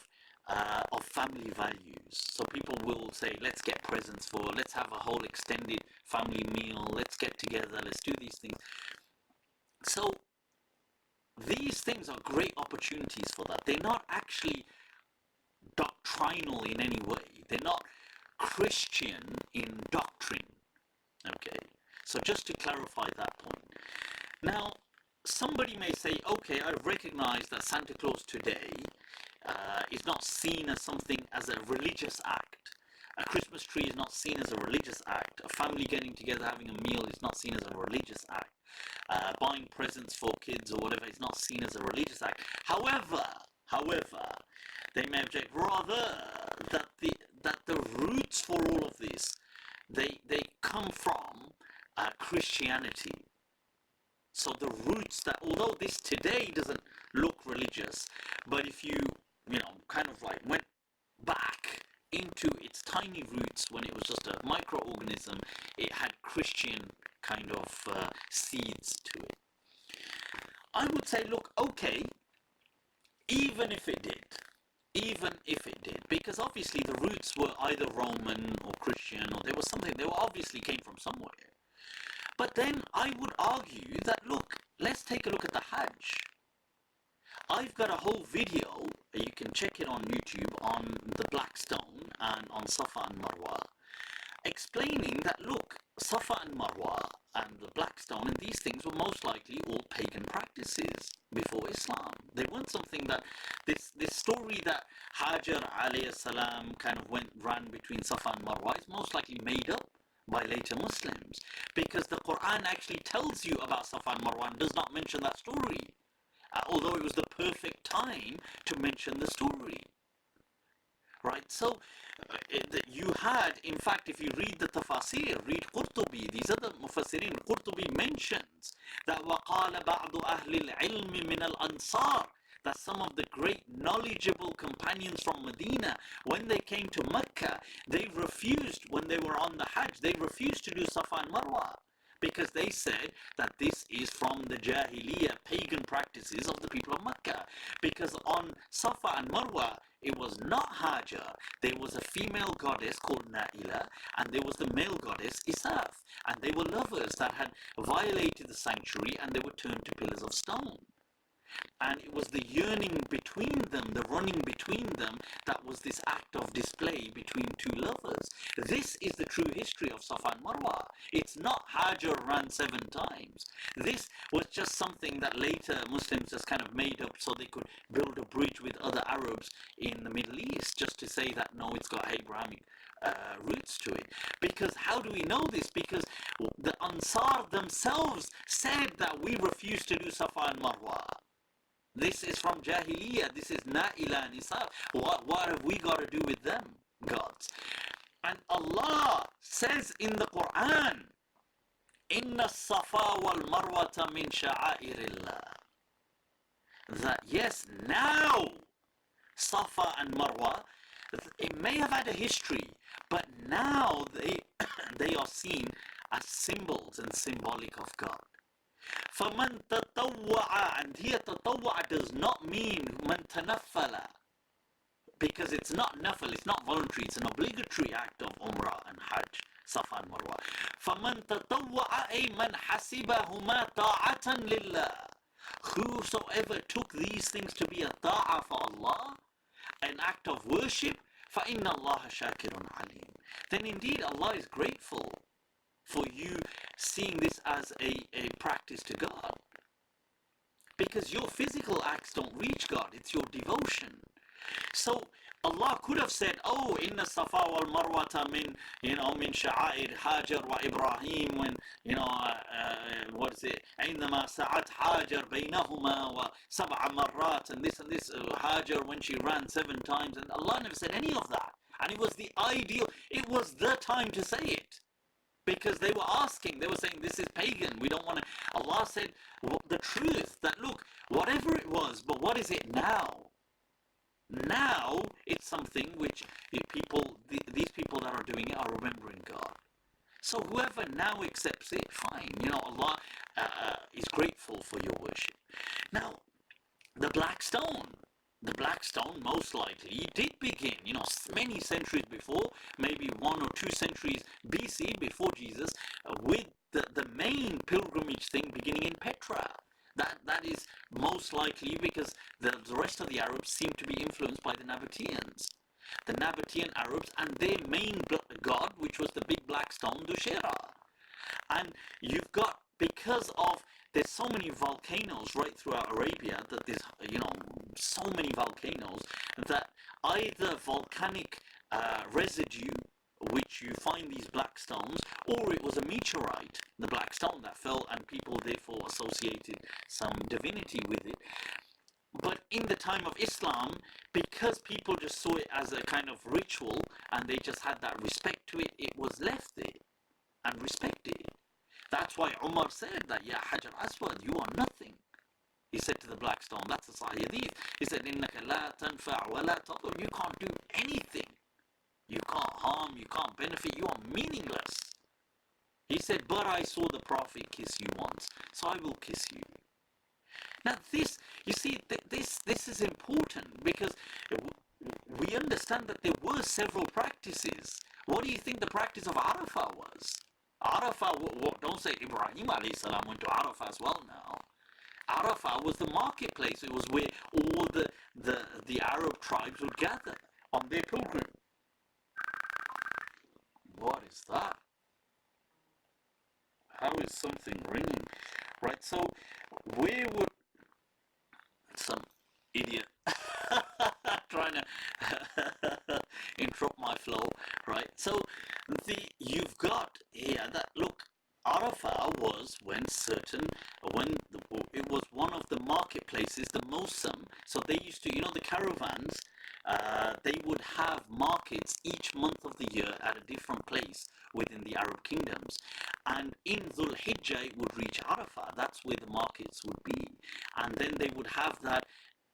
family values. So people will say, let's get presents for, let's have a whole extended family meal, let's get together, let's do these things. So these things are great opportunities for that. They're not actually doctrinal in any way. They're not Christian in doctrine. Okay, so just to clarify that point. Now, somebody may say, okay, I recognize that Santa Claus today is not seen as something, as a religious act. A Christmas tree is not seen as a religious act. A family getting together, having a meal is not seen as a religious act. Buying presents for kids or whatever is not seen as a religious act. However, they may object rather that the roots for all of this, they come from Christianity. So the roots that, although this today doesn't look religious, but if you kind of like went back into its tiny roots when it was just a microorganism, it had Christian kind of seeds to it. I would say, look, okay, even if it did, because obviously the roots were either Roman or Christian, or there was something, they obviously came from somewhere. But then I would argue that, look, let's take a look at the Hajj. I've got a whole video, you can check it on YouTube, on the Black Stone and on Safa and Marwa, explaining that, look, Safa and Marwa and the Black Stone and these things were most likely all pagan practices before Islam. They weren't something that, this story that Hajar alayhi salam kind of ran between Safa and Marwa is most likely made up by later Muslims, because the Quran actually tells you about Safa and Marwa and does not mention that story, although it was the perfect time to mention the story. Right, so you had, in fact, if you read the tafasir, read Qurtubi, these other mufassirin, Qurtubi mentions that وَقَالَ بَعْضُ أَهْلِ الْعِلْمِ مِنَ الْأَنصَارِ, that some of the great knowledgeable companions from Medina, when they came to Mecca, they refused, when they were on the Hajj, they refused to do Safa and Marwa, because they said that this is from the Jahiliyyah, pagan practices of the people of Mecca. Because on Safa and Marwa, it was not Hajar, there was a female goddess called Naila, and there was the male goddess Isaf, and they were lovers that had violated the sanctuary, and they were turned to pillars of stone. And it was the yearning between them, the running between them, that was this act of display between two lovers. This is the true history of Safa and Marwa. It's not Hajar ran 7 times. This was just something that later Muslims just kind of made up so they could build a bridge with other Arabs in the Middle East, just to say that no, it's got Abrahamic roots to it. Because how do we know this? Because the Ansar themselves said that we refuse to do Safa and Marwa. This is from Jahiliyyah. This is Na'ila Nisa. What have we got to do with them, gods? And Allah says in the Quran, Inna Safa wal Marwata min sha'airillah. That yes, now Safa and Marwa, it may have had a history, but now they are seen as symbols and symbolic of God. فَمَنْ تَطَوَّعَ, and here تَطَوَّعَ does not mean مَنْ تَنَفَّلَ, because it's not nafal, it's not voluntary, it's an obligatory act of Umrah and Hajj, Safa and Marwa. فَمَنْ تَطَوَّعَ أي مَنْ حَسِبَهُمَا طَاعَةً لِلَّهِ, whosoever took these things to be a ta'ah for Allah, an act of worship, فَإِنَّ اللَّهَ شَاكِرٌ عَلِيمٌ, then indeed Allah is grateful for you seeing this as a practice to God. Because your physical acts don't reach God, it's your devotion. So Allah could have said, oh, inna safa wal marwata min, min sha'air Hajar wa Ibrahim, when, what is it, عندما سعت Hajar بينهما وسبع مرات, and this Hajar when she ran 7 times, and Allah never said any of that. And it was the ideal, it was the time to say it. Because they were asking, they were saying, this is pagan, we don't want to. Allah said the truth, that look, whatever it was, but what is it now? Now, it's something which these people that are doing it are remembering God. So whoever now accepts it, fine. Allah is grateful for your worship. Now, the black stone most likely did begin, many centuries before, maybe 1 or 2 centuries BC, before Jesus, with the main pilgrimage thing beginning in Petra. That is most likely because the rest of the Arabs seem to be influenced by the Nabateans. The Nabatean Arabs and their main god, which was the big black stone, Dushera. And you've got, because of, there's so many volcanoes right throughout Arabia, that there's, so many volcanoes, that either volcanic residue, which you find these black stones, or it was a meteorite, the black stone that fell, and people therefore associated some divinity with it. But in the time of Islam, because people just saw it as a kind of ritual, and they just had that respect to it, it was left there and respected. That's why Umar said that, Ya Hajar Aswad, you are nothing. He said to the black stone, that's a Sahih Hadith. He said, إِنَّكَ لَا تَنْفَعْ وَلَا تَضُرُّ, you can't do anything. You can't harm, you can't benefit, you are meaningless. He said, but I saw the Prophet kiss you once, so I will kiss you. Now this, you see, this is important, because we understand that there were several practices. What do you think the practice of Arafah was? Arafah, don't say Ibrahim alayhi salam went to Arafah as well now. Arafah was the marketplace. It was where all the Arab tribes would gather on their pilgrim. What is that? How is something ringing? Right, so where would some idiot trying to interrupt my flow, right? So you've got here that, look, Arafah was when it was one of the marketplaces, the Mosam. So they used to, the caravans, they would have markets each month of the year at a different place within the Arab kingdoms. And in Dhul Hijjah it would reach Arafah. That's where the markets would be. And then they would have that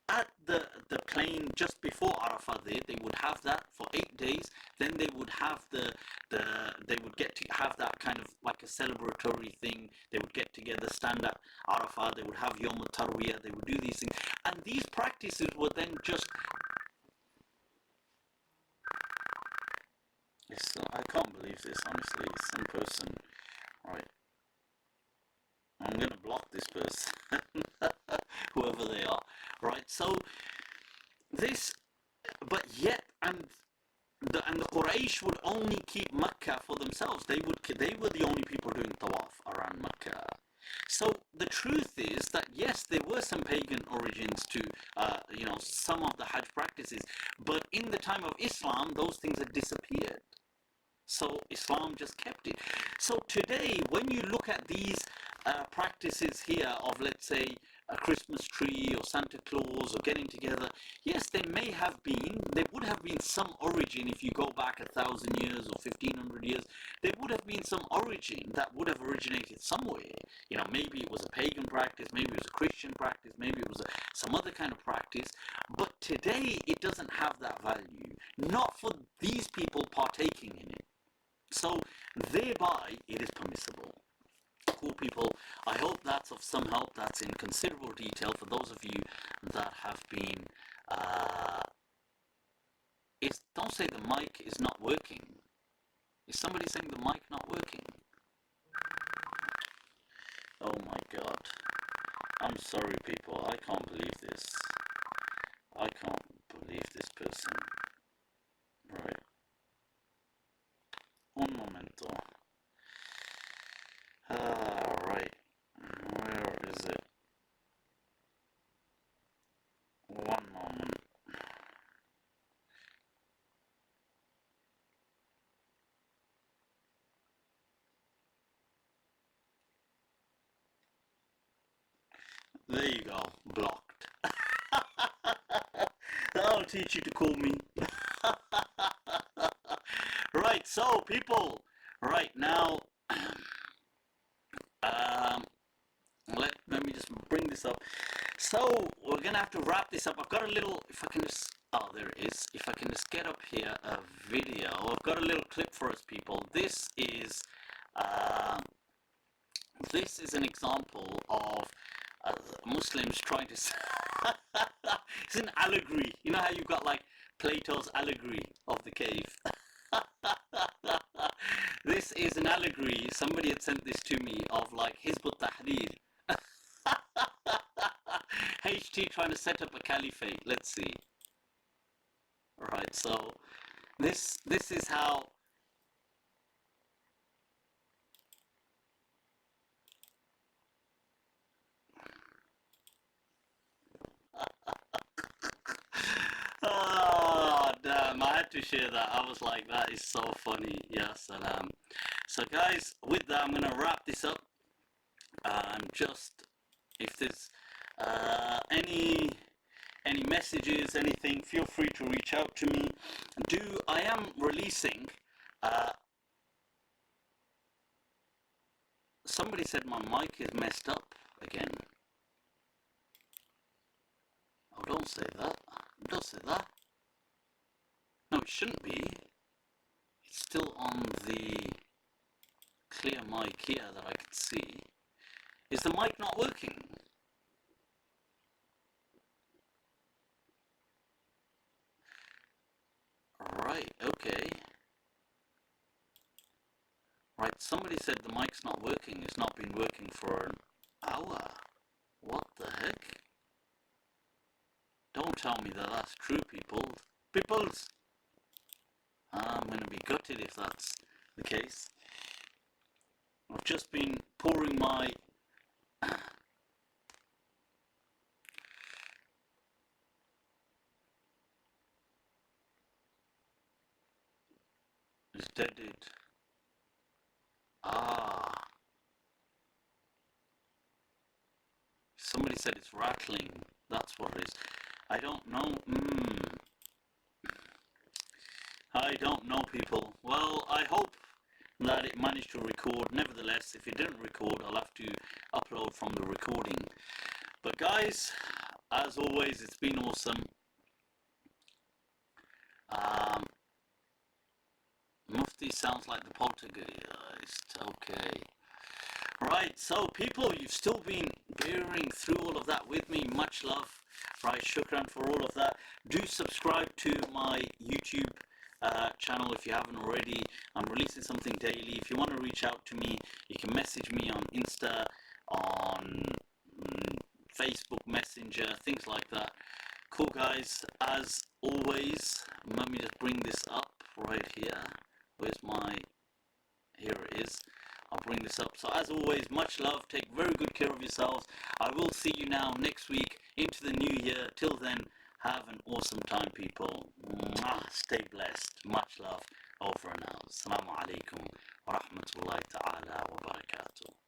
at the plain just before Arafah there. They would have that for 8 days. Then they would have they would get to have that kind of like a celebratory thing. They would get together, stand at Arafah. They would have Yom Tarwiyah. They would do these things. And these practices were then just... I can't believe this, honestly. Some person, right? I'm going to block this person, whoever they are. right? So this, but yet, and the Quraysh would only keep Mecca for themselves. They were the only people doing tawaf around Mecca. So the truth is that yes, there were some pagan origins to some of the Hajj practices, but in the time of Islam, those things had disappeared. So Islam just kept it. So today, when you look at these practices here of, let's say, a Christmas tree or Santa Claus or getting together, yes, there would have been some origin. If you go back 1,000 years or 1,500 years, there would have been some origin that would have originated somewhere. Maybe it was a pagan practice, maybe it was a Christian practice, maybe it was some other kind of practice. But today, it doesn't have that value. Not for these people partaking in it. So thereby, it is permissible. Cool, people. I hope that's of some help. That's in considerable detail for those of you that have been. Don't say the mic is not working. Is somebody saying the mic not working? Oh my God. I'm sorry, people. I can't believe this. I can't believe this person. Right. Un momento. Right. Where is it? One moment. There you go. Blocked. That'll teach you to call me. Right, so people, right now, let me just bring this up. So we're gonna have to wrap this up. I've got a little, if I can just, oh, there it is. If I can just get up here a video. I've got a little clip for us, people. This is an example of Muslims trying to. It's an allegory. You know how you've got like Plato's allegory of the cave. This is an allegory. Somebody had sent this to me of like Hizb Tahrir. HT trying to set up a caliphate. Let's see. Alright, so this is how. Oh damn, I had to share that. I was like, that is so funny. Yeah, salam. So guys, with that I'm gonna wrap this up. Just if there's any messages, anything, feel free to reach out to me. I am releasing somebody said my mic is messed up again. Oh, don't say that. Don't say that. No, it shouldn't be. It's still on the clear mic here that I can see. Is the mic not working? Right, okay. Right, somebody said the mic's not working. It's not been working for an hour. What the heck? Don't tell me that that's true, people. Peoples! I'm going to be gutted if that's the case. I've just been pouring my... It's deaded. Ah. Somebody said it's rattling. That's what it is. I don't know. I don't know, people. Well, I hope that it managed to record. Nevertheless, if it didn't record, I'll have to upload from the recording. But guys, as always, it's been awesome. Mufti sounds like the poltergeist. Okay. Right, so people, you've still been bearing through all of that with me. Much love. Right, shukran for all of that. Do subscribe to my YouTube channel if you haven't already. I'm releasing something daily. If you want to reach out to me, you can message me on Insta, on Facebook Messenger, things like that. Cool, guys. As always, let me just bring this up right here. Where's my... Here it is. I'll bring this up. So as always, much love. Take very good care of yourselves. I will see you now next week into the new year. Till then, have an awesome time, people. Mwah. Stay blessed. Much love. Over and out. Assalamu alaikum wa rahmatullahi ta'ala wa barakatuh.